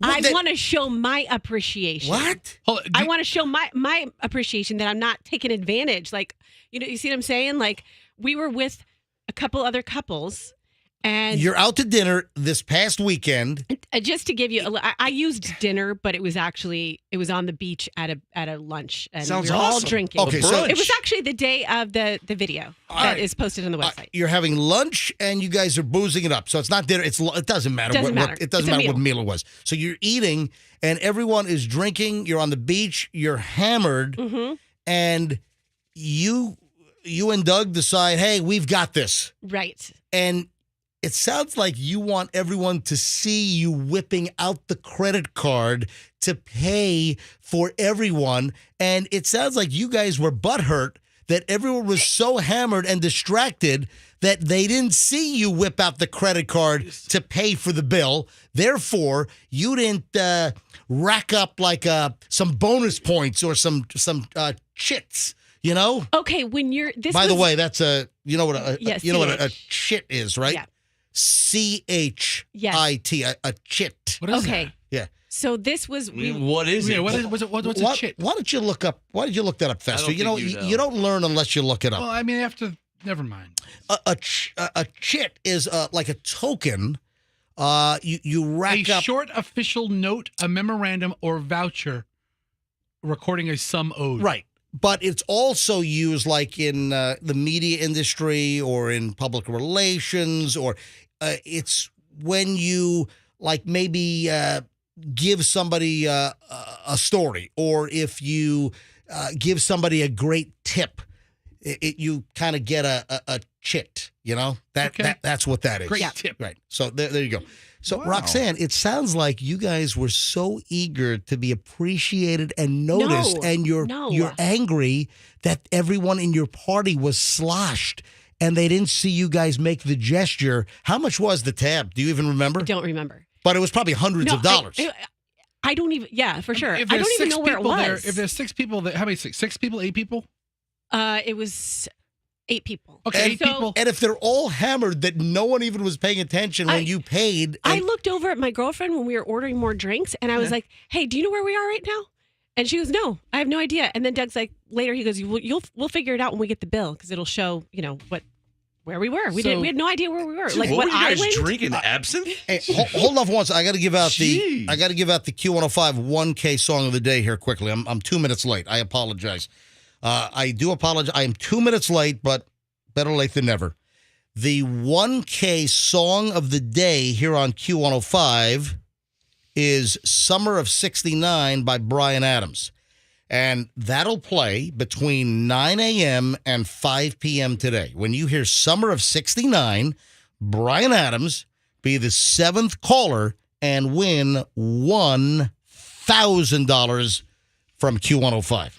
Speaker 3: I want to show my appreciation.
Speaker 2: What?
Speaker 3: I want to show my appreciation that I'm not taking advantage. Like, you see what I'm saying? Like, we were with a couple other couples, and
Speaker 2: you're out to dinner this past weekend.
Speaker 3: Just to give you, I used dinner, but it was on the beach at a lunch, and
Speaker 4: Sounds
Speaker 3: we were all
Speaker 4: awesome.
Speaker 3: drinking.
Speaker 2: Okay, so
Speaker 3: it was actually the day of the video that is posted on the website.
Speaker 2: You're having lunch and you guys are boozing it up. So it's not dinner. It doesn't matter.
Speaker 3: It doesn't matter.
Speaker 2: It doesn't matter what meal it was. So you're eating and everyone is drinking. You're on the beach. You're hammered, and you and Doug decide, hey, we've got this.
Speaker 3: Right.
Speaker 2: And it sounds like you want everyone to see you whipping out the credit card to pay for everyone. And it sounds like you guys were butthurt that everyone was so hammered and distracted that they didn't see you whip out the credit card to pay for the bill. Therefore, you didn't rack up like some bonus points or some chits. You know?
Speaker 3: Okay, when you're
Speaker 2: By the way, that's a what a chit is, right?
Speaker 3: Yeah.
Speaker 2: CHIT, a chit.
Speaker 5: What is
Speaker 3: Okay.
Speaker 5: that?
Speaker 2: Yeah.
Speaker 3: So this was
Speaker 4: What is it?
Speaker 5: Yeah, what's a chit?
Speaker 2: Why don't you look that up, Fester?
Speaker 4: don't
Speaker 2: You know,
Speaker 4: think you know.
Speaker 2: you don't learn unless you look it up.
Speaker 5: Well, I mean, never mind.
Speaker 2: A chit is like a token. You rack
Speaker 5: A
Speaker 2: up
Speaker 5: short official note, a memorandum, or voucher recording a sum owed.
Speaker 2: right. But it's also used like in the media industry or in public relations, or it's when you like maybe give somebody a story, or if you give somebody a great tip, you kind of get a chit. You know that's what that is.
Speaker 5: Great tip.
Speaker 2: Right. So there you go. So,
Speaker 4: Wow.
Speaker 2: Roxanne, it sounds like you guys were so eager to be appreciated and noticed, and you're angry that everyone in your party was sloshed and they didn't see you guys make the gesture. How much was the tab? Do you even remember?
Speaker 3: I don't remember.
Speaker 2: But it was probably hundreds of dollars.
Speaker 3: I don't even. Yeah, for sure. I
Speaker 5: If
Speaker 3: don't
Speaker 5: there's
Speaker 3: even
Speaker 5: six
Speaker 3: know where it
Speaker 5: people
Speaker 3: was.
Speaker 5: there, if there's 6 people, how many? Six people? 8 people?
Speaker 3: It was 8 people.
Speaker 5: Okay,
Speaker 2: And
Speaker 5: 8 people.
Speaker 2: And if they're all hammered that no one even was paying attention when you paid.
Speaker 3: I looked over at my girlfriend when we were ordering more drinks, and I was like, "Hey, do you know where we are right now?" And she goes, "No, I have no idea." And then Doug's like, later he goes, "We'll figure it out when we get the bill because it'll show, where we were. We had no idea where we were. Like
Speaker 4: what
Speaker 3: what
Speaker 4: were you guys
Speaker 3: island?
Speaker 4: drinking? Absinthe?
Speaker 2: Hey, hold on for once. I got to give out
Speaker 4: Jeez.
Speaker 2: the Q105 1K song of the day here quickly. I'm 2 minutes late. I apologize. I do apologize. I am 2 minutes late, but better late than never. The 1K song of the day here on Q105 is Summer of 69 by Bryan Adams. And that'll play between 9 a.m. and 5 p.m. today. When you hear Summer of 69, Bryan Adams, be the 7th caller and win $1,000 from Q105.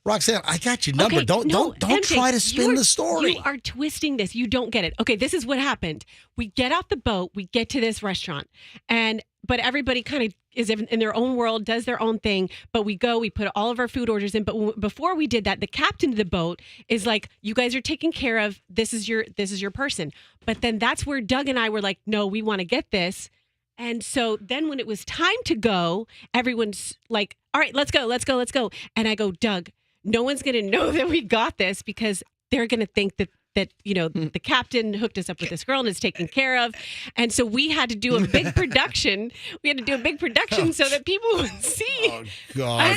Speaker 2: Roxanne, I got your number.
Speaker 3: Okay,
Speaker 2: Don't
Speaker 3: MJ,
Speaker 2: try to spin the story.
Speaker 3: You are twisting this. You don't get it. Okay, this is what happened. We get off the boat. We get to this restaurant, and but everybody kind of is in their own world, does their own thing. But we put all of our food orders in. But before we did that, the captain of the boat is like, you guys are taken care of. This is your person. But then that's where Doug and I were like, no, we want to get this. And so then when it was time to go, everyone's like, all right, let's go. And I go, Doug, no one's going to know that we got this because they're going to think that the captain hooked us up with this girl and is taken care of. And so we had to do a big production. So that people would see.
Speaker 2: Oh, God.
Speaker 3: I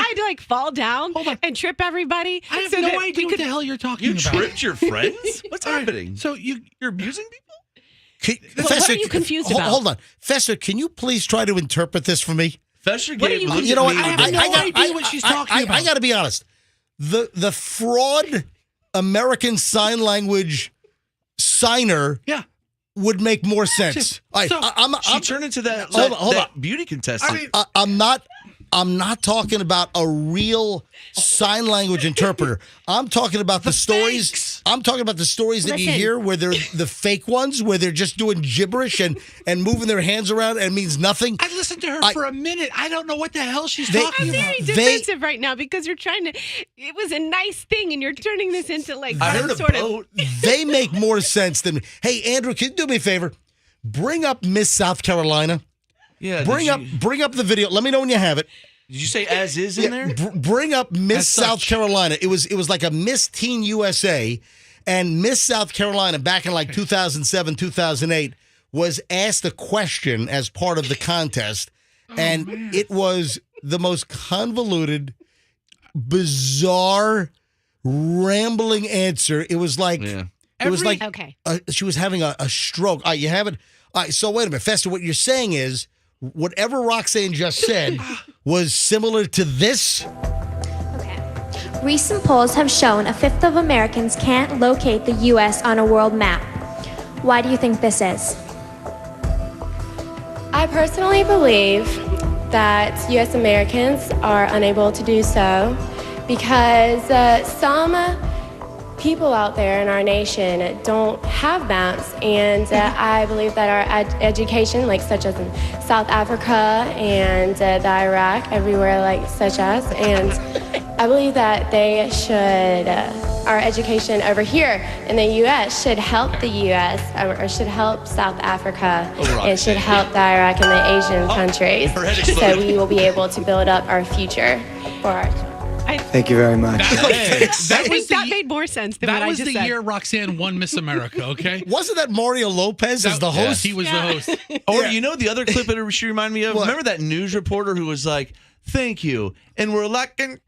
Speaker 3: had to like fall down
Speaker 5: Hold on.
Speaker 3: and trip everybody.
Speaker 5: I have
Speaker 3: so
Speaker 5: no
Speaker 3: that
Speaker 5: idea what the hell you're talking
Speaker 4: You
Speaker 5: about.
Speaker 4: tripped your friends? What's happening?
Speaker 5: So
Speaker 4: You're abusing people?
Speaker 3: What are you confused about?
Speaker 2: Hold on. Fester, can you please try to interpret this for me?
Speaker 4: Fester
Speaker 3: What are
Speaker 4: gave
Speaker 3: you-
Speaker 4: looked
Speaker 2: You
Speaker 4: at
Speaker 2: know what?
Speaker 4: me
Speaker 5: I
Speaker 4: with
Speaker 5: have
Speaker 4: a-
Speaker 5: no idea what she's talking about.
Speaker 2: I got to be honest. The fraud American Sign Language signer
Speaker 5: Yeah.
Speaker 2: would make more sense. All right,
Speaker 5: So-
Speaker 4: She turned into that,
Speaker 2: Hold
Speaker 4: that beauty contestant.
Speaker 2: I'm not talking about a real sign language interpreter. I'm talking about the stories.
Speaker 5: fakes.
Speaker 2: I'm talking about the stories that you
Speaker 3: Listen.
Speaker 2: hear where they're the fake ones, where they're just doing gibberish and moving their hands around and it means nothing.
Speaker 5: I listened to her for a minute. I don't know what the hell she's talking
Speaker 3: I'm
Speaker 5: about.
Speaker 3: very defensive right now because you're trying to. It was a nice thing, and you're turning this into like
Speaker 4: I
Speaker 3: some
Speaker 4: heard a
Speaker 3: sort
Speaker 4: boat.
Speaker 2: They make more sense than. Hey, Andrew, can you do me a favor? Bring up Miss South Carolina.
Speaker 4: Yeah.
Speaker 2: Bring up the video. Let me know when you have it.
Speaker 4: Did you say as is in there?
Speaker 2: Bring up Miss
Speaker 5: As
Speaker 2: South
Speaker 5: such.
Speaker 2: Carolina. It was like a Miss Teen USA, and Miss South Carolina back in like 2007, 2008 was asked a question as part of the contest, and it was the most convoluted, bizarre, rambling answer. It was like
Speaker 4: Yeah.
Speaker 2: it was like
Speaker 3: Okay.
Speaker 2: she was having a stroke. All right, you have it. All right, so wait a minute, Fester. What you're saying is whatever Roxanne just said was similar to this.
Speaker 8: Okay. Recent polls have shown a fifth of Americans can't locate the U.S. on a world map. Why do you think this is?
Speaker 9: I personally believe that U.S. Americans are unable to do so because some people out there in our nation don't have maps, and I believe that our education, like such as in South Africa and the Iraq, everywhere like such as, and I believe that they should, our education over here in the U.S. should help the U.S. or should help South Africa and should help the Iraq and the Asian countries,
Speaker 4: her head
Speaker 9: so
Speaker 4: exploded.
Speaker 9: we will be able to build up our future for our children.
Speaker 10: Thank you very much.
Speaker 3: I think that made more sense than what
Speaker 5: That
Speaker 3: I
Speaker 5: was
Speaker 3: just
Speaker 5: the
Speaker 3: said.
Speaker 5: year Roxanne won Miss America, okay?
Speaker 2: Wasn't that Mario Lopez as the host?
Speaker 5: He was the host.
Speaker 4: Or you know the other clip that she reminded me of?
Speaker 2: What?
Speaker 4: Remember that news reporter who was like, "Thank you," and we're like, and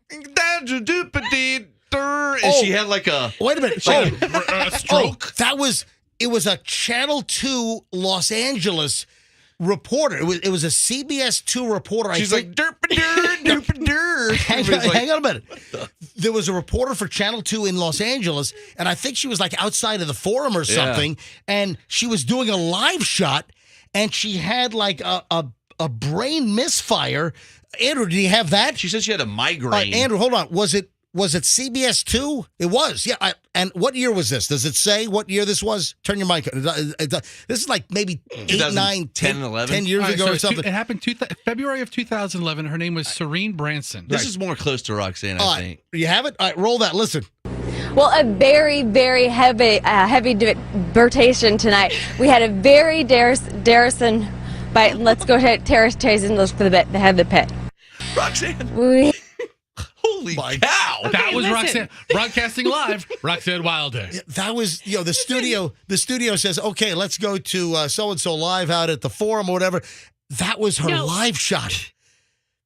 Speaker 4: she had like a
Speaker 2: Wait a minute.
Speaker 5: Stroke.
Speaker 2: It was a Channel 2 Los Angeles reporter. It was a CBS 2 reporter.
Speaker 4: she's
Speaker 2: I
Speaker 4: like
Speaker 2: think.
Speaker 4: derp.
Speaker 2: Hang on a minute. There was a reporter for Channel 2 in Los Angeles, and I think she was like outside of the forum or something, and she was doing a live shot, and she had like a brain misfire. Andrew, did you have that?
Speaker 4: She said she had a migraine.
Speaker 2: All right, Andrew, hold on. Was it CBS 2? It was. Yeah. And what year was this? Does it say what year this was? Turn your mic. This is like maybe 8, 9, 10,
Speaker 4: 11?
Speaker 2: 10 years
Speaker 5: All right,
Speaker 2: ago
Speaker 5: so
Speaker 2: or something.
Speaker 5: It happened February of 2011. Her name was Serene Branson.
Speaker 4: This is more close to Roxanne,
Speaker 2: All
Speaker 4: I
Speaker 2: right,
Speaker 4: think.
Speaker 2: you have it? All right, roll that. Listen.
Speaker 11: Well, a very, very heavy debatation tonight. We had a very Darrison, but let's go ahead, terrace and look for the head of the pit.
Speaker 4: Roxanne. Holy
Speaker 2: My
Speaker 4: cow.
Speaker 5: That was
Speaker 3: listen.
Speaker 5: Roxanne. Broadcasting live, Roxanne Wilder.
Speaker 2: That was, the studio. The studio says, okay, let's go to so-and-so live out at the forum or whatever. That was her
Speaker 3: No.
Speaker 2: live shot.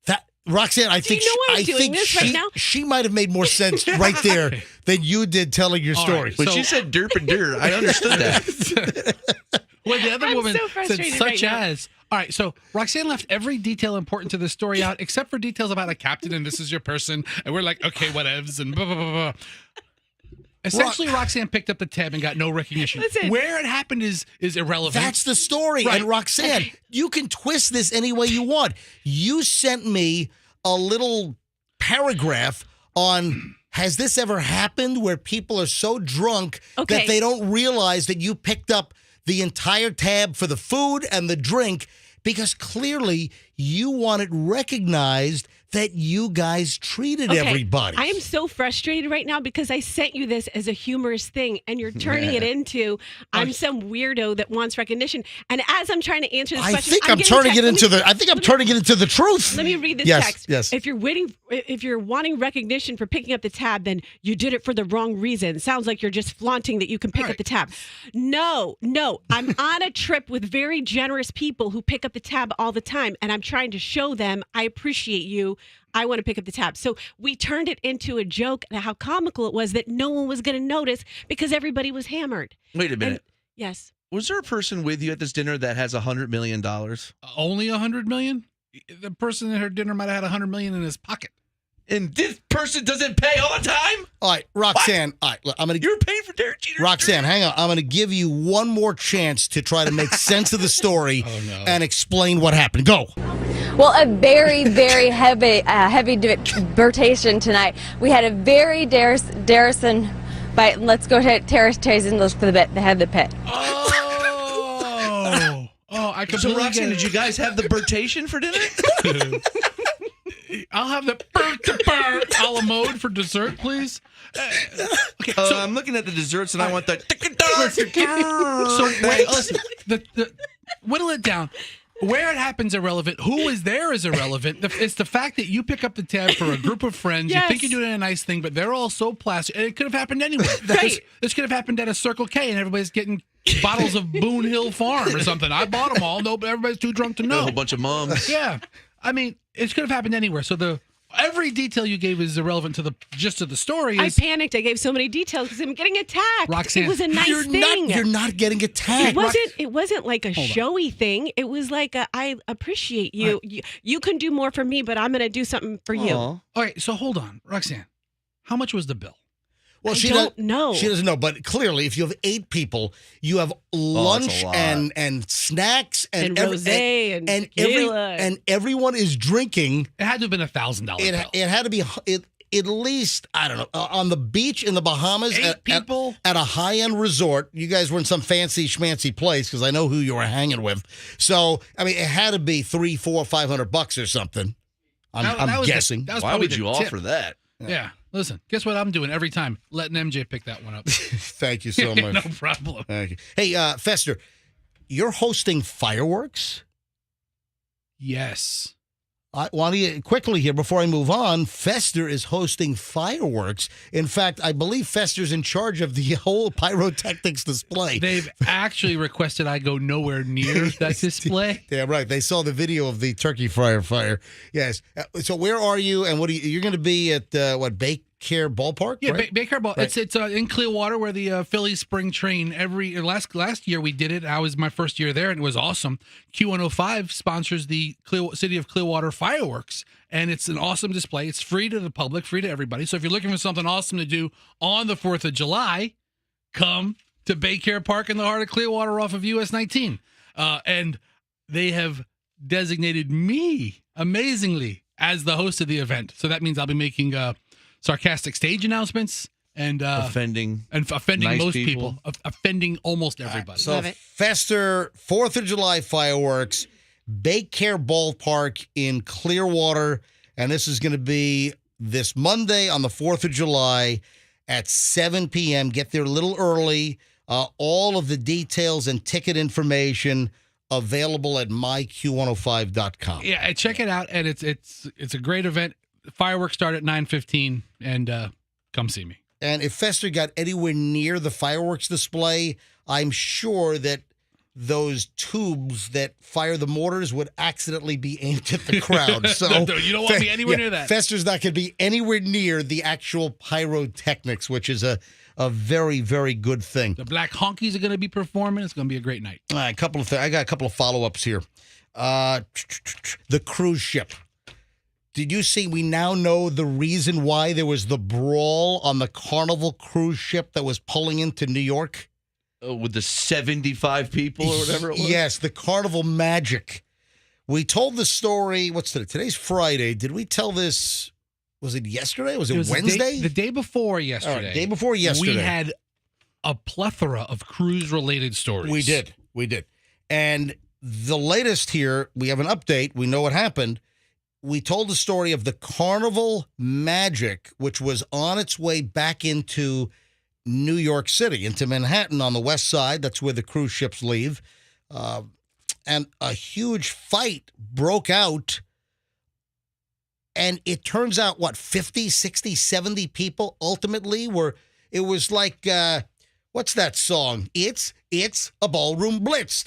Speaker 2: That Roxanne, I think,
Speaker 3: you know why I'm
Speaker 2: I
Speaker 3: doing
Speaker 2: think
Speaker 3: this right now?
Speaker 2: she might have made more sense right there than you did telling your
Speaker 5: All
Speaker 2: story.
Speaker 5: right,
Speaker 4: When
Speaker 5: So-
Speaker 4: she said derp and dur, I understood that.
Speaker 5: Well, the other
Speaker 3: I'm
Speaker 5: woman
Speaker 3: so
Speaker 5: said
Speaker 3: frustrated
Speaker 5: such
Speaker 3: right now.
Speaker 5: as. All right, so Roxanne left every detail important to the story out except for details about a captain and this is your person. And we're like, okay, whatevs and blah, blah, blah, blah. Essentially, Roxanne picked up the tab and got no recognition.
Speaker 3: Listen.
Speaker 5: Where it happened is irrelevant.
Speaker 2: That's the story.
Speaker 5: Right.
Speaker 2: And Roxanne, you can twist this any way you want. You sent me a little paragraph on, has this ever happened where people are so drunk that
Speaker 3: Okay.
Speaker 2: they don't realize that you picked up the entire tab for the food and the drink because clearly you want it recognized that you guys treated everybody.
Speaker 3: I am so frustrated right now because I sent you this as a humorous thing and you're turning it into I'm some weirdo that wants recognition. And as I'm trying to answer this question,
Speaker 2: I'm turning it into the truth.
Speaker 3: Let me read this text.
Speaker 2: Yes.
Speaker 3: If you're wanting recognition for picking up the tab, then you did it for the wrong reason. Sounds like you're just flaunting that you can pick up the tab. No. I'm on a trip with very generous people who pick up the tab all the time, and I'm trying to show them I appreciate you. I want to pick up the tab. So we turned it into a joke and how comical it was that no one was going to notice because everybody was hammered.
Speaker 4: Wait a minute.
Speaker 3: Yes.
Speaker 4: Was there a person with you at this dinner that has $100 million?
Speaker 5: Only $100 million? The person at her dinner might have had $100 million in his pocket.
Speaker 4: And this person doesn't pay all the time?
Speaker 2: All right, Roxanne. All right, look,
Speaker 4: You're paying for Derek Jeter.
Speaker 2: Roxanne, hang on. I'm going to give you one more chance to try to make sense of the story and explain what happened. Go.
Speaker 11: Well, a very, very heavy rotation tonight. We had a very Darrison bite. Let's go to Terry's and look for the head of the pit.
Speaker 5: I completely
Speaker 4: So, Roxanne, did you guys have the birtation for dinner?
Speaker 5: I'll have the a la mode for dessert, please.
Speaker 4: Okay, so I'm looking at the desserts and I want the.
Speaker 5: Listen, whittle it down. Where it happens irrelevant. Who is there is irrelevant. It's the fact that you pick up the tab for a group of friends.
Speaker 3: Yes.
Speaker 5: You think you're doing a nice thing, but they're all so plastic. And it could have happened anywhere.
Speaker 3: Right.
Speaker 5: This could have happened at a Circle K, and everybody's getting bottles of Boone Hill Farm or something. I bought them all. No, but everybody's too drunk to know.
Speaker 4: A whole bunch of moms.
Speaker 5: Yeah. I mean, it could have happened anywhere. So every detail you gave is irrelevant to the gist of the story.
Speaker 3: I panicked. I gave so many details because I'm getting attacked.
Speaker 5: Roxanne,
Speaker 3: it was a nice thing.
Speaker 2: You're not getting attacked.
Speaker 3: It wasn't like a showy thing. It was like I appreciate you. You can do more for me, but I'm going to do something for you.
Speaker 5: All right, so hold on, Roxanne. How much was the bill?
Speaker 2: Well,
Speaker 3: I don't know.
Speaker 2: She doesn't know, but clearly, if you have 8 people, you have lunch and snacks and
Speaker 3: rosé and tequila.
Speaker 2: And everyone is drinking.
Speaker 5: It had to have been $1,000 bill.
Speaker 2: It had to be at least, I don't know, on the beach in the Bahamas.
Speaker 5: 8 people
Speaker 2: at a high-end resort. You guys were in some fancy schmancy place because I know who you were hanging with. So I mean, it had to be $300, $400, $500 or something. I'm guessing.
Speaker 4: Why would you offer that?
Speaker 5: Yeah. Listen, guess what I'm doing every time? Letting MJ pick that one up.
Speaker 2: Thank you so much.
Speaker 5: No problem.
Speaker 2: Thank you. Hey, Fester, you're hosting fireworks?
Speaker 5: Yes.
Speaker 2: I want to quickly here before I move on. Fester is hosting fireworks. In fact, I believe Fester's in charge of the whole pyrotechnics display.
Speaker 5: They've actually requested I go nowhere near that display.
Speaker 2: Yeah, right. They saw the video of the turkey fryer fire. Yes. So where are you? And you're going to be at Baycare Ballpark?
Speaker 5: Yeah,
Speaker 2: right?
Speaker 5: Baycare Ball. Right. It's in Clearwater where the Phillies spring train last year we did it. I was my first year there and it was awesome. Q105 sponsors the City of Clearwater fireworks and it's an awesome display. It's free to the public, free to everybody. So if you're looking for something awesome to do on the 4th of July, come to Baycare Park in the heart of Clearwater off of US 19. And they have designated me amazingly as the host of the event. So that means I'll be making sarcastic stage announcements and offending nice most people, offending almost everybody.
Speaker 2: So Fester 4th of July fireworks, Baycare Ballpark in Clearwater, and this is going to be this Monday on the 4th of July at 7 p.m. Get there a little early. All of the details and ticket information available at myq105.com.
Speaker 5: Yeah, check it out, and it's a great event. Fireworks start at 9:15, and come see me.
Speaker 2: And if Fester got anywhere near the fireworks display, I'm sure that those tubes that fire the mortars would accidentally be aimed at the crowd. So
Speaker 5: you don't want me anywhere near that.
Speaker 2: Fester's not going to be anywhere near the actual pyrotechnics, which is a very, very good thing.
Speaker 5: The Black Honkies are going to be performing. It's going to be a great night.
Speaker 2: All right, I got a couple of follow-ups here. The cruise ship. Did you see we now know the reason why there was the brawl on the Carnival cruise ship that was pulling into New York?
Speaker 4: With the 75 people or whatever it was?
Speaker 2: Yes, the Carnival Magic. We told the story, what's today? Today's Friday. Did we tell this, was it yesterday? Was it Wednesday?
Speaker 5: The day before yesterday.
Speaker 2: Day before yesterday.
Speaker 5: We had a plethora of cruise-related stories.
Speaker 2: We did. And the latest here, we have an update. We know what happened. We told the story of the Carnival Magic, which was on its way back into New York City, into Manhattan on the west side. That's where the cruise ships leave. And a huge fight broke out. And it turns out, 50, 60, 70 people ultimately were, it was like, what's that song? It's a ballroom blitz.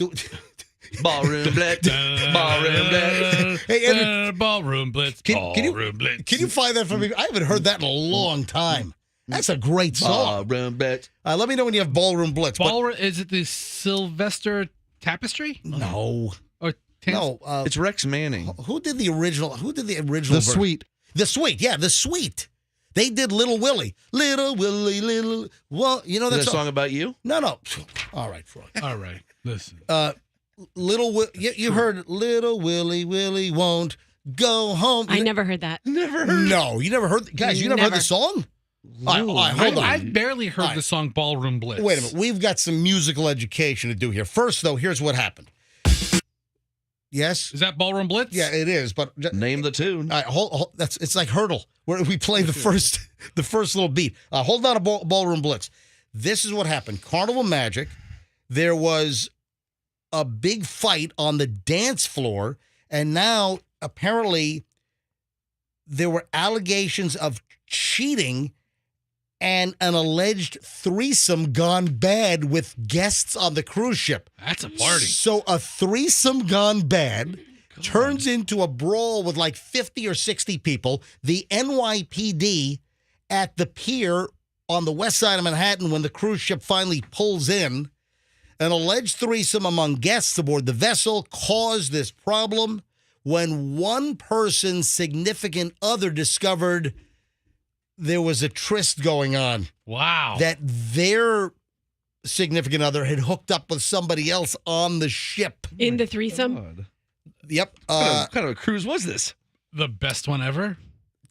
Speaker 4: Ballroom blitz. Ballroom blitz.
Speaker 2: Hey, Andrew,
Speaker 5: ballroom blitz. Ballroom blitz.
Speaker 2: Can you find that for me? I haven't heard that in a long time. That's a great song.
Speaker 4: Ballroom blitz.
Speaker 2: Let me know when you have ballroom blitz.
Speaker 5: Ballroom, is it the Sylvester Tapestry?
Speaker 2: No.
Speaker 5: Or
Speaker 2: No.
Speaker 4: It's Rex Manning.
Speaker 2: Who did the original?
Speaker 7: The
Speaker 2: version?
Speaker 7: Sweet.
Speaker 2: The Sweet. Yeah, The Sweet. They did Little Willie. Little Willie, little. Well, you know
Speaker 4: Is
Speaker 2: that
Speaker 4: that a song about you?
Speaker 2: No. All right, Frog.
Speaker 5: All right, listen.
Speaker 2: You heard Little Willie won't go home.
Speaker 3: I never heard that.
Speaker 4: Never heard.
Speaker 2: No, you never heard. Guys, you never heard the song? All right, hold on.
Speaker 5: I've barely heard the song Ballroom Blitz.
Speaker 2: Wait a minute. We've got some musical education to do here. First, though, here's what happened. Yes?
Speaker 5: Is that Ballroom Blitz?
Speaker 2: Yeah, it is. But
Speaker 4: Name the tune.
Speaker 2: All right, hold, it's like Hurdle, where we play the first little beat. Hold on to Ballroom Blitz. This is what happened. Carnival Magic, there was a big fight on the dance floor, and now apparently there were allegations of cheating and an alleged threesome gone bad with guests on the cruise ship.
Speaker 5: That's a party.
Speaker 2: So a threesome gone bad turns into a brawl with like 50 or 60 people. The NYPD at the pier on the west side of Manhattan, when the cruise ship finally pulls in, an alleged threesome among guests aboard the vessel caused this problem when one person's significant other discovered there was a tryst going on.
Speaker 5: Wow.
Speaker 2: That their significant other had hooked up with somebody else on the ship.
Speaker 3: In the threesome?
Speaker 4: God.
Speaker 2: Yep.
Speaker 4: What kind of a cruise was this?
Speaker 5: The best one ever?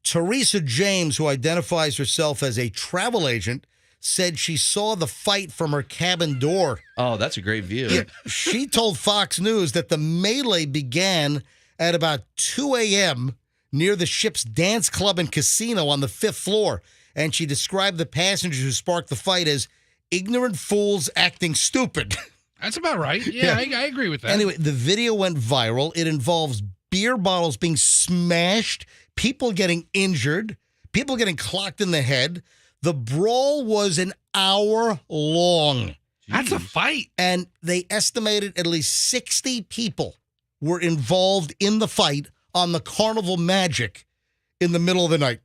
Speaker 2: Teresa James, who identifies herself as a travel agent, said she saw the fight from her cabin door.
Speaker 4: Oh, that's a great view.
Speaker 2: Yeah, she told Fox News that the melee began at about 2 a.m. near the ship's dance club and casino on the 5th floor, and she described the passengers who sparked the fight as ignorant fools acting stupid.
Speaker 5: That's about right. Yeah. I agree with that.
Speaker 2: Anyway, the video went viral. It involves beer bottles being smashed, people getting injured, people getting clocked in the head. The brawl was an hour long.
Speaker 5: That's a fight.
Speaker 2: And they estimated at least 60 people were involved in the fight on the Carnival Magic in the middle of the night.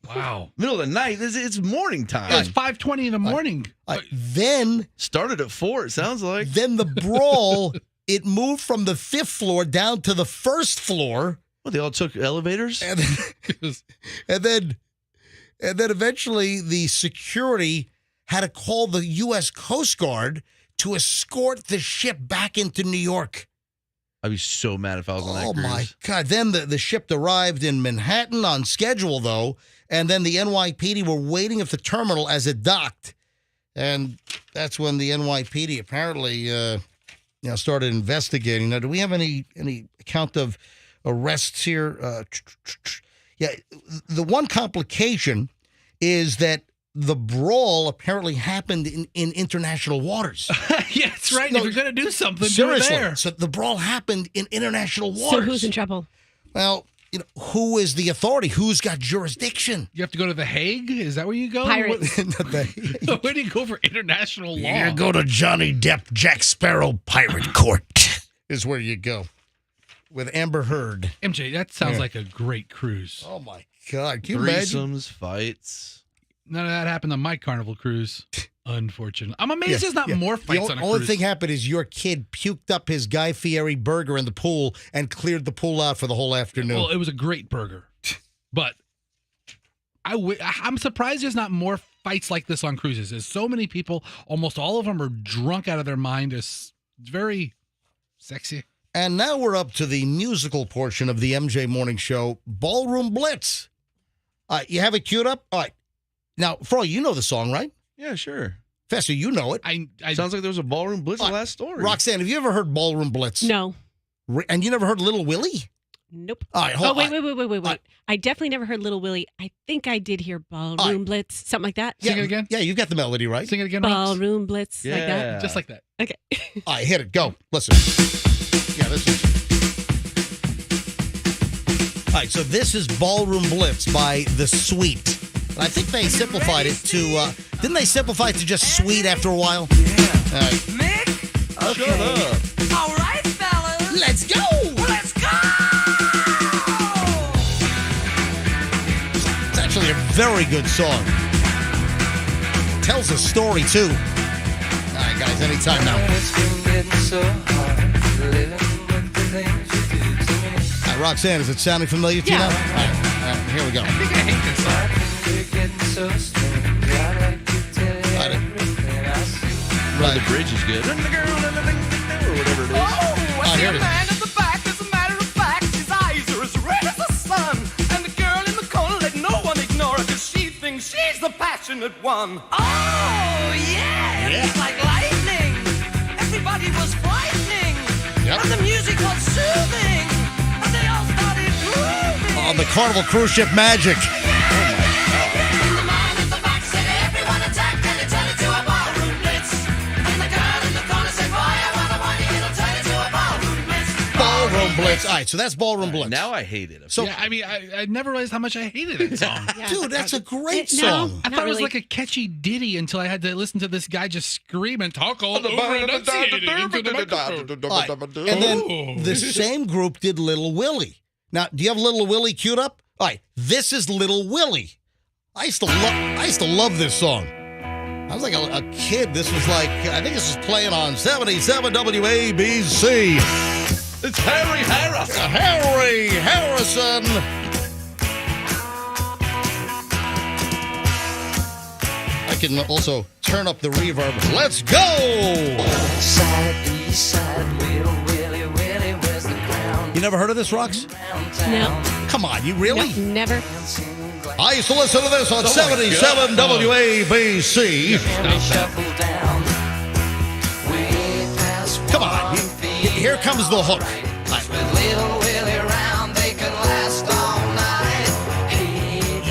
Speaker 5: Wow.
Speaker 4: Middle of the night. It's morning time.
Speaker 5: It's 5:20 in the morning.
Speaker 2: Then
Speaker 4: Started at 4, it sounds like.
Speaker 2: Then the brawl, it moved from the 5th floor down to the 1st floor.
Speaker 4: Well, they all took elevators?
Speaker 2: And then eventually the security had to call the U.S. Coast Guard to escort the ship back into New York.
Speaker 4: I'd be so mad if I was on that cruise.
Speaker 2: Oh, my God. Then the ship arrived in Manhattan on schedule, though, and then the NYPD were waiting at the terminal as it docked. And that's when the NYPD apparently started investigating. Now, do we have any account of arrests here? Yeah, the one complication is that the brawl apparently happened in international waters.
Speaker 5: Yeah, that's right.
Speaker 2: No,
Speaker 5: if you're going to do something,
Speaker 2: seriously,
Speaker 5: do it there.
Speaker 2: so the brawl happened in international waters.
Speaker 3: So who's in trouble?
Speaker 2: Well, who is the authority? Who's got jurisdiction?
Speaker 5: You have to go to The Hague? Is that where you go?
Speaker 3: Pirates.
Speaker 5: Where do you go for international law?
Speaker 2: You go to Johnny Depp, Jack Sparrow Pirate Court is where you go with Amber Heard.
Speaker 5: MJ, that sounds like a great cruise.
Speaker 2: Oh, my God. Can you imagine?
Speaker 4: Threesomes, fights.
Speaker 5: None of that happened on my Carnival cruise. Unfortunately. I'm amazed there's not more fights on a cruise.
Speaker 2: The only thing happened is your kid puked up his Guy Fieri burger in the pool and cleared the pool out for the whole afternoon.
Speaker 5: Well, it was a great burger. But I'm surprised there's not more fights like this on cruises. There's so many people. Almost all of them are drunk out of their mind. It's very sexy.
Speaker 2: And now we're up to the musical portion of the MJ Morning Show, Ballroom Blitz. You have it queued up? All right. Now, Froggy, you know the song, right?
Speaker 4: Yeah, sure.
Speaker 2: Fester, you know it.
Speaker 5: I
Speaker 4: Sounds like there was a Ballroom Blitz in the last story.
Speaker 2: Roxanne, have you ever heard Ballroom Blitz?
Speaker 3: No.
Speaker 2: And you never heard Little Willie?
Speaker 3: Nope.
Speaker 2: All right, hold
Speaker 3: on. Wait. I definitely never heard Little Willie. I think I did hear Ballroom Blitz, something like that.
Speaker 5: Sing it again?
Speaker 2: Yeah, you got the melody, right?
Speaker 5: Sing it again, Rox.
Speaker 3: Ballroom Blitz, like that.
Speaker 5: Just like that.
Speaker 3: Okay.
Speaker 2: All right, hit it. Go. Listen. Yeah, this is. All right, so this is Ballroom Blitz by The Sweet. And I think they simplified it to, didn't they simplify it to just Sweet after a while? Yeah. All right.
Speaker 10: Mick?
Speaker 2: Okay.
Speaker 4: Shut up.
Speaker 10: All right, fellas.
Speaker 2: Let's go.
Speaker 10: Let's go.
Speaker 2: It's actually a very good song. Tells a story, too. All right, guys, anytime now. Roxanne, is it sounding familiar to you now? All right, here we go.
Speaker 5: I think I hate this song.
Speaker 4: Right. The bridge is good. Or whatever it is.
Speaker 10: Oh, I see
Speaker 2: here
Speaker 10: a
Speaker 2: it is.
Speaker 10: man at the back. As a matter of fact, his eyes are as red as the sun. And the girl in the corner, let no one ignore her, 'cause she thinks she's the passionate one. Oh, yeah. It's like lightning. Everybody was frightening.
Speaker 2: Yep.
Speaker 10: And the music was soothing. And they all started grooving.
Speaker 2: On the Carnival Cruise Ship Magic. Ballroom Blitz. All right, so that's Ballroom Blitz.
Speaker 4: Now I hate it.
Speaker 2: So,
Speaker 5: Yeah, I mean, I never realized how much I hated that song.
Speaker 2: dude, that's a great
Speaker 3: No.
Speaker 2: song.
Speaker 5: I
Speaker 3: Not
Speaker 5: thought it was
Speaker 3: really.
Speaker 5: like a catchy ditty until I had to listen to this guy just scream and talk all over enunciating into the microphone.
Speaker 2: All right, and then the same group did Little Willie. Now, do you have Little Willie queued up? All right, this is Little Willie. I used to love this song. I was like a kid. This was like, I think this was playing on 77 WABC.
Speaker 4: It's Harry Harrison.
Speaker 2: Harry Harrison. I can also turn up the reverb. Let's go! You never heard of this, Rox?
Speaker 3: No.
Speaker 2: Come on, you really?
Speaker 3: No, never.
Speaker 2: I used to listen to this on 77 WABC. Come on, here comes the hook.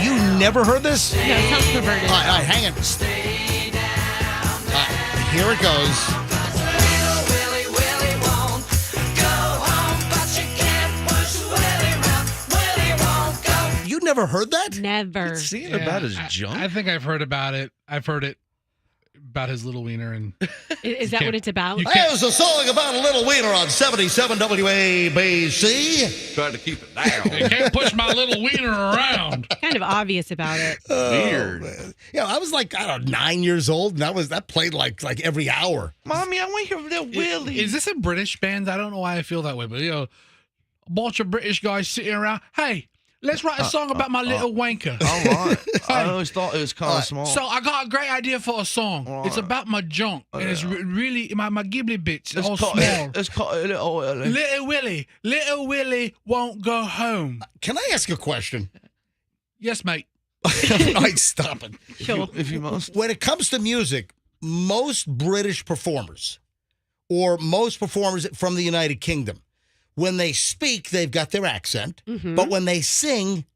Speaker 2: You never heard this?
Speaker 3: No, it sounds perverted.
Speaker 2: All right, hang on. Here it goes. You never heard that?
Speaker 3: Never.
Speaker 4: Singing about his junk?
Speaker 5: I think I've heard about it. I've heard it about his little wiener. And
Speaker 3: Is that what it's about?
Speaker 2: That was a song about a little wiener on 77 WABC.
Speaker 4: Trying to keep it down.
Speaker 5: you can't push my little wiener around.
Speaker 3: Kind of obvious about it.
Speaker 4: Weird.
Speaker 2: Yeah, I was like, I don't know, 9 years old, and that played like every hour.
Speaker 4: Mommy, I want to hear Little Willie.
Speaker 5: Is this a British band? I don't know why I feel that way, but a bunch of British guys sitting around. Hey, let's write a song about my little wanker.
Speaker 4: All right. I always thought it was kind of small.
Speaker 5: So I got a great idea for a song.
Speaker 4: Right.
Speaker 5: It's about my junk, and it's really my ghibli bits. It's all
Speaker 4: called,
Speaker 5: small.
Speaker 4: It's called Little Willie.
Speaker 5: Little Willie won't go home.
Speaker 2: Can I ask a question?
Speaker 5: Yes, mate.
Speaker 2: I stop it.
Speaker 3: Sure.
Speaker 4: If you must.
Speaker 2: When it comes to music, most British performers or most performers from the United Kingdom, when they speak, they've got their accent, but when they sing,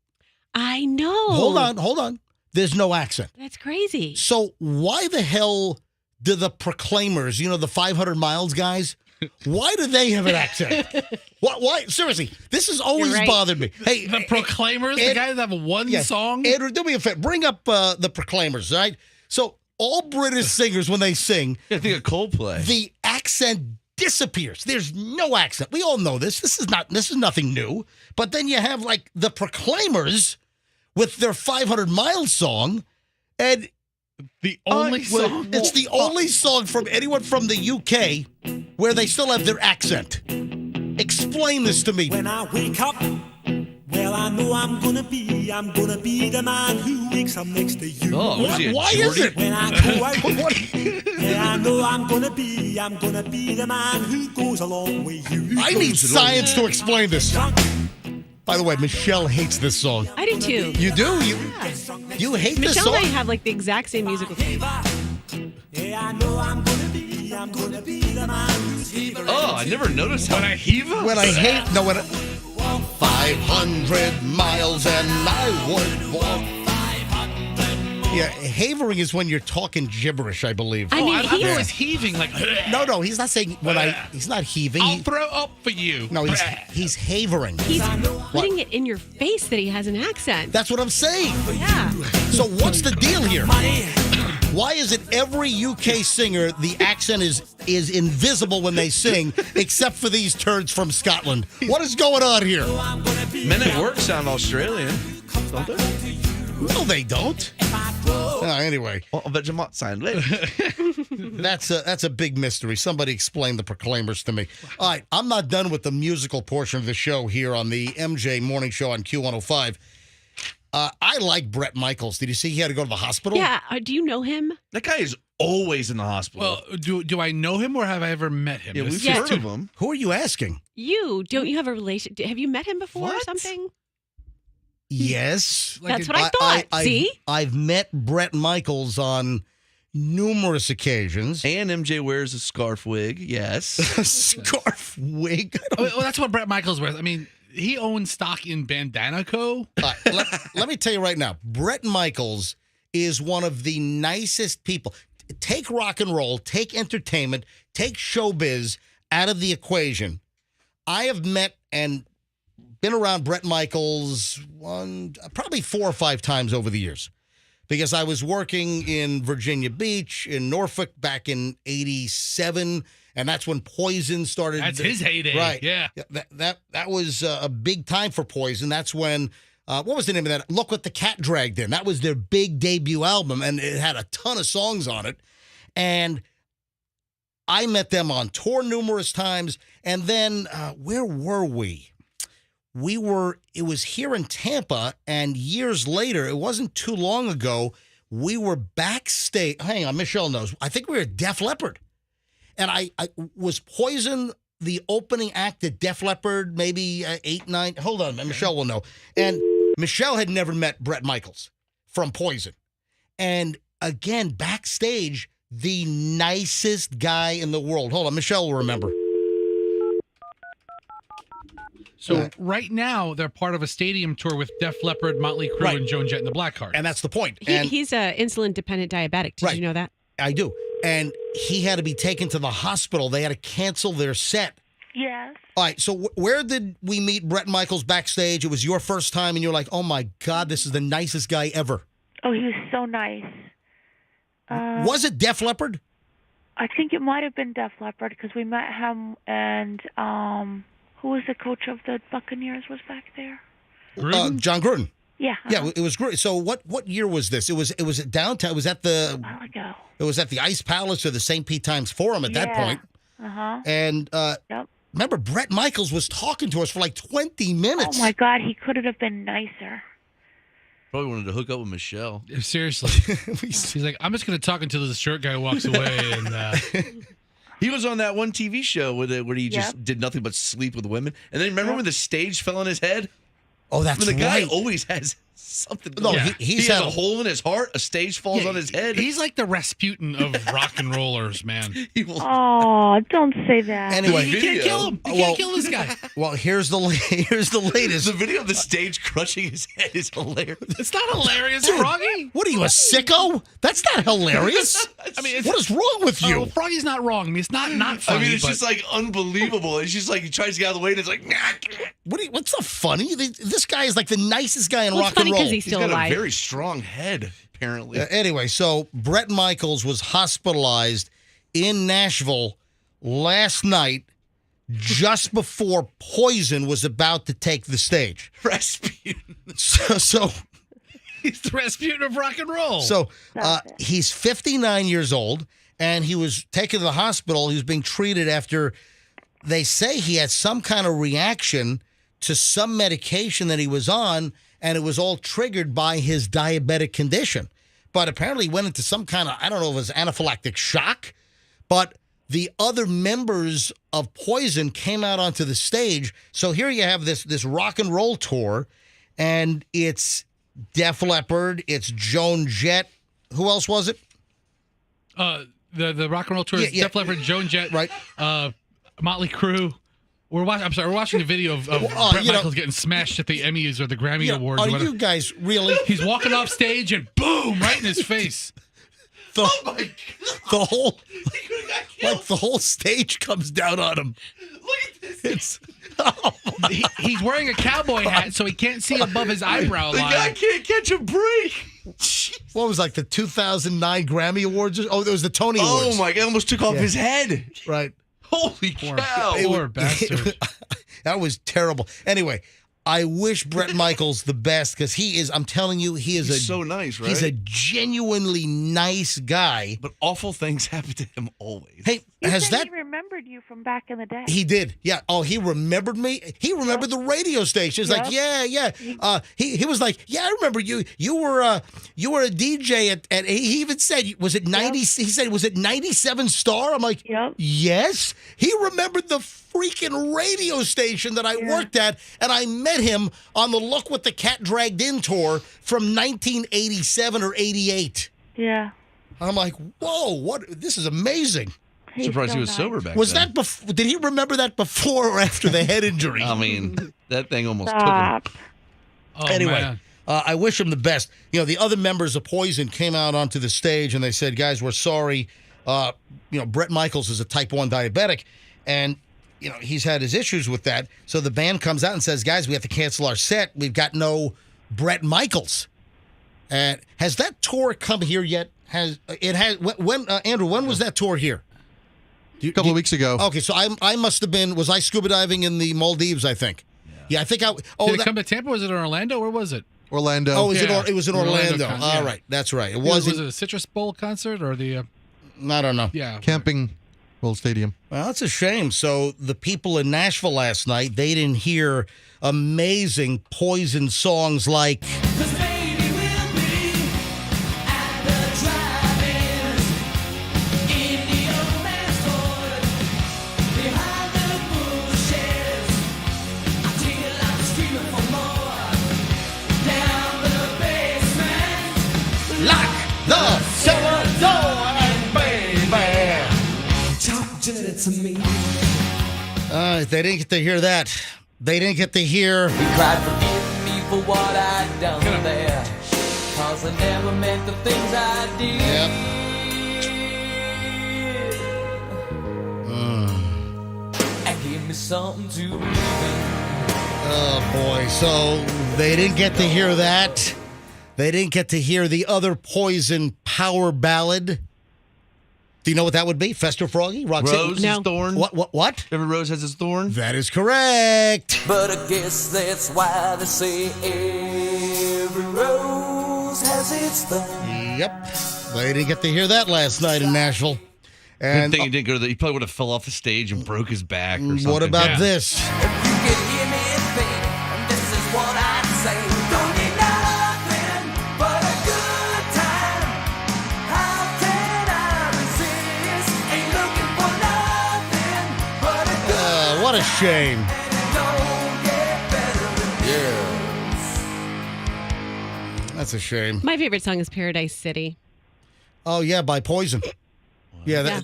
Speaker 3: I know.
Speaker 2: hold on, there's no accent.
Speaker 3: That's crazy.
Speaker 2: So why the hell do the Proclaimers, the 500 Miles guys, why do they have an accent? Why? Seriously, this has always bothered me. Hey,
Speaker 5: the Proclaimers, the guys that have one song?
Speaker 2: Andrew, do me a favor. Bring up the Proclaimers, all right? So all British singers, when they sing,
Speaker 4: I think of Coldplay.
Speaker 2: The accent disappears. There's no accent. We all know this. This is nothing new. But then you have like the Proclaimers with their 500 Miles song, and
Speaker 5: the only song.
Speaker 2: It's the only song from anyone from the UK where they still have their accent. Explain this to me.
Speaker 12: When I wake up, well, I know I'm gonna be the man who wakes up next to you.
Speaker 4: Oh,
Speaker 2: why is it?
Speaker 12: When I go out, well, I know I'm gonna be the man who goes along with you.
Speaker 2: I need science to explain this. By the way, Michelle hates this song.
Speaker 3: I do too.
Speaker 2: You do? You hate this
Speaker 3: Michelle
Speaker 2: song?
Speaker 3: and I have like the exact same musical taste.
Speaker 12: Yeah, I know I'm gonna be the man who's heaving.
Speaker 4: Oh, I never noticed how I heave.
Speaker 2: When I hate, no, when 500 miles and I would walk. Yeah, havering is when you're talking gibberish, I believe.
Speaker 3: I mean,
Speaker 5: I thought it was heaving like.
Speaker 2: No, he's not saying he's not heaving.
Speaker 5: I'll throw up for you.
Speaker 2: No, he's havering.
Speaker 3: He's putting it in your face that he has an accent.
Speaker 2: That's what I'm saying.
Speaker 3: Yeah.
Speaker 2: So what's the deal here? Why is it every UK singer, the accent is invisible when they sing, except for these turds from Scotland? What is going on here?
Speaker 4: Men at Work sound Australian, don't they?
Speaker 2: No, they don't. Anyway.
Speaker 4: Well, I bet you might sound later.
Speaker 2: That's a big mystery. Somebody explain the Proclaimers to me. All right, I'm not done with the musical portion of the show here on the MJ Morning Show on Q105. I like Bret Michaels. Did you see he had to go to the hospital?
Speaker 3: Yeah. Do you know him?
Speaker 4: That guy is always in the hospital.
Speaker 5: Well, do I know him or have I ever met him?
Speaker 4: Yeah, we've
Speaker 3: Yeah.
Speaker 4: heard of him.
Speaker 2: Who are you asking?
Speaker 3: Don't you have a relation? Have you met him before or
Speaker 4: What?
Speaker 3: something?
Speaker 2: Yes.
Speaker 3: That's what I thought. See?
Speaker 2: I've met Bret Michaels on numerous occasions.
Speaker 4: And MJ wears a scarf wig, yes.
Speaker 2: Scarf wig?
Speaker 5: Well, that's what Bret Michaels wears. I mean, he owns stock in Bandana Co.
Speaker 2: Let me tell you right now, Bret Michaels is one of the nicest people. Take rock and roll, take entertainment, take showbiz out of the equation. I have met and been around Bret Michaels probably 4 or 5 times over the years because I was working in Virginia Beach, in Norfolk back in 87, and that's when Poison started.
Speaker 5: That's his heyday.
Speaker 2: Right.
Speaker 5: Yeah.
Speaker 2: That was a big time for Poison. That's when, what was the name of that? Look What the Cat Dragged In. That was their big debut album, and it had a ton of songs on it. And I met them on tour numerous times. And then where were we? It was here in Tampa, and years later, it wasn't too long ago, we were backstage. Hang on, Michelle knows. I think we were at Def Leppard. And I was Poison the opening act at Def Leppard, maybe 8, 9. Hold on, Michelle will know. And Michelle had never met Bret Michaels from Poison. And again, backstage, the nicest guy in the world. Hold on, Michelle will remember.
Speaker 5: So right now, they're part of a stadium tour with Def Leppard, Motley Crue, and Joan Jett and the Blackhearts.
Speaker 2: And that's the point.
Speaker 3: He's an insulin-dependent diabetic. Did you know that?
Speaker 2: I do. And he had to be taken to the hospital. They had to cancel their set.
Speaker 6: Yes.
Speaker 2: All right, so where did we meet Bret Michaels backstage? It was your first time, and you're like, oh, my God, this is the nicest guy ever.
Speaker 6: Oh, he was so nice.
Speaker 2: Was it Def Leppard?
Speaker 6: I think it might have been Def Leppard because we met him and who was the coach of the Buccaneers was back there?
Speaker 2: John Gruden.
Speaker 6: Yeah.
Speaker 2: Yeah, it was great. So what year was this? It was at downtown. It was at the
Speaker 6: A while ago.
Speaker 2: It was at the Ice Palace or the St. Pete Times Forum at that point.
Speaker 6: Uh-huh.
Speaker 2: And remember, Bret Michaels was talking to us for like 20 minutes.
Speaker 6: Oh my God, he couldn't have been nicer.
Speaker 4: Probably wanted to hook up with Michelle.
Speaker 5: Seriously. He's like, I'm just going to talk until this shirt guy walks away. And
Speaker 4: he was on that one TV show where he just did nothing but sleep with women. And then remember when the stage fell on his head?
Speaker 2: Oh, that's
Speaker 4: the guy
Speaker 2: right.
Speaker 4: always has something.
Speaker 2: No,
Speaker 4: he has a hole in his heart. A stage falls on his head.
Speaker 5: He's like the Rasputin of rock and rollers, man.
Speaker 6: Oh, don't say that.
Speaker 2: Anyway,
Speaker 5: you can't kill him. You can't kill this guy.
Speaker 2: Well, here's the latest.
Speaker 4: The video of the stage crushing his head is hilarious.
Speaker 5: It's not hilarious, Froggy.
Speaker 2: What are you, a sicko? That's not hilarious.
Speaker 5: I mean,
Speaker 2: what is wrong with you?
Speaker 5: Froggy's not wrong. I mean, it's not funny.
Speaker 4: I mean, it's just like unbelievable. It's just like he tries to get out of the way, and it's like,
Speaker 2: What's so funny? This guy is like the nicest guy in rock
Speaker 3: funny
Speaker 2: and roll.
Speaker 3: 'cause he's still
Speaker 4: got
Speaker 3: alive.
Speaker 4: a very strong head, apparently.
Speaker 2: Anyway, so Bret Michaels was hospitalized in Nashville last night just before Poison was about to take the stage.
Speaker 4: Rasputin.
Speaker 2: So
Speaker 5: he's the Rasputin of rock and roll.
Speaker 2: So he's 59 years old, and he was taken to the hospital. He was being treated after they say he had some kind of reaction to some medication that he was on, and it was all triggered by his diabetic condition. But apparently he went into some kind of, I don't know if it was anaphylactic shock, but the other members of Poison came out onto the stage. So here you have this rock and roll tour, and it's Def Leppard, it's Joan Jett. Who else was it?
Speaker 5: the rock and roll tour is Def Leppard, Joan Jett,
Speaker 2: right?
Speaker 5: Motley Crue. We're watching the video of Bret Michaels getting smashed at the Emmys or the Grammy Awards.
Speaker 2: Are you guys really?
Speaker 5: He's walking off stage and boom, right in his face.
Speaker 2: The whole stage comes down on him.
Speaker 5: Look at this. He's wearing a cowboy hat, so he can't see above his eyebrow line.
Speaker 4: The guy can't catch a break.
Speaker 2: What was the 2009 Grammy Awards? Oh, there was the Tony Awards.
Speaker 4: Oh my God! Almost took off his head.
Speaker 2: Right.
Speaker 4: Holy cow!
Speaker 5: Poor bastard.
Speaker 2: That was terrible. Anyway, I wish Bret Michaels the best because he is. I'm telling you, he's
Speaker 4: so nice, right?
Speaker 2: He's a genuinely nice guy.
Speaker 4: But awful things happen to him always.
Speaker 2: Hey,
Speaker 6: He remembered you from back in the day.
Speaker 2: He did. Yeah. Oh, he remembered me. He remembered the radio station. He's like, yeah. He was like, yeah, I remember you. You were a DJ at he even said, was it 90? He said, was it 97 Star? I'm like, yes. He remembered the freaking radio station that I worked at, and I met him on the Look What the Cat Dragged In tour from 1987 or 88.
Speaker 6: Yeah.
Speaker 2: I'm like, whoa, what? This is amazing.
Speaker 4: I'm surprised he was sober back
Speaker 2: Was
Speaker 4: then.
Speaker 2: that did he remember that before or after the head injury?
Speaker 4: I mean, that thing almost took him.
Speaker 5: Oh,
Speaker 2: anyway,
Speaker 5: man.
Speaker 2: I wish him the best. The other members of Poison came out onto the stage and they said, guys, we're sorry. Bret Michaels is a type 1 diabetic, and he's had his issues with that. So the band comes out and says, guys, we have to cancel our set. We've got no Bret Michaels. And has that tour come here yet? When Andrew, when was that tour here?
Speaker 7: A couple of weeks ago.
Speaker 2: Okay, so I must have been. Was I scuba diving in the Maldives? I think. Yeah, I think I.
Speaker 5: Did it come to Tampa? Was it in Orlando? Where was it?
Speaker 7: Orlando.
Speaker 2: Oh, it was in Orlando. All right, that's right.
Speaker 5: Was it a Citrus Bowl concert or the?
Speaker 2: I don't know.
Speaker 5: Yeah,
Speaker 7: Camping World Stadium.
Speaker 2: Well, that's a shame. So the people in Nashville last night, they didn't hear amazing Poison songs like. They didn't get to hear that. They didn't get to hear.
Speaker 10: He cried, forgive me for what I'd done there, 'cause I never meant the things I did. And give me something to believe in.
Speaker 2: Oh, boy. So they didn't get to hear that. They didn't get to hear the other Poison power ballad. Do you know what that would be? Fester Froggy? Roxanne?
Speaker 4: Rose is thorn.
Speaker 2: What?
Speaker 4: Every rose has its thorn?
Speaker 2: That is correct.
Speaker 10: But I guess that's why they say every rose has its thorn.
Speaker 2: Yep. They didn't get to hear that last night in Nashville.
Speaker 4: And he didn't go to he probably would have fell off the stage and broke his back or something.
Speaker 2: What about this?
Speaker 10: You can hear me think, and this is what I'd say. Don't need nothing but a good time. How can I resist? Ain't looking for nothing but a good
Speaker 2: What a shame.
Speaker 10: and it don't get better with
Speaker 2: That's a shame.
Speaker 3: My favorite song is Paradise City.
Speaker 2: Oh, yeah, by Poison. Yeah.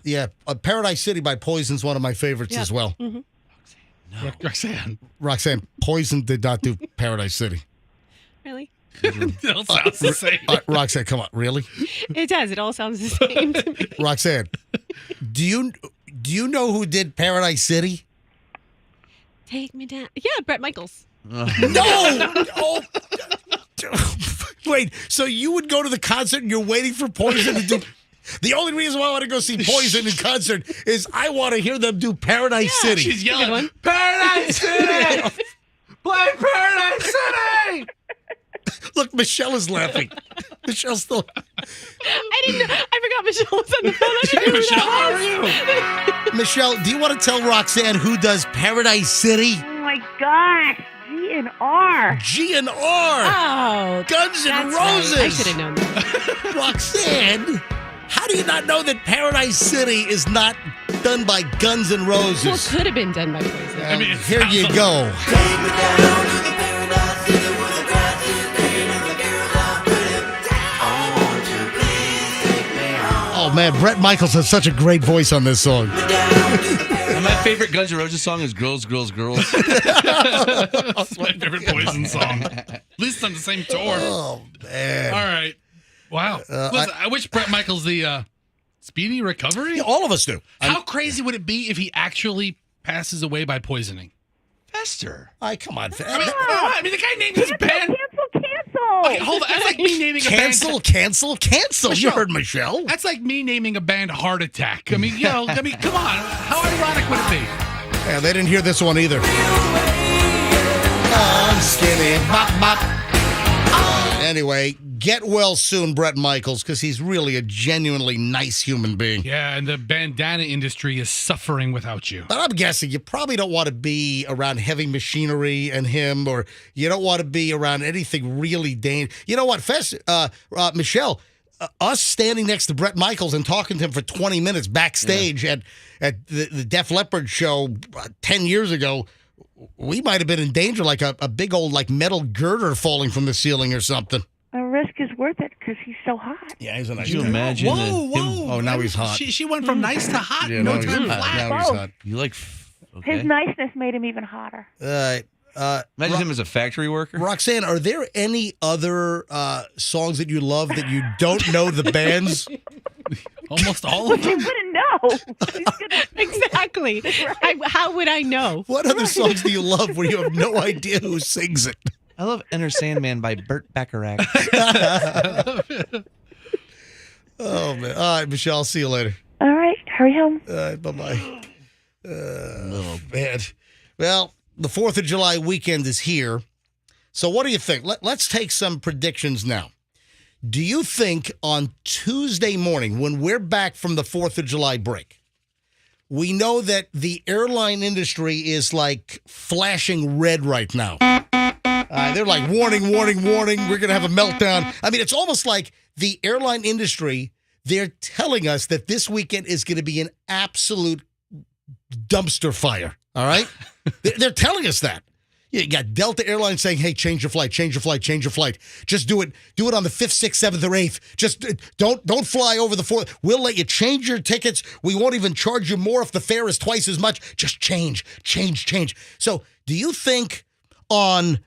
Speaker 2: Paradise City by Poison's one of my favorites as well.
Speaker 3: Mm-hmm.
Speaker 2: Roxanne, Poison did not do Paradise City.
Speaker 3: Really?
Speaker 5: It all sounds the same.
Speaker 2: Roxanne, come on, really?
Speaker 3: It does. It all sounds the same to me.
Speaker 2: Roxanne, do you know who did Paradise City?
Speaker 3: Take me down. Yeah, Bret Michaels.
Speaker 2: No! Oh. Wait, so you would go to the concert and you're waiting for Poison to do... The only reason why I want to go see Poison in concert is I want to hear them do Paradise City.
Speaker 5: She's yelling,
Speaker 4: Paradise City! Play Paradise City!
Speaker 2: Look, Michelle is laughing. Michelle's still...
Speaker 3: I didn't know. I forgot Michelle was on the phone. I didn't know who
Speaker 5: Michelle,
Speaker 3: that
Speaker 5: how
Speaker 3: was.
Speaker 5: are you?
Speaker 2: Michelle, do you want to tell Roxanne who does Paradise City?
Speaker 6: Oh my gosh, G&R.
Speaker 2: G&R.
Speaker 3: Oh,
Speaker 2: Guns N'
Speaker 3: that's
Speaker 2: Roses.
Speaker 3: right. I should have known that.
Speaker 2: Roxanne, how do you not know that Paradise City is not done by Guns N' Roses?
Speaker 3: Well, it could have been done by Poison.
Speaker 5: I mean, it
Speaker 2: Here you
Speaker 5: sounds
Speaker 2: go.
Speaker 10: Take me down to the paradise city where the grass is green and the girls are pretty. I want you, please take me home.
Speaker 2: Oh, Oh, man, Bret Michaels has such a great voice on this song.
Speaker 4: And my favorite Guns N' Roses song is Girls, Girls, Girls.
Speaker 5: That's my favorite Poison song. At least on the same tour.
Speaker 2: Oh, man.
Speaker 5: All right. Wow. I wish Bret Michaels the speedy recovery.
Speaker 2: Yeah, all of us do.
Speaker 5: How crazy would it be if he actually passes away by poisoning?
Speaker 4: Fester.
Speaker 2: Come on.
Speaker 5: I mean, the guy named his band.
Speaker 6: Cancel.
Speaker 5: Okay, hold on. That's like me naming a band.
Speaker 2: Cancel.
Speaker 5: Michelle.
Speaker 2: You heard Michelle.
Speaker 5: That's like me naming a band Heart Attack. I mean, come on. How ironic would it be?
Speaker 2: Yeah, they didn't hear this one either. I'm skinny. Bop, bop. Anyway, get well soon, Bret Michaels, because he's really a genuinely nice human being.
Speaker 5: Yeah, and the bandana industry is suffering without you.
Speaker 2: But I'm guessing you probably don't want to be around heavy machinery and him, or you don't want to be around anything really dangerous. You know what, Michelle, us standing next to Bret Michaels and talking to him for 20 minutes backstage at the Def Leppard show 10 years ago, we might have been in danger, like a big old metal girder falling from the ceiling or something.
Speaker 6: The risk is worth it because he's so hot.
Speaker 2: Yeah, he's a nice
Speaker 4: Could you
Speaker 2: guy.
Speaker 4: imagine
Speaker 5: Whoa.
Speaker 2: Oh, now he's hot.
Speaker 5: She went from nice to hot.
Speaker 2: Yeah,
Speaker 5: no
Speaker 2: now
Speaker 5: time
Speaker 2: he's hot.
Speaker 5: flat.
Speaker 2: Now he's hot.
Speaker 4: You like... Okay.
Speaker 6: His niceness made him even hotter.
Speaker 2: All right.
Speaker 4: Imagine him as a factory worker.
Speaker 2: Roxanne, are there any other songs that you love that you don't know the bands?
Speaker 5: Almost all of
Speaker 6: You
Speaker 5: them.
Speaker 6: wouldn't know.
Speaker 3: Exactly. How would I know?
Speaker 2: What other songs do you love where you have no idea who sings it?
Speaker 4: I love Enter Sandman by Burt Bacharach.
Speaker 2: Oh, man. All right, Michelle, I'll see you later.
Speaker 6: All right, hurry home.
Speaker 2: All right, bye-bye. Oh, man. Well, the 4th of July weekend is here. So what do you think? Let's take some predictions now. Do you think on Tuesday morning, when we're back from the 4th of July break, we know that the airline industry is like flashing red right now. They're like, warning, warning, warning. We're going to have a meltdown. I mean, it's almost like the airline industry, they're telling us that this weekend is going to be an absolute dumpster fire. All right? They're telling us that. You got Delta Airlines saying, hey, change your flight. Just do it. Do it on the 5th, 6th, 7th, or 8th. Just don't fly over the 4th. We'll let you change your tickets. We won't even charge you more if the fare is twice as much. Just change. So do you think on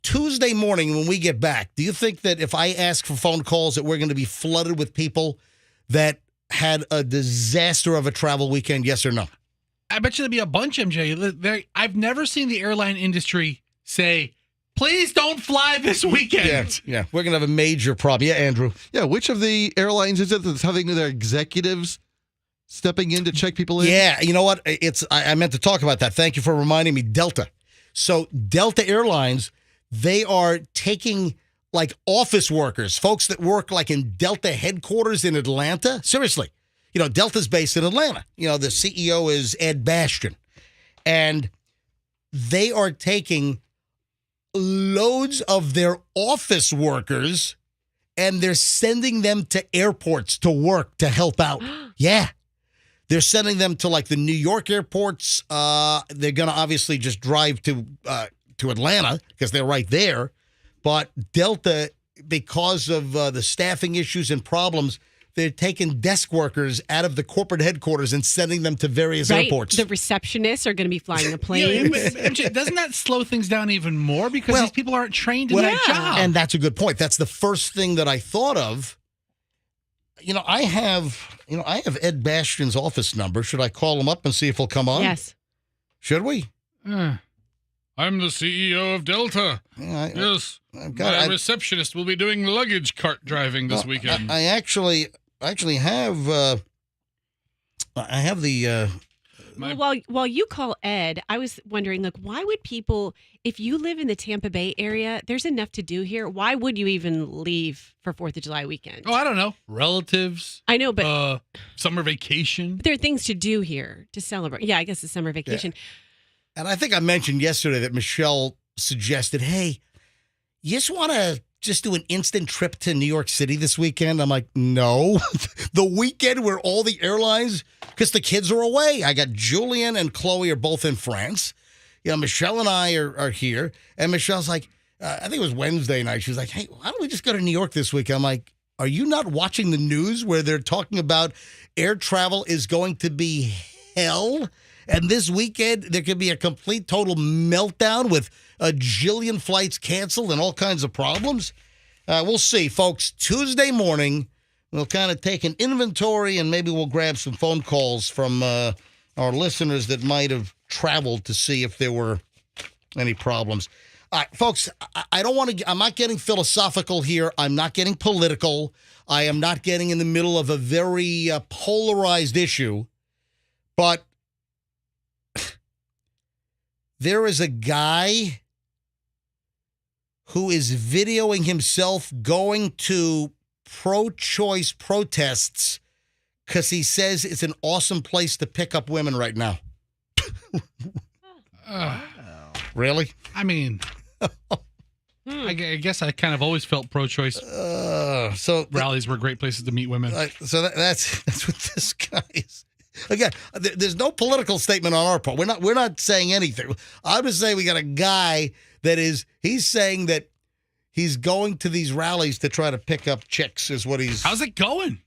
Speaker 2: Tuesday morning when we get back, do you think that if I ask for phone calls that we're going to be flooded with people that had a disaster of a travel weekend, yes or no?
Speaker 5: I bet you there'll be a bunch, MJ. I've never seen the airline industry say, please don't fly this weekend.
Speaker 2: Yeah. We're going to have a major problem. Yeah, Andrew.
Speaker 7: Yeah, which of the airlines is it that's having their executives stepping in to check people in?
Speaker 2: Yeah, you know what? I meant to talk about that. Thank you for reminding me. Delta. So Delta Airlines, they are taking like office workers, folks that work like in Delta headquarters in Atlanta. Seriously. You know, Delta's based in Atlanta. You know, the CEO is Ed Bastian. And they are taking loads of their office workers and they're sending them to airports to work to help out. Yeah. They're sending them to like the New York airports. They're going to obviously just drive to Atlanta because they're right there. But Delta, because of the staffing issues and problems, they're taking desk workers out of the corporate headquarters and sending them to various airports.
Speaker 3: The receptionists are going to be flying the planes.
Speaker 5: MJ, doesn't that slow things down even more because these people aren't trained in that job?
Speaker 2: And that's a good point. That's the first thing that I thought of. You know, I have Ed Bastian's office number. Should I call him up and see if he'll come on?
Speaker 3: Yes.
Speaker 2: Should we?
Speaker 5: I'm the CEO of Delta. Yes. My receptionist will be doing luggage cart driving this weekend.
Speaker 2: I actually have the.
Speaker 3: While you call Ed, I was wondering, like, why would people, if you live in the Tampa Bay area, there's enough to do here. Why would you even leave for 4th of July weekend?
Speaker 5: Oh, I don't know. Relatives.
Speaker 3: I know, but
Speaker 5: summer vacation.
Speaker 3: But there are things to do here to celebrate. Yeah, I guess it's summer vacation.
Speaker 2: Yeah. And I think I mentioned yesterday that Michelle suggested, hey, you just want to just do an instant trip to New York City this weekend? I'm like, no. The weekend where all the airlines, because the kids are away. I got Julian and Chloe are both in France. You know, Michelle and I are here. And Michelle's like, I think it was Wednesday night. She was like, hey, why don't we just go to New York this week? I'm like, Are you not watching the news where they're talking about air travel is going to be hell? And this weekend, there could be a complete, total meltdown with a jillion flights canceled and all kinds of problems? We'll see, folks. Tuesday morning, we'll kind of take an inventory and maybe we'll grab some phone calls from our listeners that might have traveled to see if there were any problems. All right, folks, I don't want to, I'm not getting philosophical here. I'm not getting political. I am not getting in the middle of a very polarized issue. But there is a guy who is videoing himself going to pro-choice protests because he says it's an awesome place to pick up women right now. Really?
Speaker 5: I mean, I guess I kind of always felt pro-choice.
Speaker 2: So
Speaker 5: rallies were great places to meet women.
Speaker 2: So that's what this guy is. Again, there's no political statement on our part. We're not saying anything. I'm just saying we got a guy that he's saying that he's going to these rallies to try to pick up chicks is what he's.
Speaker 5: How's it going?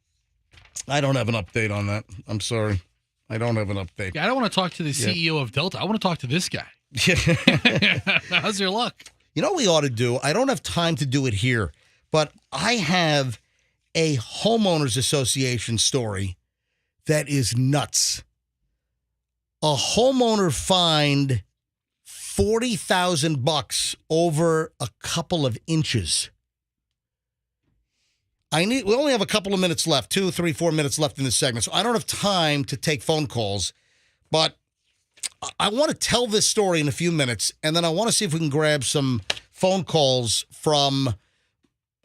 Speaker 2: I don't have an update on that. I'm sorry. I don't have an update.
Speaker 5: Yeah, I don't want to talk to the CEO of Delta. I want to talk to this guy. How's your luck?
Speaker 2: You know what we ought to do? I don't have time to do it here, but I have a homeowners association story that is nuts. A homeowner fined $40,000 over a couple of inches. We only have a couple of minutes left, 2, 3, 4 minutes left in this segment, so I don't have time to take phone calls, but I want to tell this story in a few minutes, and then I want to see if we can grab some phone calls from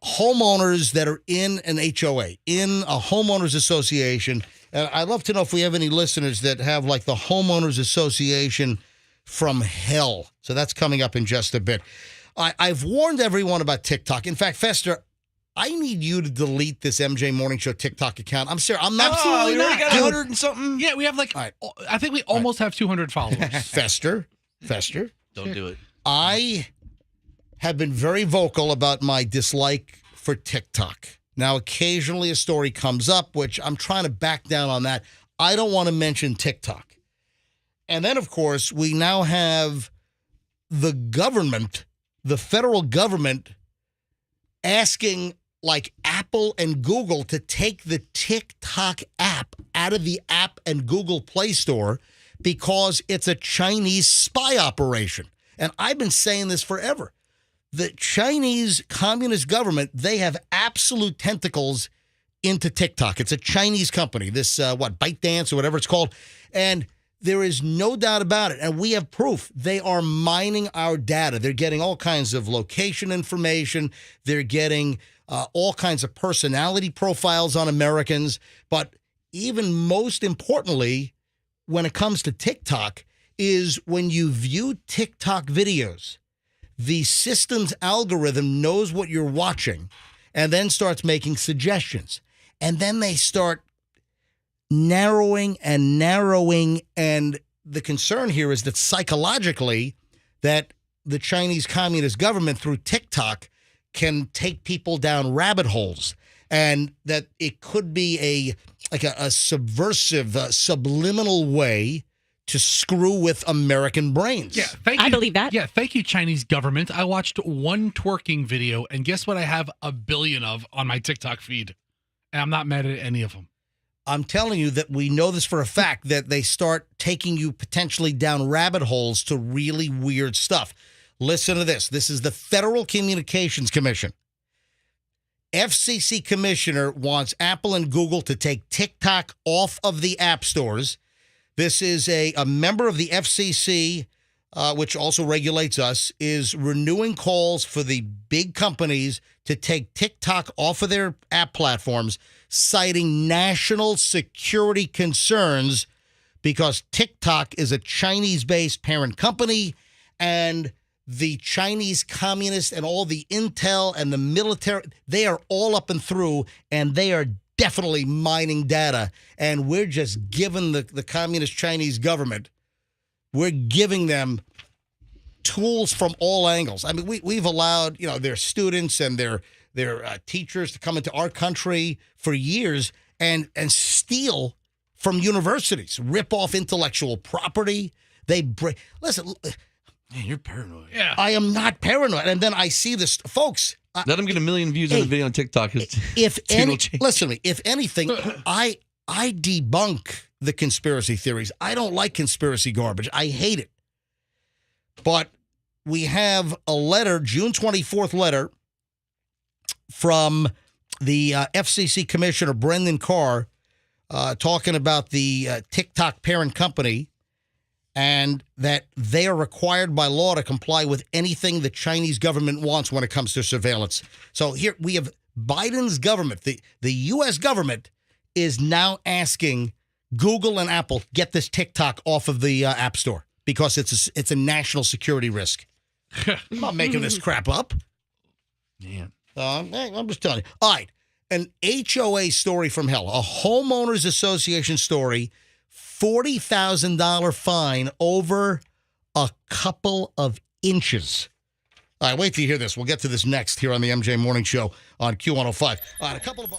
Speaker 2: homeowners that are in an HOA, in a homeowners association. And I'd love to know if we have any listeners that have like the homeowners association from hell. So that's coming up in just a bit. I've warned everyone about TikTok. In fact, Fester, I need you to delete this MJ Morning Show TikTok account. I'm serious. I'm absolutely
Speaker 4: we
Speaker 2: not.
Speaker 4: got 100 and something.
Speaker 5: Yeah, we have I think we almost have 200 followers.
Speaker 2: Fester.
Speaker 4: Don't do it.
Speaker 2: I have been very vocal about my dislike for TikTok. Now, occasionally a story comes up, which I'm trying to back down on that. I don't want to mention TikTok. And then, of course, we now have the government, the federal government, asking like Apple and Google to take the TikTok app out of the App and Google Play Store because it's a Chinese spy operation. And I've been saying this forever. The Chinese Communist government, they have absolute tentacles into TikTok. It's a Chinese company, this, ByteDance or whatever it's called. And there is no doubt about it. And we have proof. They are mining our data. They're getting all kinds of location information. They're getting all kinds of personality profiles on Americans. But even most importantly, when it comes to TikTok, is when you view TikTok videos, the system's algorithm knows what you're watching and then starts making suggestions. And then they start narrowing. And the concern here is that psychologically that the Chinese Communist government through TikTok can take people down rabbit holes, and that it could be a subversive, subliminal way to screw with American brains.
Speaker 5: Yeah, thank you.
Speaker 3: I believe that.
Speaker 5: Yeah, thank you, Chinese government. I watched one twerking video, and guess what I have a billion of on my TikTok feed? And I'm not mad at any of them.
Speaker 2: I'm telling you that we know this for a fact, that they start taking you potentially down rabbit holes to really weird stuff. Listen to this. This is the Federal Communications Commission. FCC commissioner wants Apple and Google to take TikTok off of the app stores. This is a member of the FCC, which also regulates us, is renewing calls for the big companies to take TikTok off of their app platforms, citing national security concerns because TikTok is a Chinese-based parent company, and the Chinese communists and all the intel and the military, they are all up and through, and they are definitely mining data. And we're just giving the communist Chinese government, we're giving them tools from all angles. I mean, we've allowed, their students and their their teachers to come into our country for years and steal from universities, rip off intellectual property. They break. Listen,
Speaker 4: Man, you're paranoid.
Speaker 5: Yeah.
Speaker 2: I am not paranoid. And then I see this, folks.
Speaker 4: Let him get 1 million views on a video on TikTok.
Speaker 2: Listen to me. If anything, I debunk the conspiracy theories. I don't like conspiracy garbage. I hate it. But we have a letter, June 24th letter, from the FCC Commissioner Brendan Carr talking about the TikTok parent company and that they are required by law to comply with anything the Chinese government wants when it comes to surveillance. So here we have Biden's government, the U.S. government is now asking Google and Apple, get this TikTok off of the App Store because it's a national security risk. I'm not making this crap up.
Speaker 4: Man.
Speaker 2: I'm just telling you. All right. An HOA story from hell, a homeowners association story, $40,000 fine over a couple of inches. All right, wait till you hear this. We'll get to this next here on the MJ Morning Show on Q105. All right, a couple of...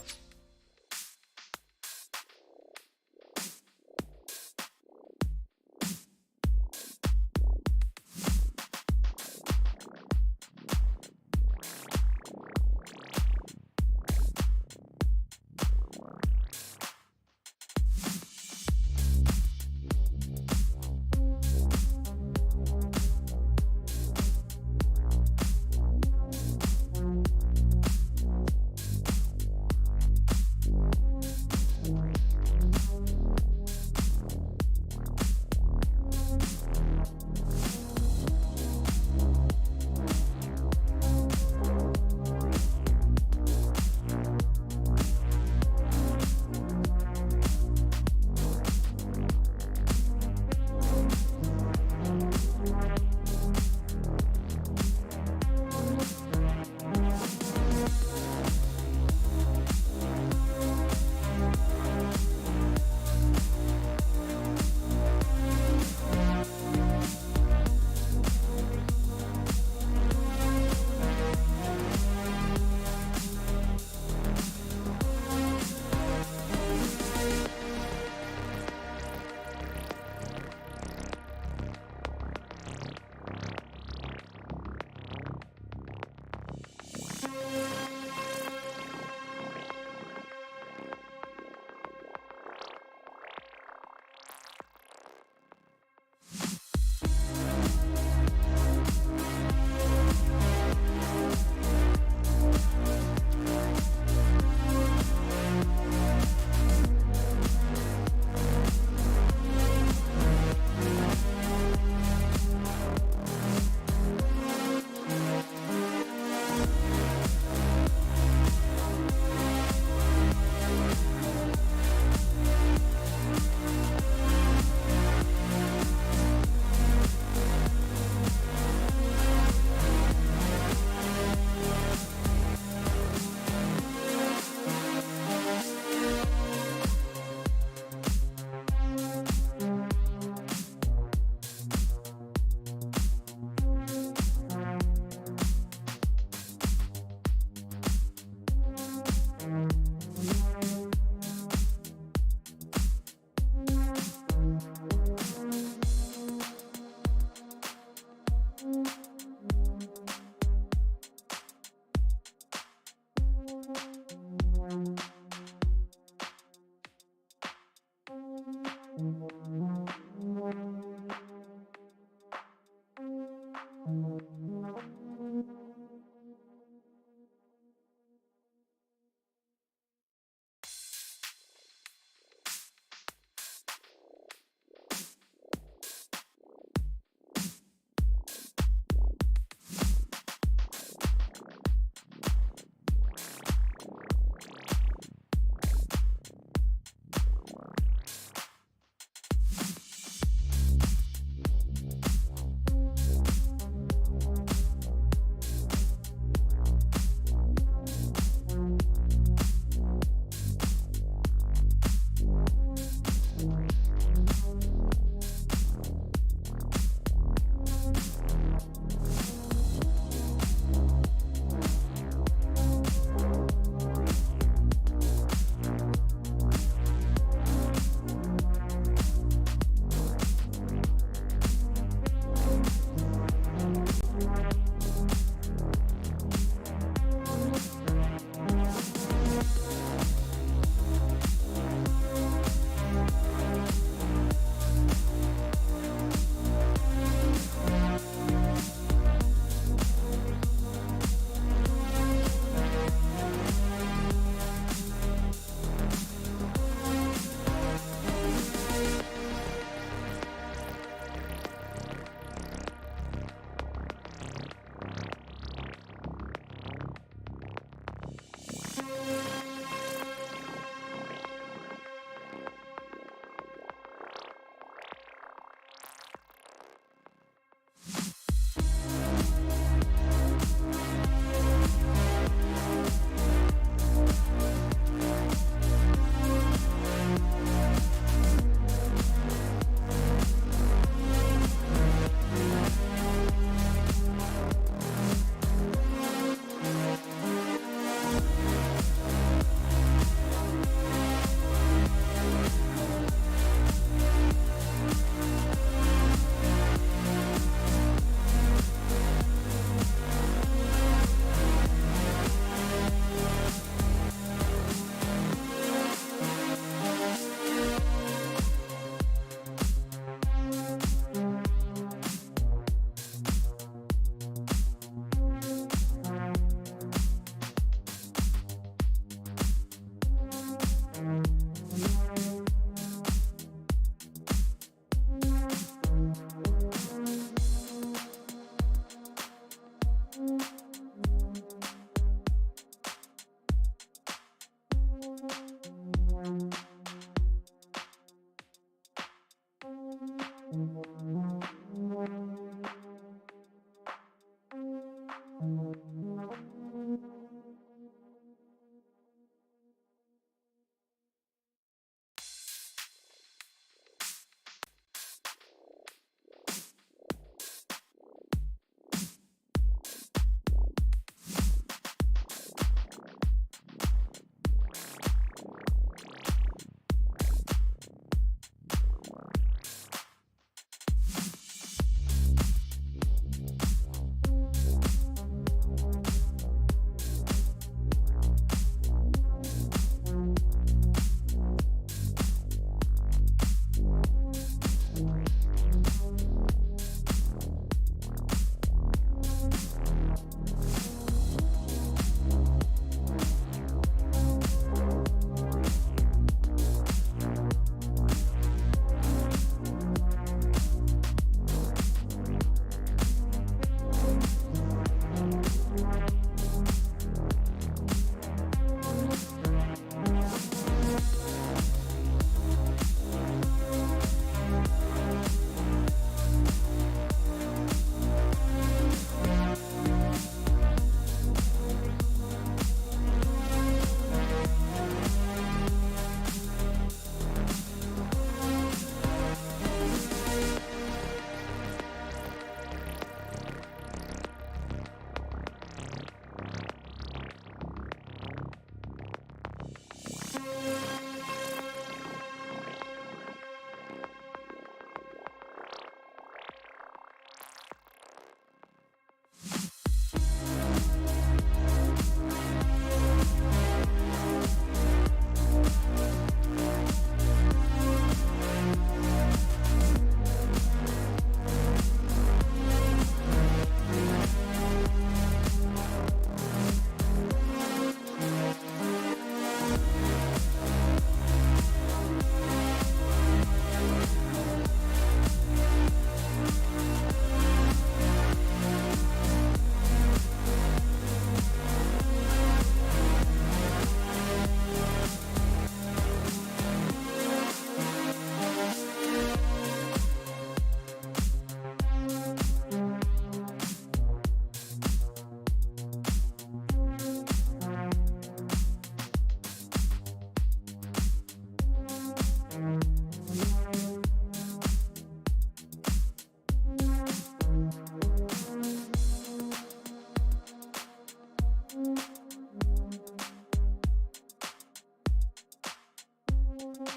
Speaker 2: Listening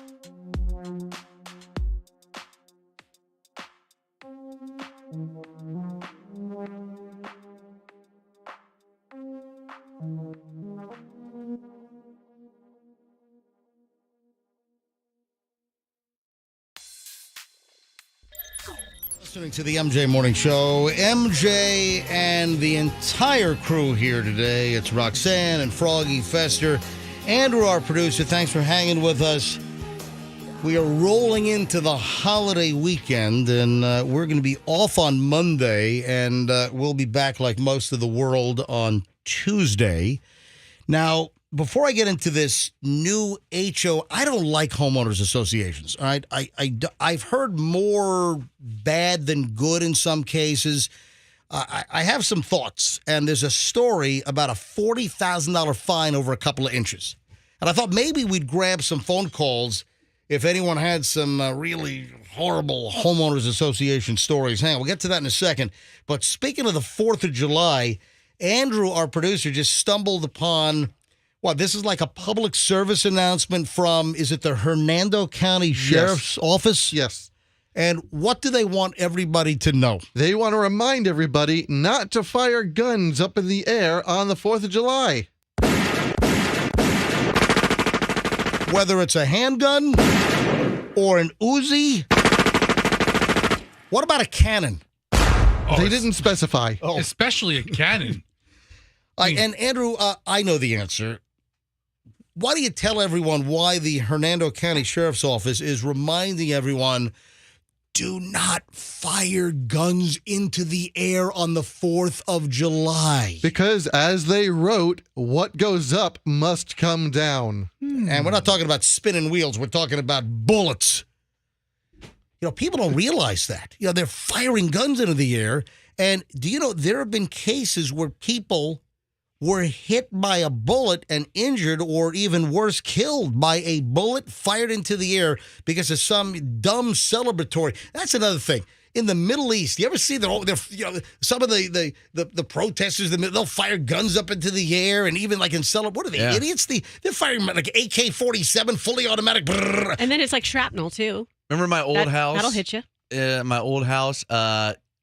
Speaker 2: to the MJ Morning Show. MJ and the entire crew here today. It's Roxanne and Froggy, Fester, Andrew, our producer. Thanks for hanging with us. We are rolling into the holiday weekend, and we're going to be off on Monday, and we'll be back like most of the world on Tuesday. Now, before I get into this new HO, I don't like homeowners associations. All right, I've heard more bad than good in some cases. I have some thoughts, and there's a story about a $40,000 fine over a couple of inches. And I thought maybe we'd grab some phone calls if anyone had some really horrible homeowners association stories. Hang on, we'll get to that in a second. But speaking of the 4th of July, Andrew, our producer, just stumbled upon... What, this is like a public service announcement from, is it the Hernando County Sheriff's Office?
Speaker 7: Yes.
Speaker 2: And what do they want everybody to know?
Speaker 7: They want to remind everybody not to fire guns up in the air on the 4th of July.
Speaker 2: Whether it's a handgun or an Uzi. What about a cannon?
Speaker 7: They didn't specify.
Speaker 5: Especially a cannon.
Speaker 2: And Andrew, I know the answer. Why do you tell everyone why the Hernando County Sheriff's Office is reminding everyone, do not fire guns into the air on the 4th of July?
Speaker 7: Because as they wrote, what goes up must come down.
Speaker 2: And we're not talking about spinning wheels. We're talking about bullets. You know, people don't realize that. You know, they're firing guns into the air. And do you know, there have been cases where people were hit by a bullet and injured, or even worse, killed by a bullet fired into the air because of some dumb celebratory. That's another thing. In the Middle East, you ever see some of the protesters? They'll fire guns up into the air, and even like in what are they, idiots? They're firing like AK-47 fully automatic. Brrr.
Speaker 3: And then it's like shrapnel too.
Speaker 4: Remember my old house?
Speaker 3: That'll hit you.
Speaker 4: My old house.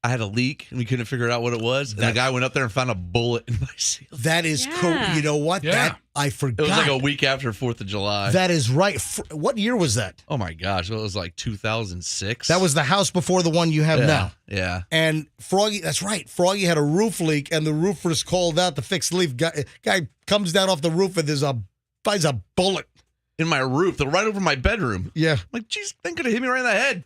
Speaker 4: I had a leak, and we couldn't figure out what it was. And the guy went up there and found a bullet in my ceiling.
Speaker 2: That is cool. You know what?
Speaker 5: Yeah.
Speaker 2: I forgot.
Speaker 4: It was like a week after 4th of July.
Speaker 2: That is right. What year was that?
Speaker 4: Oh, my gosh. It was like 2006.
Speaker 2: That was the house before the one you have now.
Speaker 4: Yeah.
Speaker 2: And Froggy, that's right. Froggy had a roof leak, and the roofer's called out to fix the leak. Guy comes down off the roof, and finds a bullet
Speaker 4: in my roof, right over my bedroom.
Speaker 2: Yeah.
Speaker 4: I'm like, geez, that could have hit me right in the head.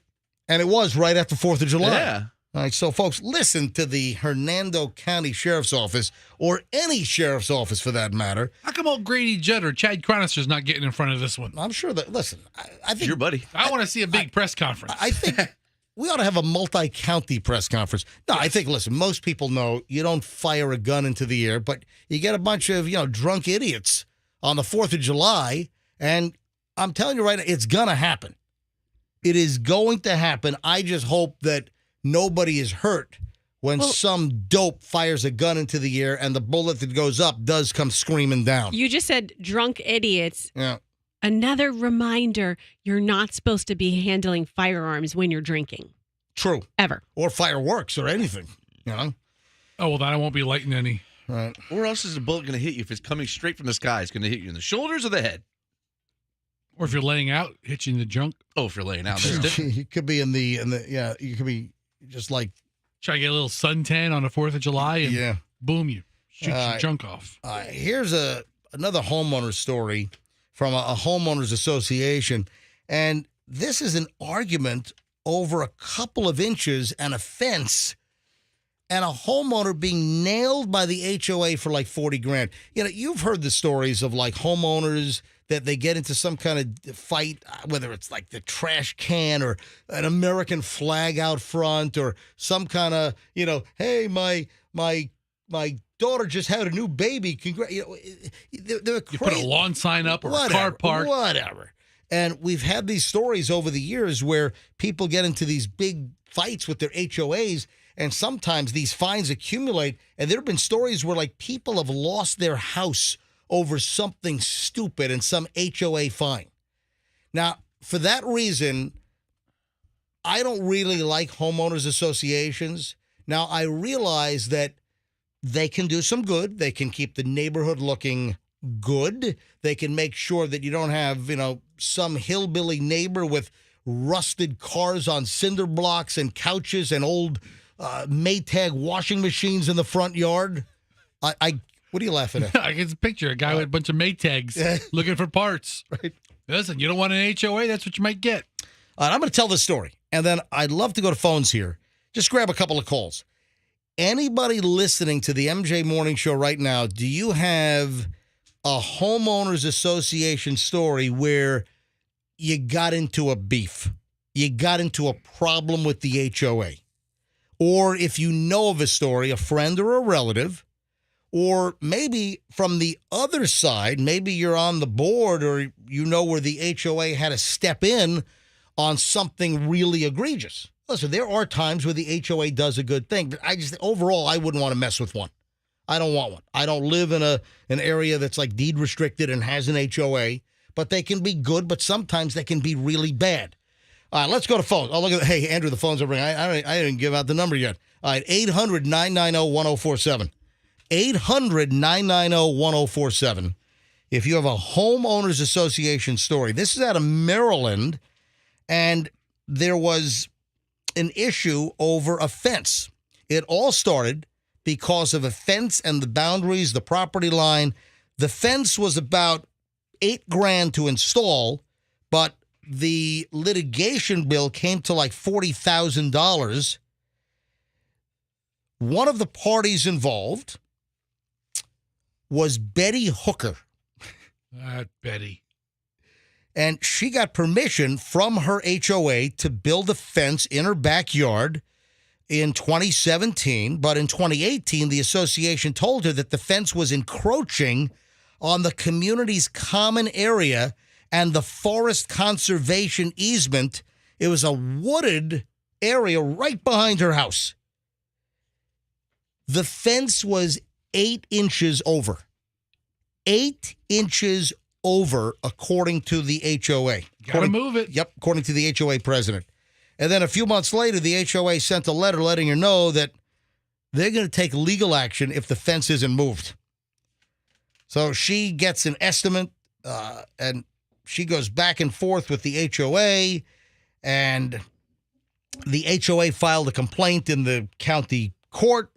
Speaker 2: And it was right after 4th of July.
Speaker 4: Yeah.
Speaker 2: All right, so folks, listen to the Hernando County Sheriff's Office, or any sheriff's office for that matter.
Speaker 5: How come old Grady Judd or Chad Cronister's not getting in front of this one?
Speaker 2: I'm sure that, listen, I think...
Speaker 4: It's your buddy.
Speaker 5: I want to see a big press conference.
Speaker 2: I think we ought to have a multi-county press conference. No, I think, listen, most people know you don't fire a gun into the air, but you get a bunch of, drunk idiots on the 4th of July, and I'm telling you right now, it's going to happen. It is going to happen. I just hope that nobody is hurt when some dope fires a gun into the air and the bullet that goes up does come screaming down.
Speaker 3: You just said drunk idiots.
Speaker 2: Yeah.
Speaker 3: Another reminder, you're not supposed to be handling firearms when you're drinking.
Speaker 2: True.
Speaker 3: Ever.
Speaker 2: Or fireworks or anything,
Speaker 5: Oh, well, then I won't be lighting any.
Speaker 2: Right.
Speaker 4: Where else is a bullet going to hit you if it's coming straight from the sky? It's going to hit you in the shoulders or the head?
Speaker 5: Or if you're laying out, hit you in the junk.
Speaker 4: Oh, if you're laying out, that's different.
Speaker 2: You could be you could be just like...
Speaker 5: Try to get a little suntan on the 4th of July and boom, you shoot your junk off.
Speaker 2: Here's another homeowner story from a homeowners association. And this is an argument over a couple of inches and a fence, and a homeowner being nailed by the HOA for like $40,000. You've heard the stories of like homeowners that they get into some kind of fight, whether it's like the trash can or an American flag out front or some kind of, hey, my daughter just had a new baby. They're crazy.
Speaker 5: You put a lawn sign up or a car park.
Speaker 2: Whatever. And we've had these stories over the years where people get into these big fights with their HOAs, and sometimes these fines accumulate. And there have been stories where like people have lost their house over something stupid and some HOA fine. Now, for that reason, I don't really like homeowners associations. Now, I realize that they can do some good. They can keep the neighborhood looking good. They can make sure that you don't have, some hillbilly neighbor with rusted cars on cinder blocks and couches and old Maytag washing machines in the front yard. What are you laughing at?
Speaker 5: I can picture a guy with a bunch of Maytags looking for parts.
Speaker 2: Right.
Speaker 5: Listen, you don't want an HOA, that's what you might get.
Speaker 2: All right, I'm going to tell this story, and then I'd love to go to phones here. Just grab a couple of calls. Anybody listening to the MJ Morning Show right now, do you have a homeowners association story where you got into a beef? You got into a problem with the HOA? Or if you know of a story, a friend or a relative, or maybe from the other side, maybe you're on the board or you know where the HOA had to step in on something really egregious. Listen, there are times where the HOA does a good thing, but overall, I wouldn't want to mess with one. I don't want one. I don't live in an area that's like deed restricted and has an HOA, but they can be good, but sometimes they can be really bad. All right, let's go to phones. Oh, look at hey, Andrew, the phones are ringing. I didn't give out the number yet. All right, 800-990-1047. 800-990-1047. If you have a homeowners association story, this is out of Maryland, and there was an issue over a fence. It all started because of a fence and the boundaries, the property line. The fence was about $8,000 to install, but the litigation bill came to like $40,000. One of the parties involved was Betty Hooker.
Speaker 5: Betty.
Speaker 2: And she got permission from her HOA to build a fence in her backyard in 2017. But in 2018, the association told her that the fence was encroaching on the community's common area and the forest conservation easement. It was a wooded area right behind her house. The fence was 8 inches over. 8 inches over, according to the HOA.
Speaker 5: Gotta move it.
Speaker 2: Yep, according to the HOA president. And then a few months later, the HOA sent a letter letting her know that they're going to take legal action if the fence isn't moved. So she gets an estimate, and she goes back and forth with the HOA, and the HOA filed a complaint in the county court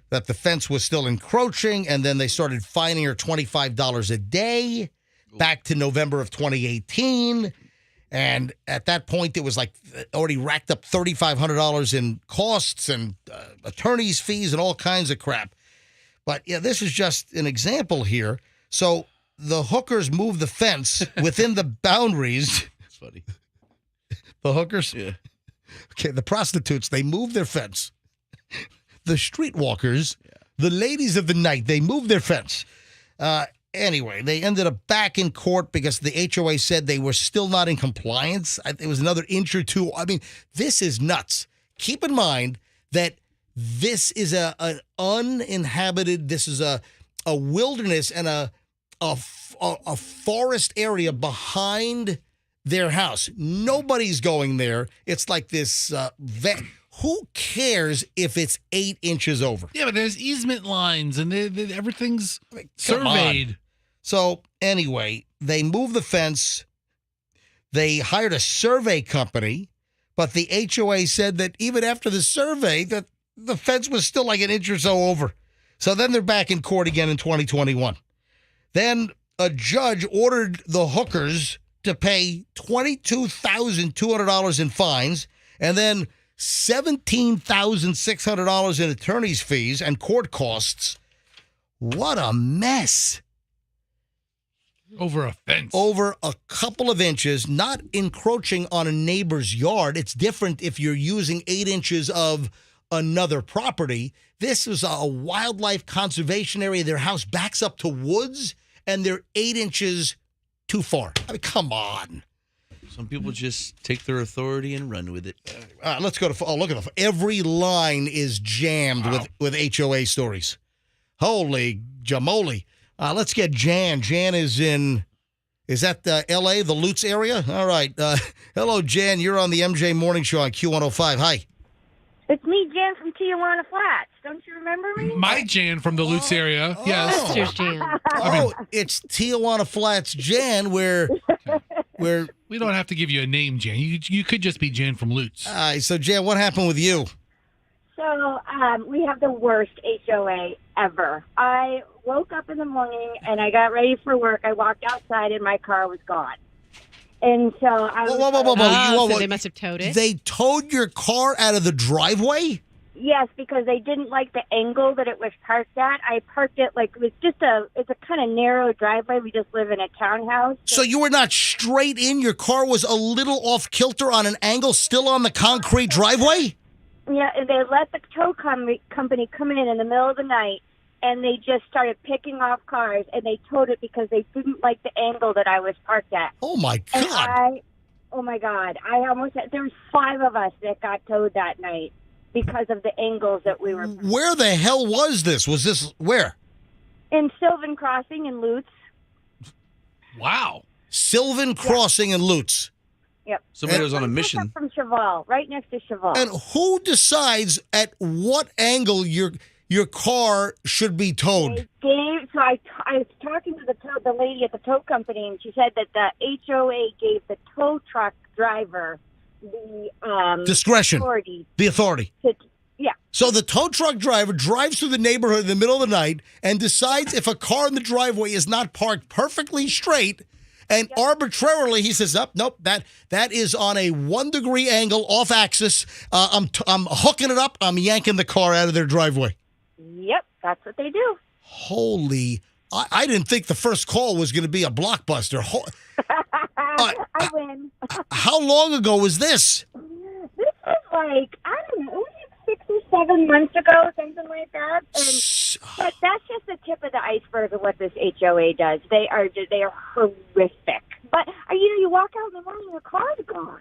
Speaker 2: that the fence was still encroaching, and then they started fining her $25 a day back to November of 2018. And at that point, it was like already racked up $3,500 in costs and attorney's fees and all kinds of crap. But yeah, this is just an example here. So the hookers moved the fence within the boundaries.
Speaker 4: That's funny.
Speaker 2: The hookers?
Speaker 4: Yeah.
Speaker 2: Okay, the prostitutes, they moved their fence. The streetwalkers, the ladies of the night, they moved their fence. Anyway, they ended up back in court because the HOA said they were still not in compliance. It was another inch or two. I mean, this is nuts. Keep in mind that this is an uninhabited, this is a wilderness and a forest area behind their house. Nobody's going there. It's like this who cares if it's 8 inches over?
Speaker 5: Yeah, but there's easement lines and everything's
Speaker 2: Come
Speaker 5: surveyed.
Speaker 2: on. So anyway, they moved the fence. They hired a survey company, but the HOA said that even after the survey, that the fence was still like an inch or so over. So then they're back in court again in 2021. Then a judge ordered the hookers to pay $22,200 in fines and then $17,600 in attorney's fees and court costs. What a mess.
Speaker 5: Over a fence.
Speaker 2: Over a couple of inches, not encroaching on a neighbor's yard. It's different if you're using 8 inches of another property. This is a wildlife conservation area. Their house backs up to woods, and they're 8 inches too far. I mean, come on.
Speaker 4: Some people just take their authority and run with it.
Speaker 2: Let's go to, look at every line is jammed with HOA stories. Holy jamoli. Let's get Jan. Jan is in Is that L.A., the Lutz area? All right. Hello, Jan. You're on the MJ Morning Show on Q105. Hi.
Speaker 13: It's me, Jan from Tijuana Flats. Don't you remember me?
Speaker 5: My Jan from the Lutz area. Yes.
Speaker 3: Sister's Jan.
Speaker 2: It's Tijuana Flats Jan, where
Speaker 5: we don't have to give you a name, Jan. You could just be Jan from Lutz.
Speaker 2: All right. So, Jan, what happened with you?
Speaker 13: So we have the worst HOA ever. I woke up in the morning and I got ready for work. I walked outside and my car was gone. And so I was
Speaker 3: so they must have towed it.
Speaker 2: They towed your car out of the driveway?
Speaker 13: Yes, because they didn't like the angle that it was parked at. I parked it like it's a kind of narrow driveway. We just live in a townhouse.
Speaker 2: So you were not straight in? Your car was a little off kilter on an angle, still on the concrete driveway?
Speaker 13: Yeah, and they let the tow company come in the middle of the night, and they just started picking off cars, and they towed it because they didn't like the angle that I was parked at.
Speaker 2: Oh, my God.
Speaker 13: Oh, my God. There was 5 of us that got towed that night because of the angles that we were.
Speaker 2: Where the hell was this? Was this where?
Speaker 13: In Sylvan Crossing in Lutz.
Speaker 5: Wow.
Speaker 2: Sylvan Crossing in Lutz.
Speaker 13: Yep.
Speaker 4: Somebody was on a mission.
Speaker 13: From Cheval, right next to Cheval.
Speaker 2: And who decides at what angle your car should be towed?
Speaker 13: I was talking to the lady at the tow company, and she said that the HOA gave the tow truck driver the
Speaker 2: discretion, the authority.
Speaker 13: Yeah.
Speaker 2: So the tow truck driver drives through the neighborhood in the middle of the night and decides if a car in the driveway is not parked perfectly straight. And arbitrarily, he says, nope, that is on a 1 degree angle off axis. I'm hooking it up. I'm yanking the car out of their driveway.
Speaker 13: Yep, that's what they do.
Speaker 2: Holy, I didn't think the first call was going to be a blockbuster.
Speaker 13: I win.
Speaker 2: How long ago was this?
Speaker 13: This was like, I don't know, 6 or 7 months ago, something like that. But that's just the tip of the iceberg of what this HOA does. They are horrific. But you walk out in the morning, your car's gone.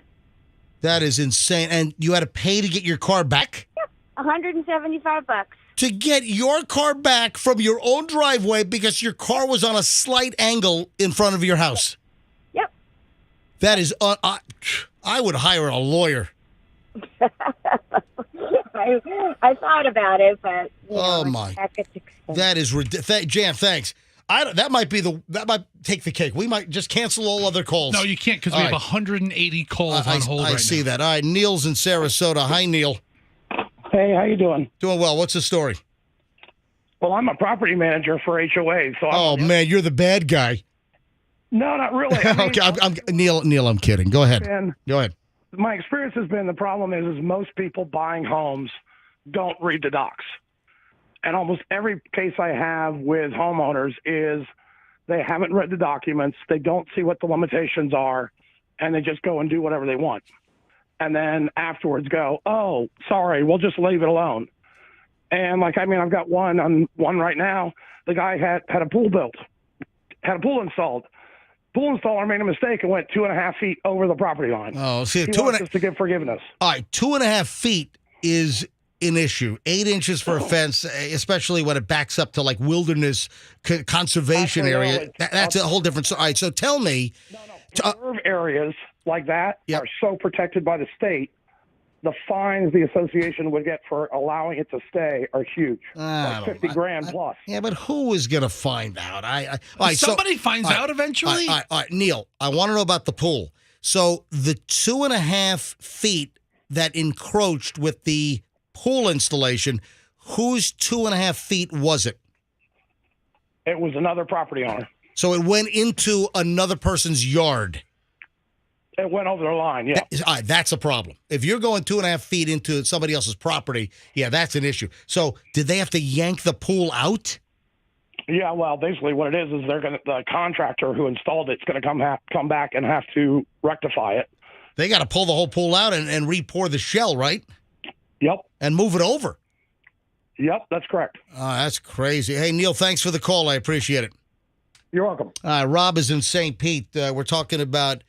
Speaker 2: That is insane. And you had to pay to get your car back?
Speaker 13: Yep, $175.
Speaker 2: To get your car back from your own driveway because your car was on a slight angle in front of your house.
Speaker 13: Yep.
Speaker 2: That is, I would hire a lawyer.
Speaker 13: I thought about it, but
Speaker 2: heck, it's expensive. That is ridiculous. Jan, thanks. That might take the cake. We might just cancel all other calls.
Speaker 5: No, you can't because we have 180 calls on hold right now.
Speaker 2: I see that. All right, Neil's in Sarasota. Hi, Neil.
Speaker 14: Hey, how you doing?
Speaker 2: Doing well. What's the story?
Speaker 14: Well, I'm a property manager for HOA, so
Speaker 2: man, you're the bad guy.
Speaker 14: No, not really.
Speaker 2: Okay, I'm Neil. I'm kidding. Go ahead. Go ahead.
Speaker 14: My experience has been the problem is most people buying homes don't read the docs. And almost every case I have with homeowners is they haven't read the documents, they don't see what the limitations are, and they just go and do whatever they want. And then afterwards go, oh, sorry, we'll just leave it alone. And I've got one right now. The guy had a pool built, had a pool installed. Pool installer made a mistake and went 2.5 feet over the property line.
Speaker 2: Oh, see,
Speaker 14: he wants us to give forgiveness.
Speaker 2: All right, 2.5 feet is an issue. 8 inches for a fence, especially when it backs up to like wilderness conservation area. That's a whole different. All right, so tell me,
Speaker 14: reserve areas like that are so protected by the state. The fines the association would get for allowing it to stay are huge, like $50,000 plus.
Speaker 2: Yeah, but who is going to find out?
Speaker 5: Somebody finds out eventually.
Speaker 2: All right, Neil, I want to know about the pool. So the 2.5 feet that encroached with the pool installation, whose 2.5 feet was it?
Speaker 14: It was another property owner.
Speaker 2: So it went into another person's yard.
Speaker 14: It went over their line, yeah.
Speaker 2: All right, that's a problem. If you're going 2.5 feet into somebody else's property, yeah, that's an issue. So did they have to yank the pool out?
Speaker 14: Yeah, well, basically what it is the contractor who installed it's going to come back and have to rectify it.
Speaker 2: They got to pull the whole pool out and re-pour the shell, right?
Speaker 14: Yep.
Speaker 2: And move it over.
Speaker 14: Yep, that's correct.
Speaker 2: That's crazy. Hey, Neil, thanks for the call. I appreciate it.
Speaker 14: You're welcome.
Speaker 2: Rob is in St. Pete. We're talking about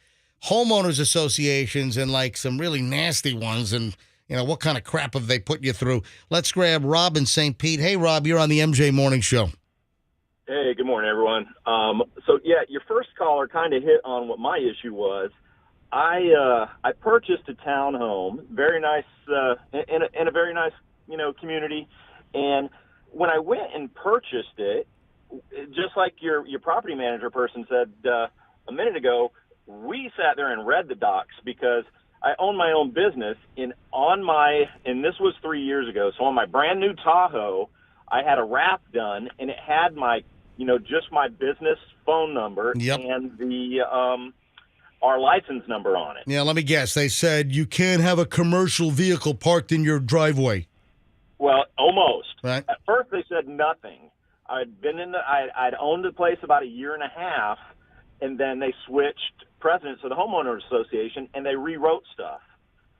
Speaker 2: homeowners associations and like some really nasty ones, and what kind of crap have they put you through? Let's grab Rob in St. Pete. Hey, Rob, you're on the MJ Morning Show.
Speaker 15: Hey, good morning, everyone. Your first caller kind of hit on what my issue was. I purchased a townhome, very nice, in a very nice, community. And when I went and purchased it, just like your property manager person said a minute ago, we sat there and read the docs because I own my own business. And this was 3 years ago. So on my brand new Tahoe, I had a wrap done, and it had my, just my business phone number and the our license number on it.
Speaker 2: Yeah, let me guess. They said you can't have a commercial vehicle parked in your driveway.
Speaker 15: Well, almost.
Speaker 2: Right.
Speaker 15: At first, they said nothing. I'd owned the place about a year and a half, and then they switched presidents of the homeowners association, and they rewrote stuff.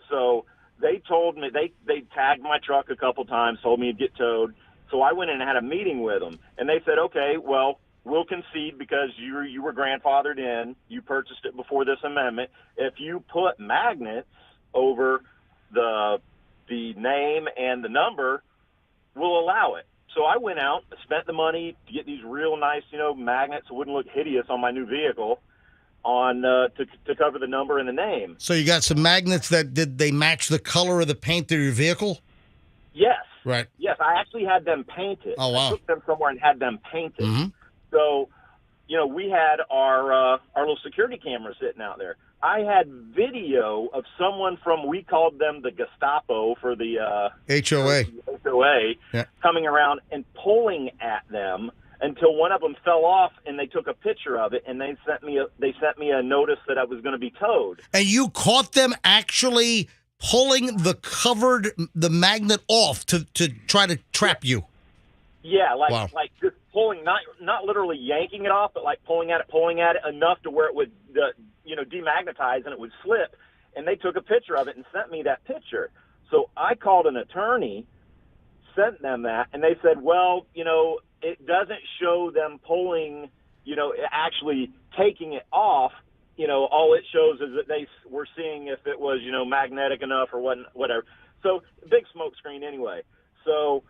Speaker 15: So they told me they tagged my truck a couple times, told me it'd get towed. So I went in and had a meeting with them, and they said, okay, well, we'll concede because you were grandfathered in. You purchased it before this amendment. If you put magnets over the name and the number, we'll allow it. So I went out, spent the money to get these real nice, magnets that wouldn't look hideous on my new vehicle to cover the number and the name.
Speaker 2: So you got some magnets did they match the color of the paint of your vehicle?
Speaker 15: Yes.
Speaker 2: Right.
Speaker 15: Yes, I actually had them painted.
Speaker 2: Oh, wow.
Speaker 15: I took them somewhere and had them painted.
Speaker 2: Mm-hmm.
Speaker 15: So, we had our little security cameras sitting out there. I had video of someone we called them the Gestapo for the
Speaker 2: HOA.
Speaker 15: Coming around and pulling at them until one of them fell off, and they took a picture of it, and they sent me a notice that I was going to be towed.
Speaker 2: And you caught them actually pulling the magnet off to try to trap you.
Speaker 15: Yeah, like just pulling, not literally yanking it off, but like pulling at it enough to where it would, demagnetize and it would slip. And they took a picture of it and sent me that picture. So I called an attorney, sent them that, and they said, well, it doesn't show them pulling, actually taking it off. All it shows is that they were seeing if it was, magnetic enough or whatever. So big smoke screen anyway. So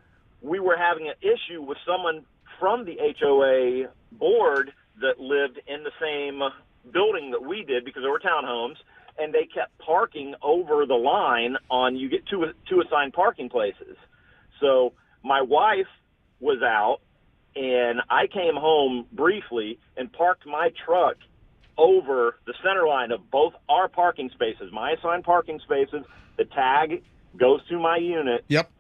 Speaker 15: we were having an issue with someone from the HOA board that lived in the same building that we did because there were townhomes, and they kept parking over the line you get two assigned parking places. So my wife was out, and I came home briefly and parked my truck over the center line of both our parking spaces, my assigned parking spaces. The tag goes to my unit.
Speaker 2: Yep.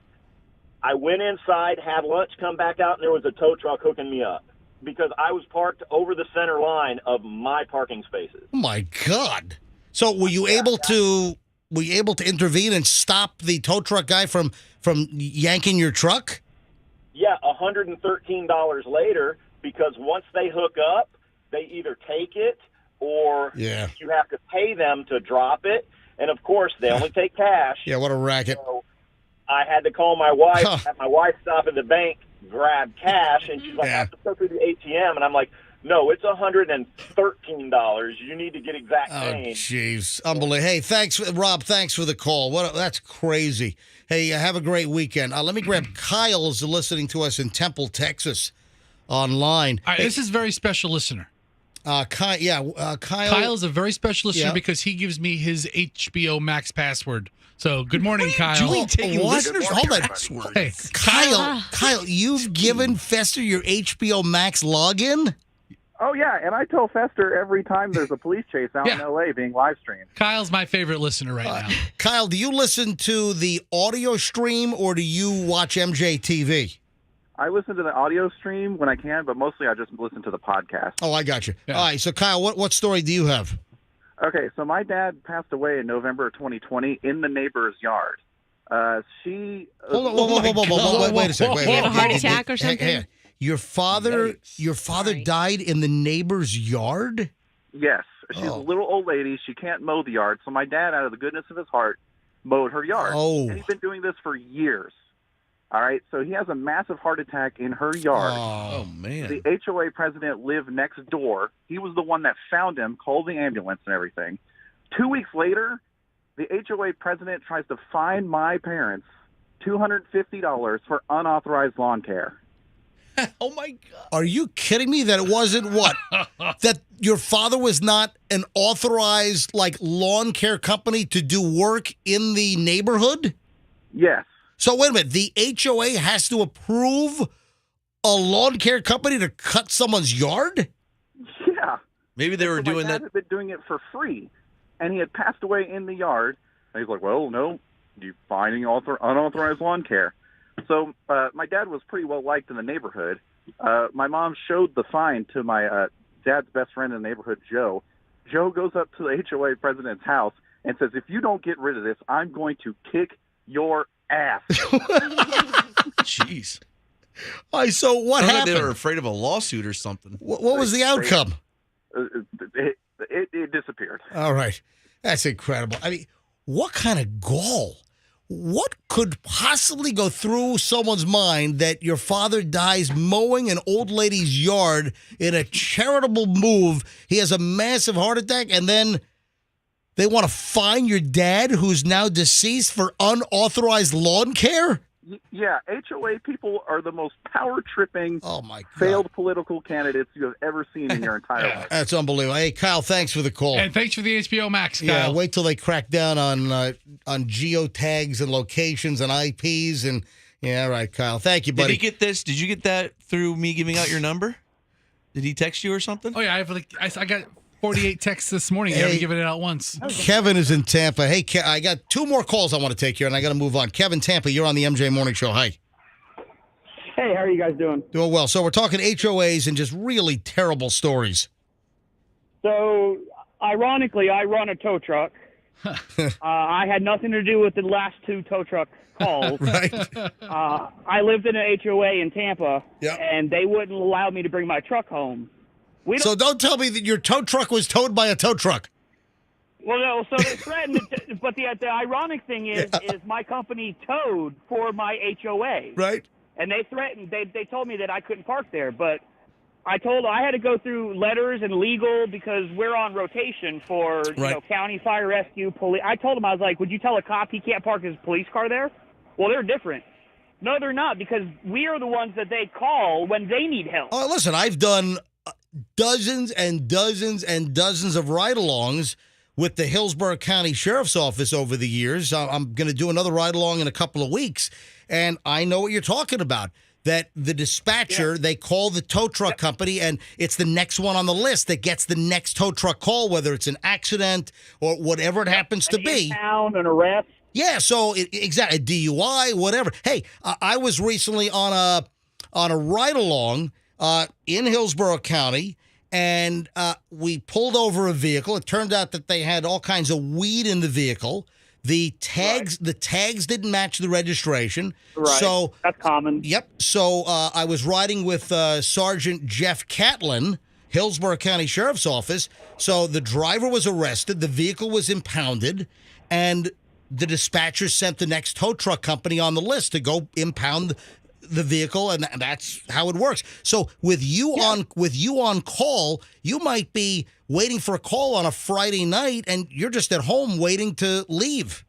Speaker 15: I went inside, had lunch, come back out, and there was a tow truck hooking me up because I was parked over the center line of my parking spaces.
Speaker 2: Oh my God! So were you able to intervene and stop the tow truck guy from yanking your truck?
Speaker 15: Yeah, $113 later, because once they hook up, they either take it or you have to pay them to drop it. And, of course, they only take cash.
Speaker 2: Yeah, what a racket.
Speaker 15: So I had to call my wife, have my wife stop at the bank, grab cash, and she's like, I have to go through the ATM. And I'm like, no, it's $113. You need to get exact change.
Speaker 2: Oh, jeez. Unbelievable. Hey, thanks, Rob. Thanks for the call. That's crazy. Hey, have a great weekend. Let me grab Kyle's listening to us in Temple, Texas, online.
Speaker 5: All right, this is a very special listener.
Speaker 2: Kyle.
Speaker 5: Kyle is a very special listener because he gives me his HBO Max password. So, good morning, Kyle.
Speaker 2: Doing taking listeners' passwords. Hey, Kyle, you've given Fester your HBO Max login?
Speaker 16: Oh, yeah, and I tell Fester every time there's a police chase out in L.A. being live streamed.
Speaker 5: Kyle's my favorite listener right now.
Speaker 2: Kyle, do you listen to the audio stream or do you watch MJTV?
Speaker 16: I listen to the audio stream when I can, but mostly I just listen to the podcast.
Speaker 2: Oh, I got you. Yeah. All right, so Kyle, what story do you have?
Speaker 16: Okay, so my dad passed away in November of 2020 in the neighbor's yard.
Speaker 2: Wait a second.
Speaker 3: He had a heart attack or something?
Speaker 2: Hey, your father died in the neighbor's yard?
Speaker 16: Yes. She's a little old lady. She can't mow the yard. So my dad, out of the goodness of his heart, mowed her yard.
Speaker 2: Oh.
Speaker 16: And he's been doing this for years. All right, so he has a massive heart attack in her yard.
Speaker 4: Oh, man.
Speaker 16: The HOA president lived next door. He was the one that found him, called the ambulance and everything. 2 weeks later, the HOA president tries to fine my parents $250 for unauthorized lawn care.
Speaker 4: Oh my God.
Speaker 2: Are you kidding me that it wasn't what? That your father was not an authorized lawn care company to do work in the neighborhood?
Speaker 16: Yes.
Speaker 2: So wait a minute, the HOA has to approve a lawn care company to cut someone's yard?
Speaker 16: Yeah.
Speaker 4: Maybe they were doing
Speaker 16: my dad
Speaker 4: that.
Speaker 16: had been doing it for free, and he had passed away in the yard. And he's like, well, no, you finding unauthorized lawn care. So my dad was pretty well liked in the neighborhood. My mom showed the fine to my dad's best friend in the neighborhood, Joe. Joe goes up to the HOA president's house and says, if you don't get rid of this, I'm going to kick your ass.
Speaker 4: Jeez.
Speaker 2: So what happened?
Speaker 4: They were afraid of a lawsuit or something.
Speaker 2: What was the outcome?
Speaker 16: It disappeared.
Speaker 2: All right. That's incredible. I mean, what kind of gall? What could possibly go through someone's mind that your father dies mowing an old lady's yard in a charitable move? He has a massive heart attack, and then they want to fine your dad, who's now deceased, for unauthorized lawn care?
Speaker 16: Yeah, HOA people are the most power-tripping, failed political candidates you have ever seen in your entire life.
Speaker 2: That's unbelievable. Hey, Kyle, thanks for the call.
Speaker 5: And thanks for the HBO Max, Kyle.
Speaker 2: Yeah, wait till they crack down on geotags and locations and IPs. And yeah, all right, Kyle. Thank you, buddy.
Speaker 4: Did he get this? Did you get that through me giving out your number? Did he text you or something?
Speaker 5: Oh, yeah. I got 48 texts this morning. You haven't given it out once.
Speaker 2: Kevin is in Tampa. Hey, I got two more calls I want to take here, and I got to move on. Kevin, Tampa, you're on the MJ Morning Show. Hi.
Speaker 17: Hey, how are you guys doing?
Speaker 2: Doing well. So we're talking HOAs and just really terrible stories.
Speaker 17: So, ironically, I run a tow truck. I had nothing to do with the last two tow truck calls.
Speaker 2: Right.
Speaker 17: I lived in an HOA in Tampa, and they wouldn't allow me to bring my truck home.
Speaker 2: So don't tell me that your tow truck was towed by a tow truck.
Speaker 17: Well, no, so they threatened, but the ironic thing is my company towed for my HOA.
Speaker 2: Right.
Speaker 17: And they threatened, they told me that I couldn't park there, but I had to go through letters and legal because we're on rotation for county fire rescue, police. I told them, I was like, would you tell a cop he can't park his police car there? Well, they're different. No, they're not, because we are the ones that they call when they need help.
Speaker 2: Oh, listen, I've done dozens and dozens and dozens of ride-alongs with the Hillsborough County Sheriff's Office over the years. I'm going to do another ride-along in a couple of weeks, and I know what you're talking about, that the dispatcher, they call the tow truck company, and it's the next one on the list that gets the next tow truck call, whether it's an accident or whatever it happens to be.
Speaker 17: Impound, an arrest.
Speaker 2: Yeah, so exactly, a DUI, whatever. Hey, I was recently on a ride-along in Hillsborough County, and we pulled over a vehicle. It turned out that they had all kinds of weed in the vehicle. The tags didn't match the registration.
Speaker 17: Right.
Speaker 2: So
Speaker 17: that's common.
Speaker 2: Yep. So I was riding with Sergeant Jeff Catlin, Hillsborough County Sheriff's Office. So the driver was arrested, the vehicle was impounded, and the dispatcher sent the next tow truck company on the list to go impound the vehicle, and that's how it works. So with you on call, you might be waiting for a call on a Friday night, and you're just at home waiting to leave.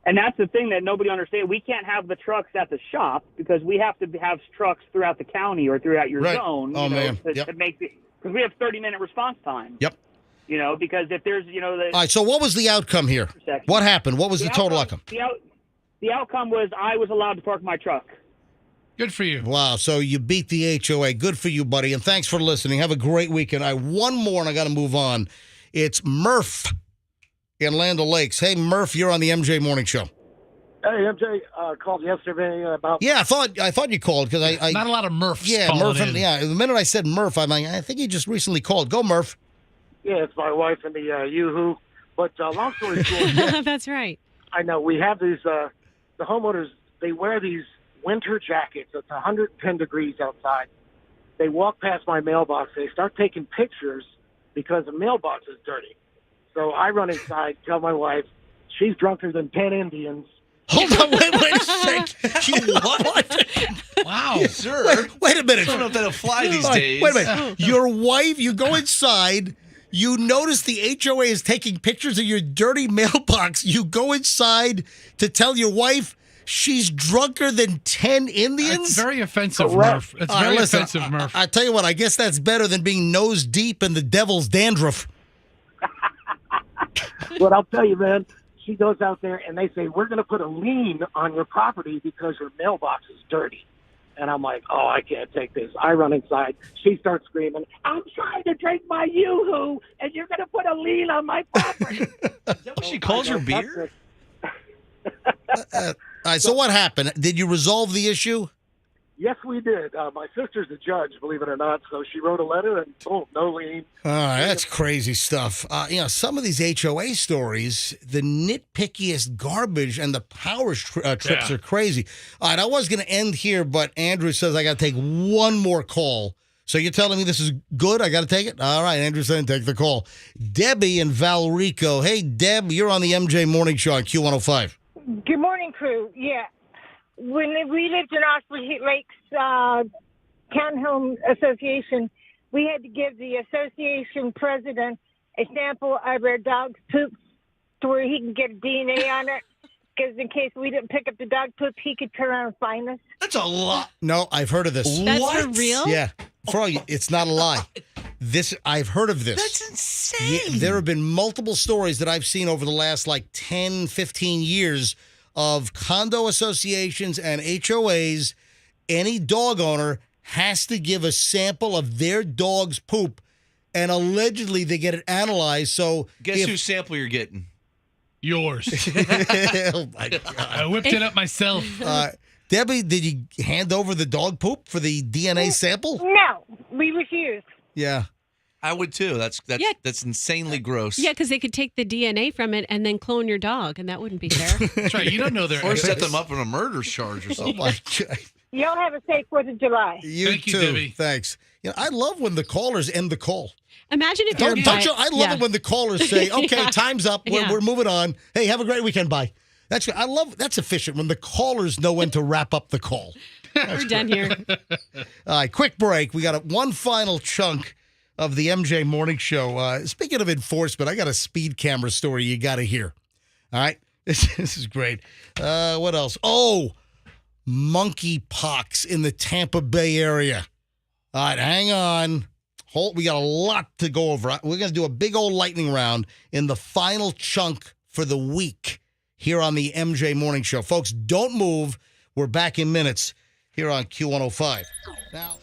Speaker 17: And that's the thing that nobody understands. We can't have the trucks at the shop because we have to have trucks throughout the county or throughout your zone.
Speaker 2: Oh, man.
Speaker 17: To make because we have 30-minute response time.
Speaker 2: Yep.
Speaker 17: Because if there's
Speaker 2: all right. So what was the outcome here? What happened? What was the total outcome?
Speaker 17: The outcome was I was allowed to park my truck.
Speaker 5: Good for you.
Speaker 2: Wow. So you beat the HOA. Good for you, buddy. And thanks for listening. Have a great weekend. One more, and I got to move on. It's Murph in Land O'Lakes. Hey, Murph, you're on the MJ Morning Show.
Speaker 18: Hey, MJ, called yesterday about.
Speaker 2: Yeah, I thought you called because I
Speaker 5: not a lot of Murphs.
Speaker 2: Yeah, Murph. The minute I said Murph, I'm like, I think he just recently called. Go, Murph.
Speaker 18: Yeah, it's my wife and the yoo-hoo. But long story short,
Speaker 3: that's right.
Speaker 18: I know we have these. The homeowners, they wear these winter jackets. It's 110 degrees outside. They walk past my mailbox. They start taking pictures because the mailbox is dirty. So I run inside, tell my wife, she's drunker than 10 Indians.
Speaker 2: Hold on, wait a second. What?
Speaker 4: Wow, sir.
Speaker 2: Wait a minute.
Speaker 4: I don't know if that'll fly these days.
Speaker 2: Wait a minute. Your wife, you go inside, you notice the HOA is taking pictures of your dirty mailbox. You go inside to tell your wife She's drunker than 10 Indians?
Speaker 5: It's very offensive,
Speaker 14: Correct.
Speaker 5: Murph. It's
Speaker 2: All right,
Speaker 5: very
Speaker 2: listen,
Speaker 5: offensive, Murph.
Speaker 2: I tell you what, I guess that's better than being nose deep in the devil's dandruff.
Speaker 18: But I'll tell you, man, she goes out there and they say, we're going to put a lien on your property because your mailbox is dirty. And I'm like, oh, I can't take this. I run inside. She starts screaming, I'm trying to drink my Yoo-hoo, and you're going to put a lien on my property.
Speaker 4: Is that what she calls your beer?
Speaker 2: All right, so what happened? Did you resolve the issue?
Speaker 18: Yes, we did. My sister's a judge, believe it or not, so she wrote a letter and boom, no lien.
Speaker 2: All right, that's crazy stuff. Some of these HOA stories, the nitpickiest garbage and the power trips are crazy. All right, I was going to end here, but Andrew says I got to take one more call. So you're telling me this is good? I got to take it? All right, Andrew said take the call. Debbie in Valrico. Hey, Deb, you're on the MJ Morning Show on Q105.
Speaker 19: Good morning, crew. Yeah. When we lived in Oxford Lakes Townhome Association, we had to give the association president a sample of our dog's poop to where he can get DNA on it. Because in case we didn't pick up the dog poop, he could turn around and find us.
Speaker 4: That's a lot.
Speaker 2: No, I've heard of this.
Speaker 3: That's for real?
Speaker 2: Yeah. Froggy, it's not a lie. I've heard of this.
Speaker 4: That's insane.
Speaker 2: Yeah, there have been multiple stories that I've seen over the last 10, 15 years of condo associations and HOAs. Any dog owner has to give a sample of their dog's poop, and allegedly they get it analyzed. So
Speaker 4: guess whose sample you're getting?
Speaker 5: Yours.
Speaker 2: Oh, my God.
Speaker 5: I whipped it up myself.
Speaker 2: Debbie, did you hand over the dog poop for the DNA sample?
Speaker 19: No, we refused.
Speaker 2: Yeah.
Speaker 4: I would too. That's insanely gross.
Speaker 3: Yeah, because they could take the DNA from it and then clone your dog, and that wouldn't be fair.
Speaker 5: That's right. You don't know their
Speaker 4: or set them up on a murder charge or something.
Speaker 2: Oh, my God.
Speaker 19: Y'all have a safe 4th of July.
Speaker 2: You too.
Speaker 5: Debbie.
Speaker 2: Thanks. I love when the callers end the call.
Speaker 3: Imagine if
Speaker 2: Don't
Speaker 3: you're
Speaker 2: you? I love it when the callers say, "Okay,
Speaker 3: Yeah.
Speaker 2: time's up. We're moving on. Hey, have a great weekend. Bye." That's efficient when the callers know when to wrap up the call.
Speaker 3: We're done here.
Speaker 2: All right, quick break. We got one final chunk of the MJ Morning Show. Speaking of enforcement, I got a speed camera story you got to hear. All right, this is great. What else? Oh, monkeypox in the Tampa Bay area. All right, hang on. We got a lot to go over. We're going to do a big old lightning round in the final chunk for the week here on the MJ Morning Show. Folks, don't move. We're back in minutes here on Q105. Now...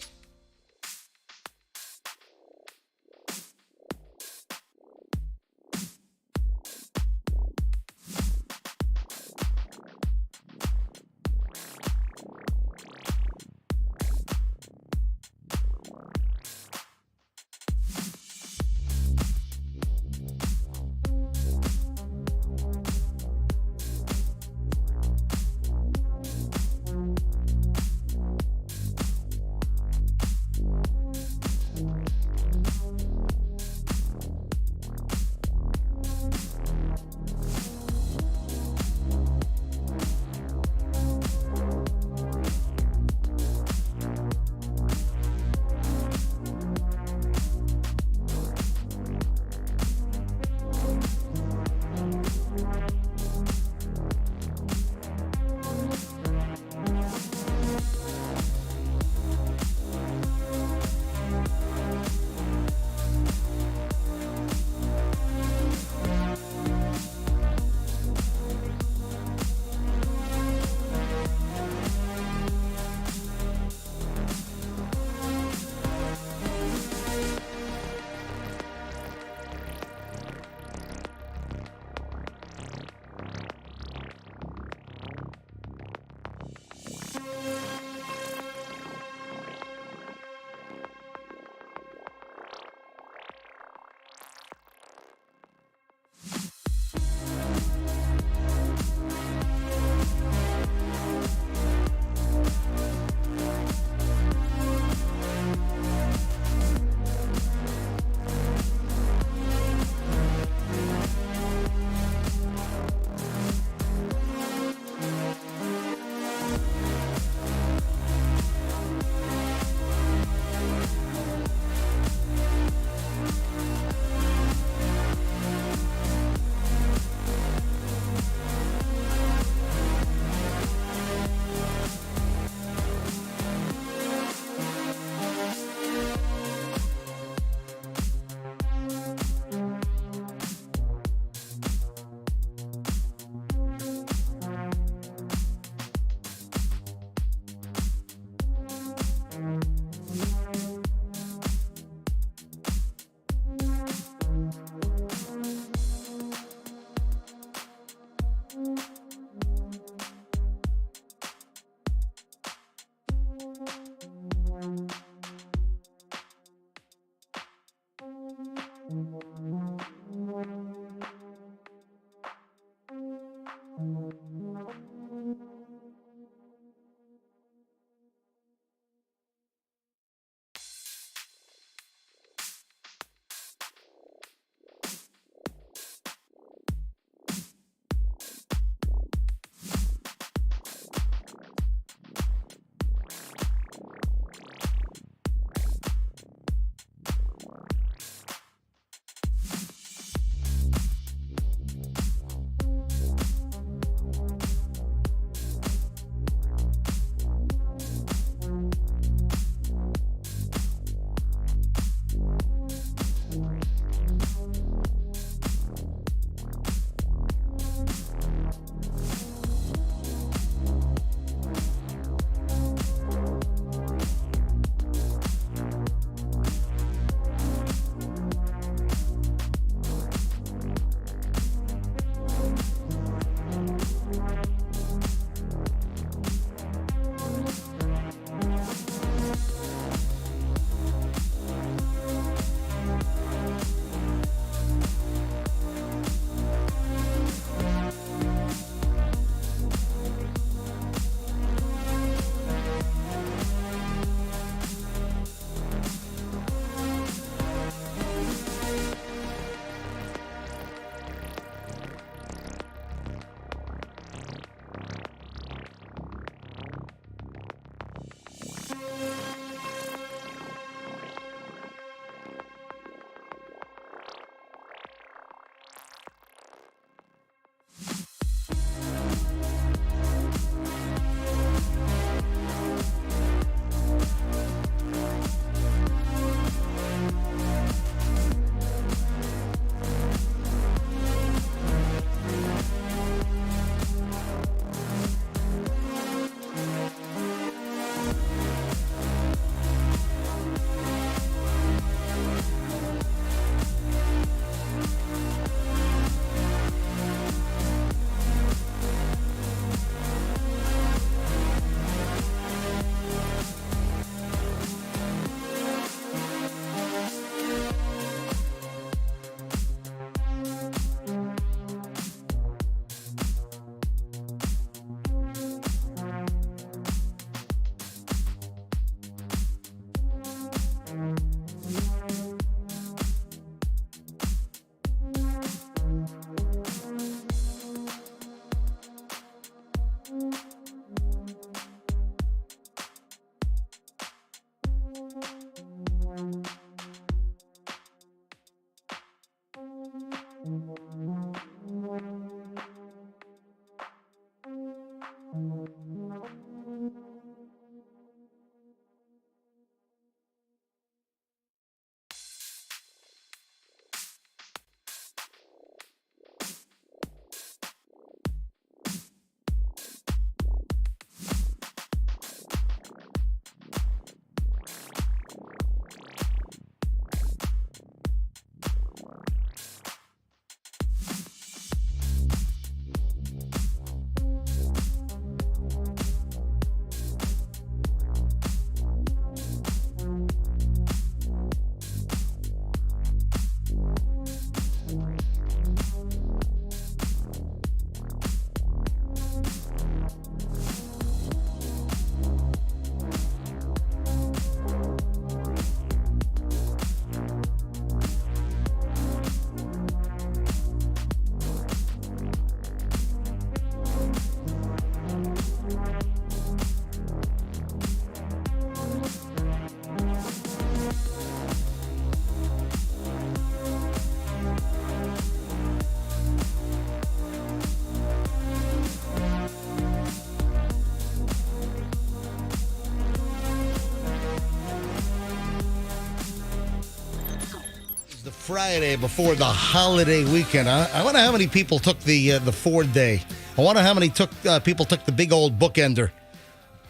Speaker 2: Friday before the holiday weekend. I wonder how many people took the Ford day. I wonder how many people took the big old bookender.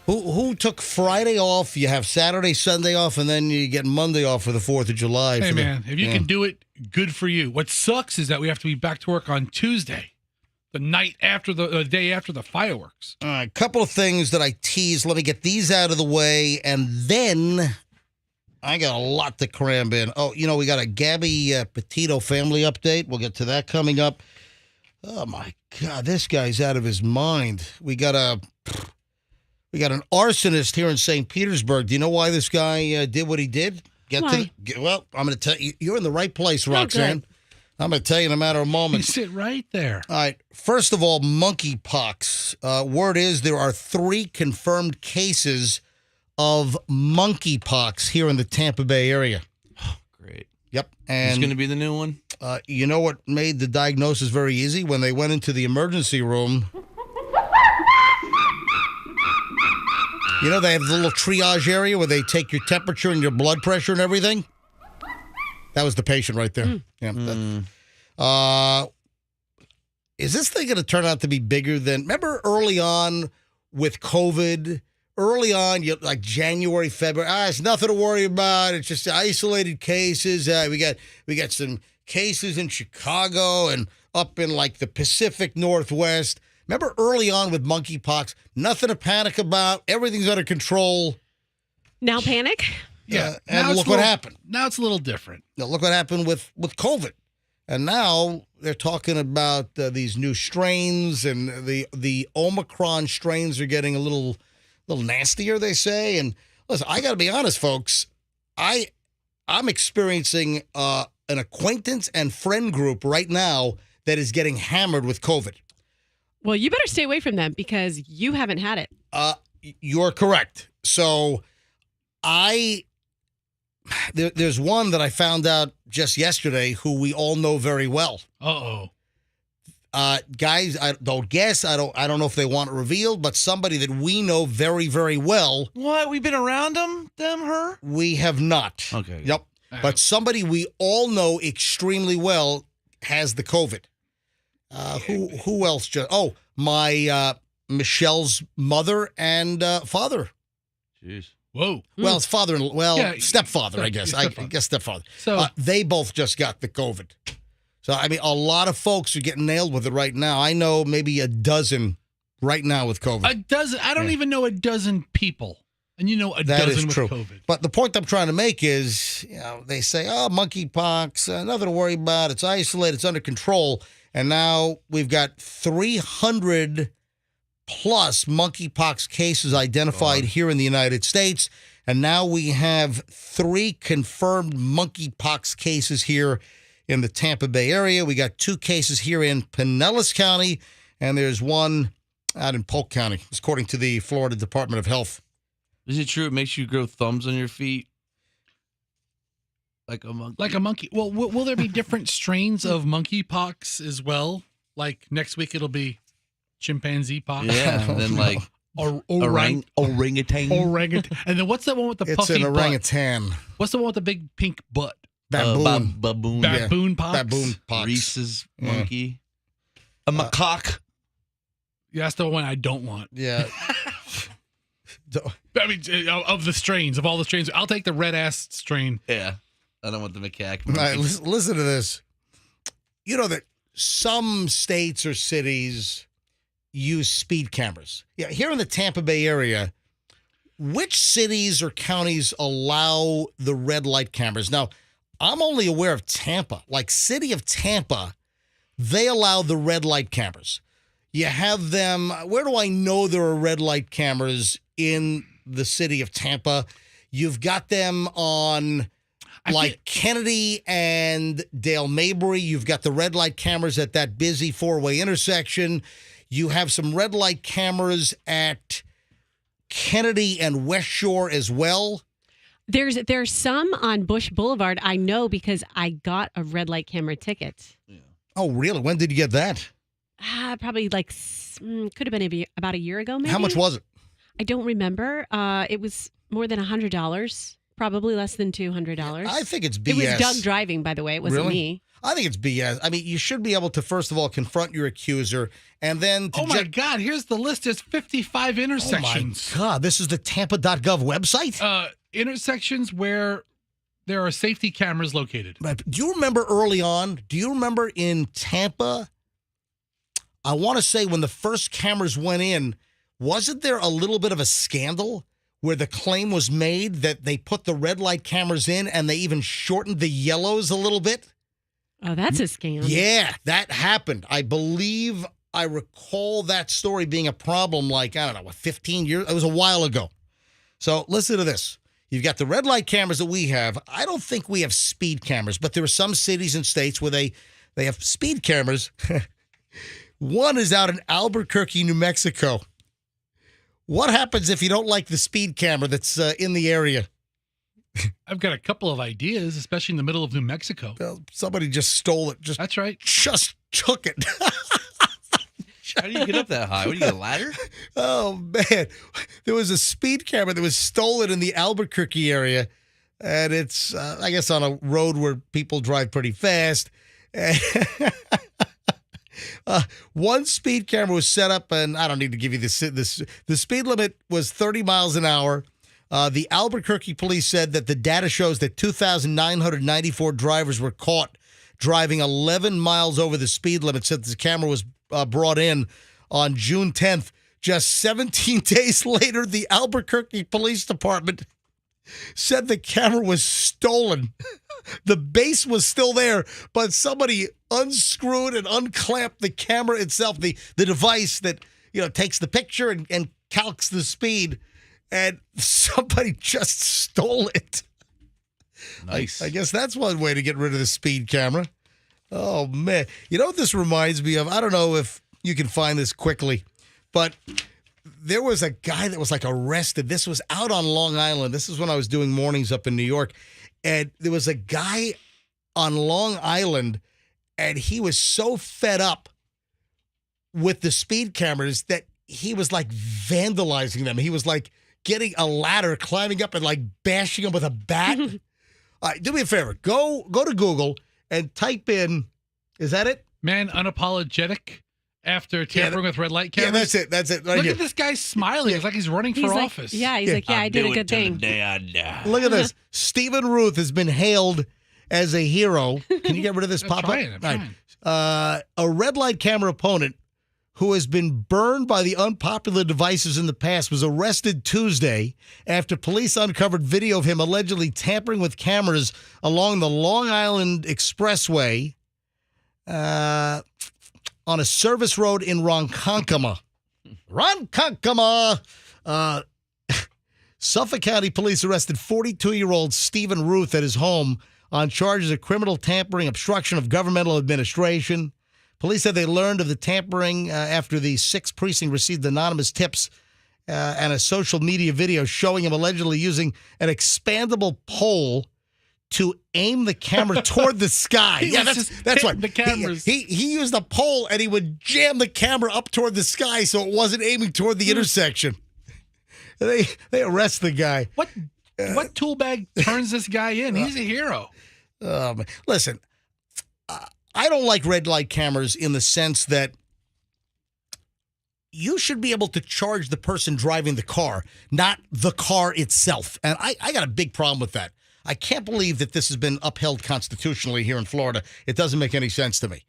Speaker 2: Who took Friday off? You have Saturday, Sunday off, and then you get Monday off for the 4th of July.
Speaker 5: Hey, man, if you can do it, good for you. What sucks is that we have to be back to work on Tuesday, the night after the day after the fireworks.
Speaker 2: All right, couple of things that I teased. Let me get these out of the way, and then I got a lot to cram in. Oh, we got a Gabby Petito family update. We'll get to that coming up. Oh, my God, this guy's out of his mind. We got an arsonist here in St. Petersburg. Do you know why this guy did what he did? Well, I'm going to tell you. You're in the right place, Roxanne. I'm going to tell you in a matter of moments.
Speaker 5: You sit right there.
Speaker 2: All right. First of all, monkeypox. Word is there are 3 confirmed cases of monkeypox here in the Tampa Bay area.
Speaker 4: Oh, great.
Speaker 2: Yep. And
Speaker 4: who's going to be the new one?
Speaker 2: You know what made the diagnosis very easy? When they went into the emergency room. They have the little triage area where they take your temperature and your blood pressure and everything. That was the patient right there. Yeah. Is this thing going to turn out to be bigger than... Remember early on with COVID... Early on, like January, February, it's nothing to worry about. It's just isolated cases. We got some cases in Chicago and up in like the Pacific Northwest. Remember early on with monkeypox, nothing to panic about. Everything's under control.
Speaker 3: Now panic?
Speaker 2: Yeah. And look what happened.
Speaker 5: Now it's a little different.
Speaker 2: Now look what happened with COVID. And now they're talking about these new strains, and the Omicron strains are getting a little nastier, they say. And listen, I got to be honest, folks. I'm experiencing an acquaintance and friend group right now that is getting hammered with COVID.
Speaker 3: Well, you better stay away from them because you haven't had it.
Speaker 2: You're correct. So there's one that I found out just yesterday who we all know very well.
Speaker 5: Uh-oh.
Speaker 2: Guys, I don't guess. I don't know if they want it revealed, but somebody that we know very, very well.
Speaker 4: What? We've been around her?
Speaker 2: We have not.
Speaker 4: Okay.
Speaker 2: Yep. But somebody we all know extremely well has the COVID. Who else? My Michelle's mother and father.
Speaker 4: Jeez.
Speaker 5: Whoa.
Speaker 2: Well, it's stepfather, I guess. I guess stepfather.
Speaker 5: So
Speaker 2: they both just got the COVID. So, I mean, a lot of folks are getting nailed with it right now. I know maybe a dozen right now with COVID.
Speaker 5: A dozen? I don't even know a dozen people. And a
Speaker 2: that
Speaker 5: dozen
Speaker 2: is
Speaker 5: with
Speaker 2: true.
Speaker 5: COVID.
Speaker 2: But the point I'm trying to make is, they say, monkeypox, nothing to worry about. It's isolated. It's under control. And now we've got 300 plus monkeypox cases identified here in the United States. And now we have 3 confirmed monkeypox cases here in the Tampa Bay area. We got 2 cases here in Pinellas County, and there's one out in Polk County, according to the Florida Department of Health.
Speaker 4: Is it true it makes you grow thumbs on your feet? Like a monkey?
Speaker 5: Well, will there be different strains of monkeypox as well? Like next week it'll be chimpanzee pox?
Speaker 4: Yeah, and then like orangutan.
Speaker 5: And then what's that one with the puffy
Speaker 2: butt? It's an orangutan.
Speaker 5: What's the one with the big pink butt?
Speaker 2: Baboon.
Speaker 5: Baboon pox.
Speaker 2: Baboon pox.
Speaker 4: Rhesus monkey. A macaque.
Speaker 5: Yeah, that's the one I don't want.
Speaker 2: Yeah.
Speaker 5: I mean, of all the strains, I'll take the red ass strain.
Speaker 4: Yeah. I don't want the macaque.
Speaker 2: All right, listen to this. You know that some states or cities use speed cameras. Yeah, here in the Tampa Bay area, which cities or counties allow the red light cameras? Now, I'm only aware of Tampa. Like city of Tampa, they allow the red light cameras. You have them. Where do I know there are red light cameras in the city of Tampa? You've got them on Kennedy and Dale Mabry. You've got the red light cameras at that busy 4-way intersection. You have some red light cameras at Kennedy and West Shore as well.
Speaker 3: There's some on Bush Boulevard. I know because I got a red light camera ticket.
Speaker 4: Yeah.
Speaker 2: Oh, really? When did you get that?
Speaker 3: Probably could have been about a year ago, maybe.
Speaker 2: How much was it?
Speaker 3: I don't remember. It was more than $100. Probably less than $200.
Speaker 2: I think it's BS.
Speaker 3: It was Doug driving, by the way. It wasn't
Speaker 2: Really?
Speaker 3: me.
Speaker 2: I think it's BS. I mean, you should be able to, first of all, confront your accuser, and then to
Speaker 5: Oh my God! Here's the list. There's 55 intersections.
Speaker 2: Oh my God! This is the Tampa.gov website.
Speaker 5: Intersections where there are safety cameras located.
Speaker 2: Do you remember early on? Do you remember in Tampa? I want to say when the first cameras went in, wasn't there a little bit of a scandal where the claim was made that they put the red light cameras in and they even shortened the yellows a little bit?
Speaker 3: Oh, that's a scam.
Speaker 2: Yeah, that happened. I believe I recall that story being a problem like, I don't know, 15 years? It was a while ago. So listen to this. You've got the red light cameras that we have. I don't think we have speed cameras, but there are some cities and states where they have speed cameras. One is out in Albuquerque, New Mexico. What happens if you don't like the speed camera that's in the area?
Speaker 5: I've got a couple of ideas, especially in the middle of New Mexico.
Speaker 2: Well, somebody just stole it.
Speaker 5: That's right.
Speaker 2: Just took it.
Speaker 4: How do you get up that high? What do you get, a ladder?
Speaker 2: Oh, man. There was a speed camera that was stolen in the Albuquerque area, and it's, I guess, on a road where people drive pretty fast. One speed camera was set up, and I don't need to give you this. The speed limit was 30 miles an hour. The Albuquerque police said that the data shows that 2,994 drivers were caught driving 11 miles over the speed limit since the camera was brought in on June 10th. Just 17 days later, the Albuquerque Police Department said the camera was stolen. The base was still there, but somebody unscrewed and unclamped the camera itself, the device that takes the picture and calcs the speed, and somebody just stole it.
Speaker 4: Nice.
Speaker 2: I guess that's one way to get rid of the speed camera. Oh, man. You know what this reminds me of? I don't know if you can find this quickly, but there was a guy that was arrested. This was out on Long Island. This is when I was doing mornings up in New York. And there was a guy on Long Island, and he was so fed up with the speed cameras that he was vandalizing them. He was getting a ladder, climbing up and bashing them with a bat. Do me a favor. Go to Google and type in, is that it?
Speaker 5: Man unapologetic after tampering with red light cameras.
Speaker 2: Yeah, that's it. Right
Speaker 5: Look
Speaker 2: here.
Speaker 5: at this guy smiling. It's like he's running for office.
Speaker 3: He's like, I did a good thing.
Speaker 2: Look at this. Stephen Ruth has been hailed as a hero. Can you get rid of this pop-up?
Speaker 5: I'm trying.
Speaker 2: A red light camera opponent who has been burned by the unpopular devices in the past was arrested Tuesday after police uncovered video of him allegedly tampering with cameras along the Long Island Expressway on a service road in Ronkonkoma. Suffolk County Police arrested 42-year-old Stephen Ruth at his home on charges of criminal tampering, obstruction of governmental administration. Police said they learned of the tampering after the 6th precinct received anonymous tips and a social media video showing him allegedly using an expandable pole to aim the camera toward the sky. That's right.
Speaker 5: The cameras.
Speaker 2: He used a pole and he would jam the camera up toward the sky so it wasn't aiming toward the intersection. They arrest the guy.
Speaker 5: What tool bag turns this guy in? He's a hero.
Speaker 2: Listen, I don't like red light cameras in the sense that you should be able to charge the person driving the car, not the car itself. And I got a big problem with that. I can't believe that this has been upheld constitutionally here in Florida. It doesn't make any sense to me.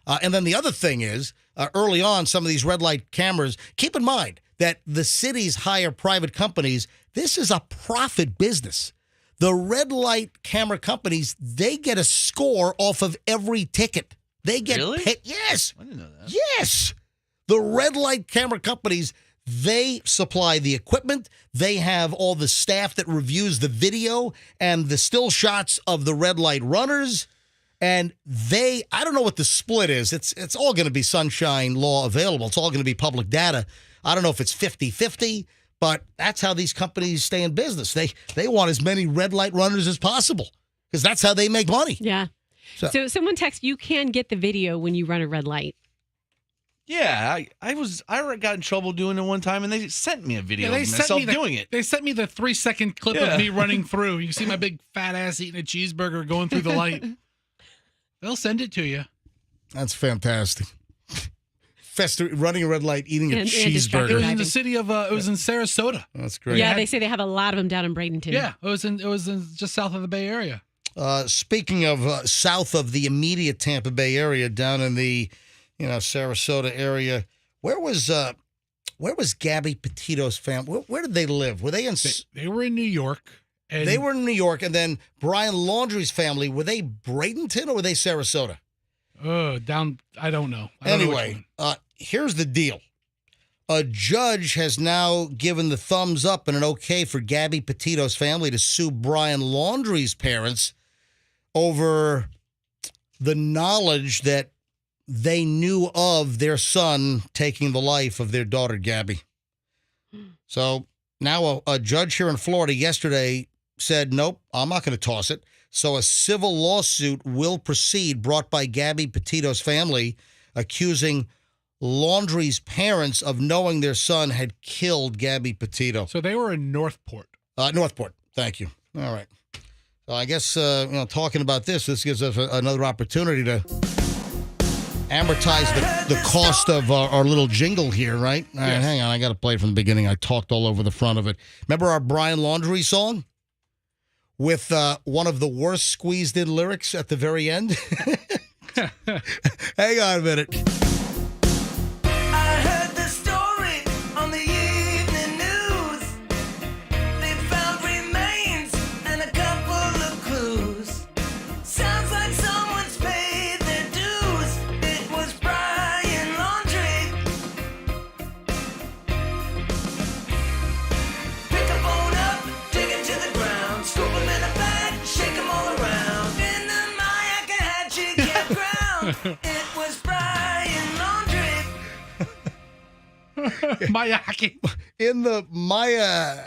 Speaker 2: And then the other thing is, early on, some of these red light cameras, keep in mind that the cities hire private companies. This is a profit business. The red light camera companies, they get a score off of every ticket. They get paid. Yes.
Speaker 4: I didn't know that.
Speaker 2: Yes. The red light camera companies, they supply the equipment. They have all the staff that reviews the video and the still shots of the red light runners. And I don't know what the split is. It's all going to be sunshine law available. It's all going to be public data. I don't know if it's 50-50, but that's how these companies stay in business. They want as many red light runners as possible because that's how they make money.
Speaker 3: Yeah. So someone texts, you can get the video when you run a red light.
Speaker 4: Yeah, I got in trouble doing it one time, and they sent me a video of myself doing it.
Speaker 5: They sent me the 3-second clip of me running through. You can see my big fat ass eating a cheeseburger going through the light. They'll send it to you.
Speaker 2: That's fantastic. Running a red light, eating a cheeseburger.
Speaker 5: It was in the city of. It was in Sarasota.
Speaker 2: That's great.
Speaker 3: Yeah, they say they have a lot of them down in Bradenton.
Speaker 5: Yeah, it was in just south of the Bay Area.
Speaker 2: Speaking of south of the immediate Tampa Bay area, down in the Sarasota area, where was Gabby Petito's family? Where did they live? Were they in?
Speaker 5: They were in New York. And
Speaker 2: they were in New York, and then Brian Laundrie's family, were they Bradenton or were they Sarasota?
Speaker 5: Down. I don't know.
Speaker 2: Anyway, here's the deal. A judge has now given the thumbs up and an okay for Gabby Petito's family to sue Brian Laundrie's parents over the knowledge that they knew of their son taking the life of their daughter, Gabby. So now a judge here in Florida yesterday said, nope, I'm not going to toss it. So a civil lawsuit will proceed brought by Gabby Petito's family, accusing Laundrie's parents of knowing their son had killed Gabby Petito.
Speaker 5: So they were in Northport.
Speaker 2: Northport. Thank you. All right. So I guess, talking about this gives us another opportunity to amortize the cost of our little jingle here, right? All right, hang on. I got to play it from the beginning. I talked all over the front of it. Remember our Brian Laundrie song? With one of the worst squeezed-in lyrics at the very end? Hang on a minute.
Speaker 10: I heard the story on the evening news. They found remains and a couple of clues. Sounds like someone's paid their dues. It was Brian Laundrie. Pick a bone up, dig it to the ground, scoop him in a bag, shake him all around. In the Mayakahatchee campground, it was Brian Laundrie.
Speaker 5: Mayaki.
Speaker 2: In the Maya,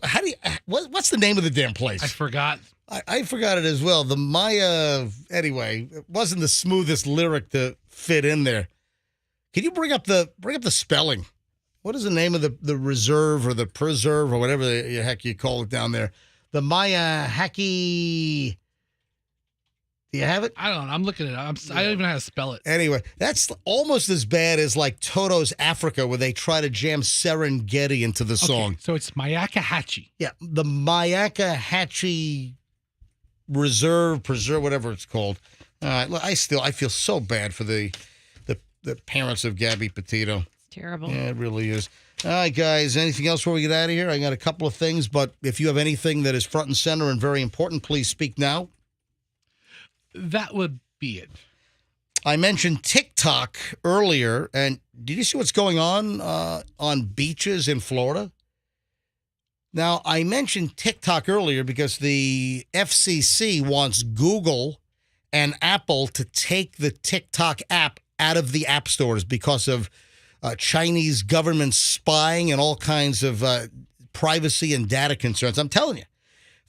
Speaker 2: how do you? What's the name of the damn place? I
Speaker 5: forgot.
Speaker 2: I forgot it as well. The Maya. Anyway, it wasn't the smoothest lyric to fit in there. Can you bring up the spelling? What is the name of the reserve or the preserve or whatever the heck you call it down there? The Maya Hacky. Do you have it?
Speaker 5: I don't know. I'm looking it up. I don't even know how to spell it.
Speaker 2: Anyway, that's almost as bad as like Toto's Africa, where they try to jam Serengeti into the song.
Speaker 5: Okay, so it's Mayakahatchee.
Speaker 2: Yeah, the Mayakahatchee Preserve, whatever it's called. Look, I feel so bad for the parents of Gabby Petito.
Speaker 3: It's terrible.
Speaker 2: Yeah, it really is. All right, guys, anything else before we get out of here? I got a couple of things, but if you have anything that is front and center and very important, please speak now.
Speaker 5: That would be it.
Speaker 2: I mentioned TikTok earlier, and did you see what's going on beaches in Florida? Now, I mentioned TikTok earlier because the FCC wants Google and Apple to take the TikTok app out of the app stores because of Chinese government spying and all kinds of privacy and data concerns. I'm telling you,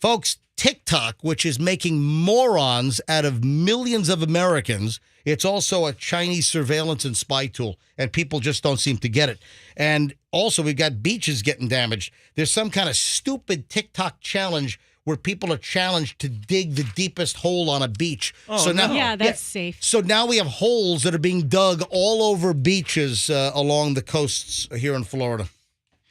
Speaker 2: folks, TikTok, which is making morons out of millions of Americans, it's also a Chinese surveillance and spy tool, and people just don't seem to get it. And also, we've got beaches getting damaged. There's some kind of stupid TikTok challenge where people are challenged to dig the deepest hole on a beach.
Speaker 3: Oh, no. Yeah, that's safe.
Speaker 2: So now we have holes that are being dug all over beaches along the coasts here in Florida.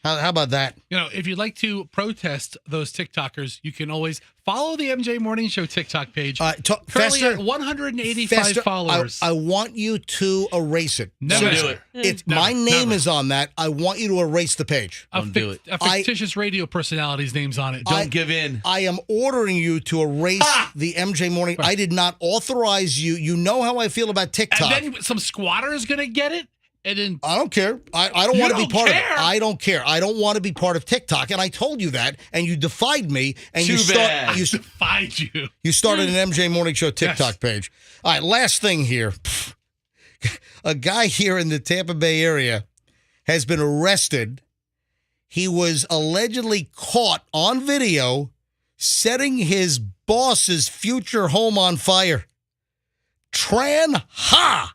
Speaker 2: How about that?
Speaker 5: You know, if you'd like to protest those TikTokers, you can always follow the MJ Morning Show TikTok page. Currently
Speaker 2: Fester,
Speaker 5: at 185 followers.
Speaker 2: I want you to erase it.
Speaker 5: Never
Speaker 2: Seriously.
Speaker 5: do it.
Speaker 2: My name is on that. I want you to erase the page.
Speaker 5: A fictitious radio personality's name's on it.
Speaker 4: Don't give in.
Speaker 2: I am ordering you to erase the MJ Morning. I did not authorize you. You know how I feel about TikTok.
Speaker 5: And then some squatter is going to get it? And then
Speaker 2: I don't care. I don't want to be part of it. I don't care. I don't want to be part of TikTok. And I told you that, and you defied me. And
Speaker 5: defied you.
Speaker 2: You started an MJ Morning Show TikTok page. All right, last thing here. A guy here in the Tampa Bay area has been arrested. He was allegedly caught on video setting his boss's future home on fire. Tran Ha!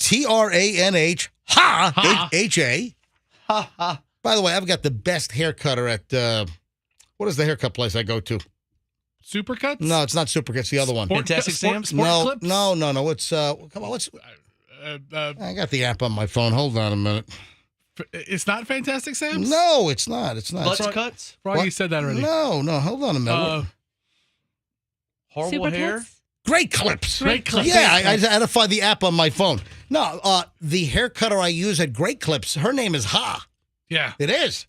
Speaker 2: Tranh, ha, H-A.
Speaker 4: Ha, ha.
Speaker 2: By the way, I've got the best hair cutter at, what is the haircut place I go to?
Speaker 5: Supercuts?
Speaker 2: No, it's not Supercuts. It's the other one.
Speaker 4: Fantastic Sam's?
Speaker 2: No. It's, come on, what's... I got the app on my phone. Hold on a minute.
Speaker 5: It's not Fantastic Sam's?
Speaker 2: No, it's not. It's not.
Speaker 4: Butts cuts?
Speaker 5: Froggy said that already.
Speaker 2: No, hold on a minute.
Speaker 4: Horrible hair?
Speaker 2: Great Clips.
Speaker 5: Great Clips.
Speaker 2: Yeah, I had to find the app on my phone. No, the hair cutter I use at Great Clips, her name is Ha.
Speaker 5: Yeah.
Speaker 2: It is.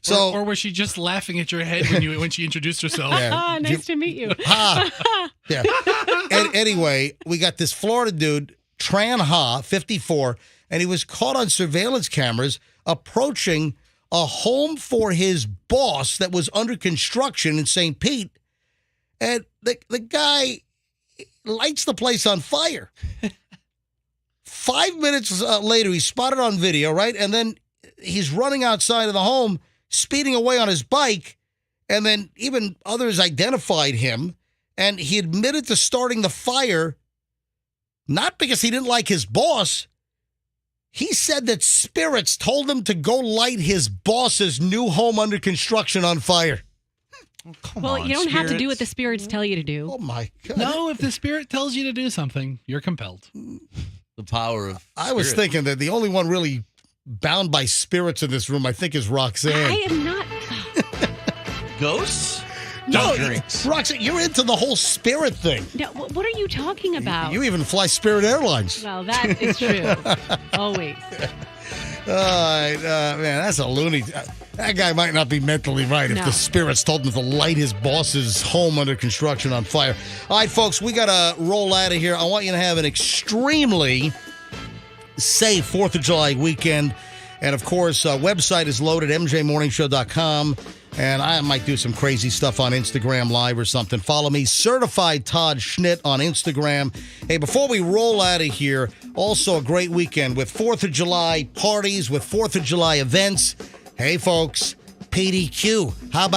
Speaker 2: So,
Speaker 5: or was she just laughing at your head when she introduced herself?
Speaker 2: Yeah.
Speaker 3: Nice to meet you.
Speaker 2: Ha. Yeah. Anyway, we got this Florida dude, Tran Ha, 54, and he was caught on surveillance cameras approaching a home for his boss that was under construction in St. Pete. And the guy lights the place on fire. 5 minutes later, he's spotted on video, right? And then he's running outside of the home, speeding away on his bike. And then even others identified him. And he admitted to starting the fire, not because he didn't like his boss. He said that spirits told him to go light his boss's new home under construction on fire.
Speaker 3: Well, you don't have to do what the spirits tell you to do.
Speaker 2: Oh, my God.
Speaker 5: No, if the spirit tells you to do something, you're compelled.
Speaker 4: The power of
Speaker 2: I was thinking that the only one really bound by spirits in this room, I think, is Roxanne.
Speaker 3: I am not.
Speaker 4: Ghosts?
Speaker 2: No,
Speaker 4: drinks.
Speaker 2: Roxanne, you're into the whole spirit thing.
Speaker 3: No, what are you talking about?
Speaker 2: You even fly Spirit Airlines.
Speaker 3: Well, that is true. Always.
Speaker 2: All right, man, that's a loony. That guy might not be mentally right if the spirits told him to light his boss's home under construction on fire. All right, folks, we got to roll out of here. I want you to have an extremely safe 4th of July weekend. And, of course, website is loaded, mjmorningshow.com. And I might do some crazy stuff on Instagram Live or something. Follow me, Certified Todd Schnitt on Instagram. Hey, before we roll out of here, also a great weekend with 4th of July parties, with 4th of July events. Hey, folks, PDQ. How about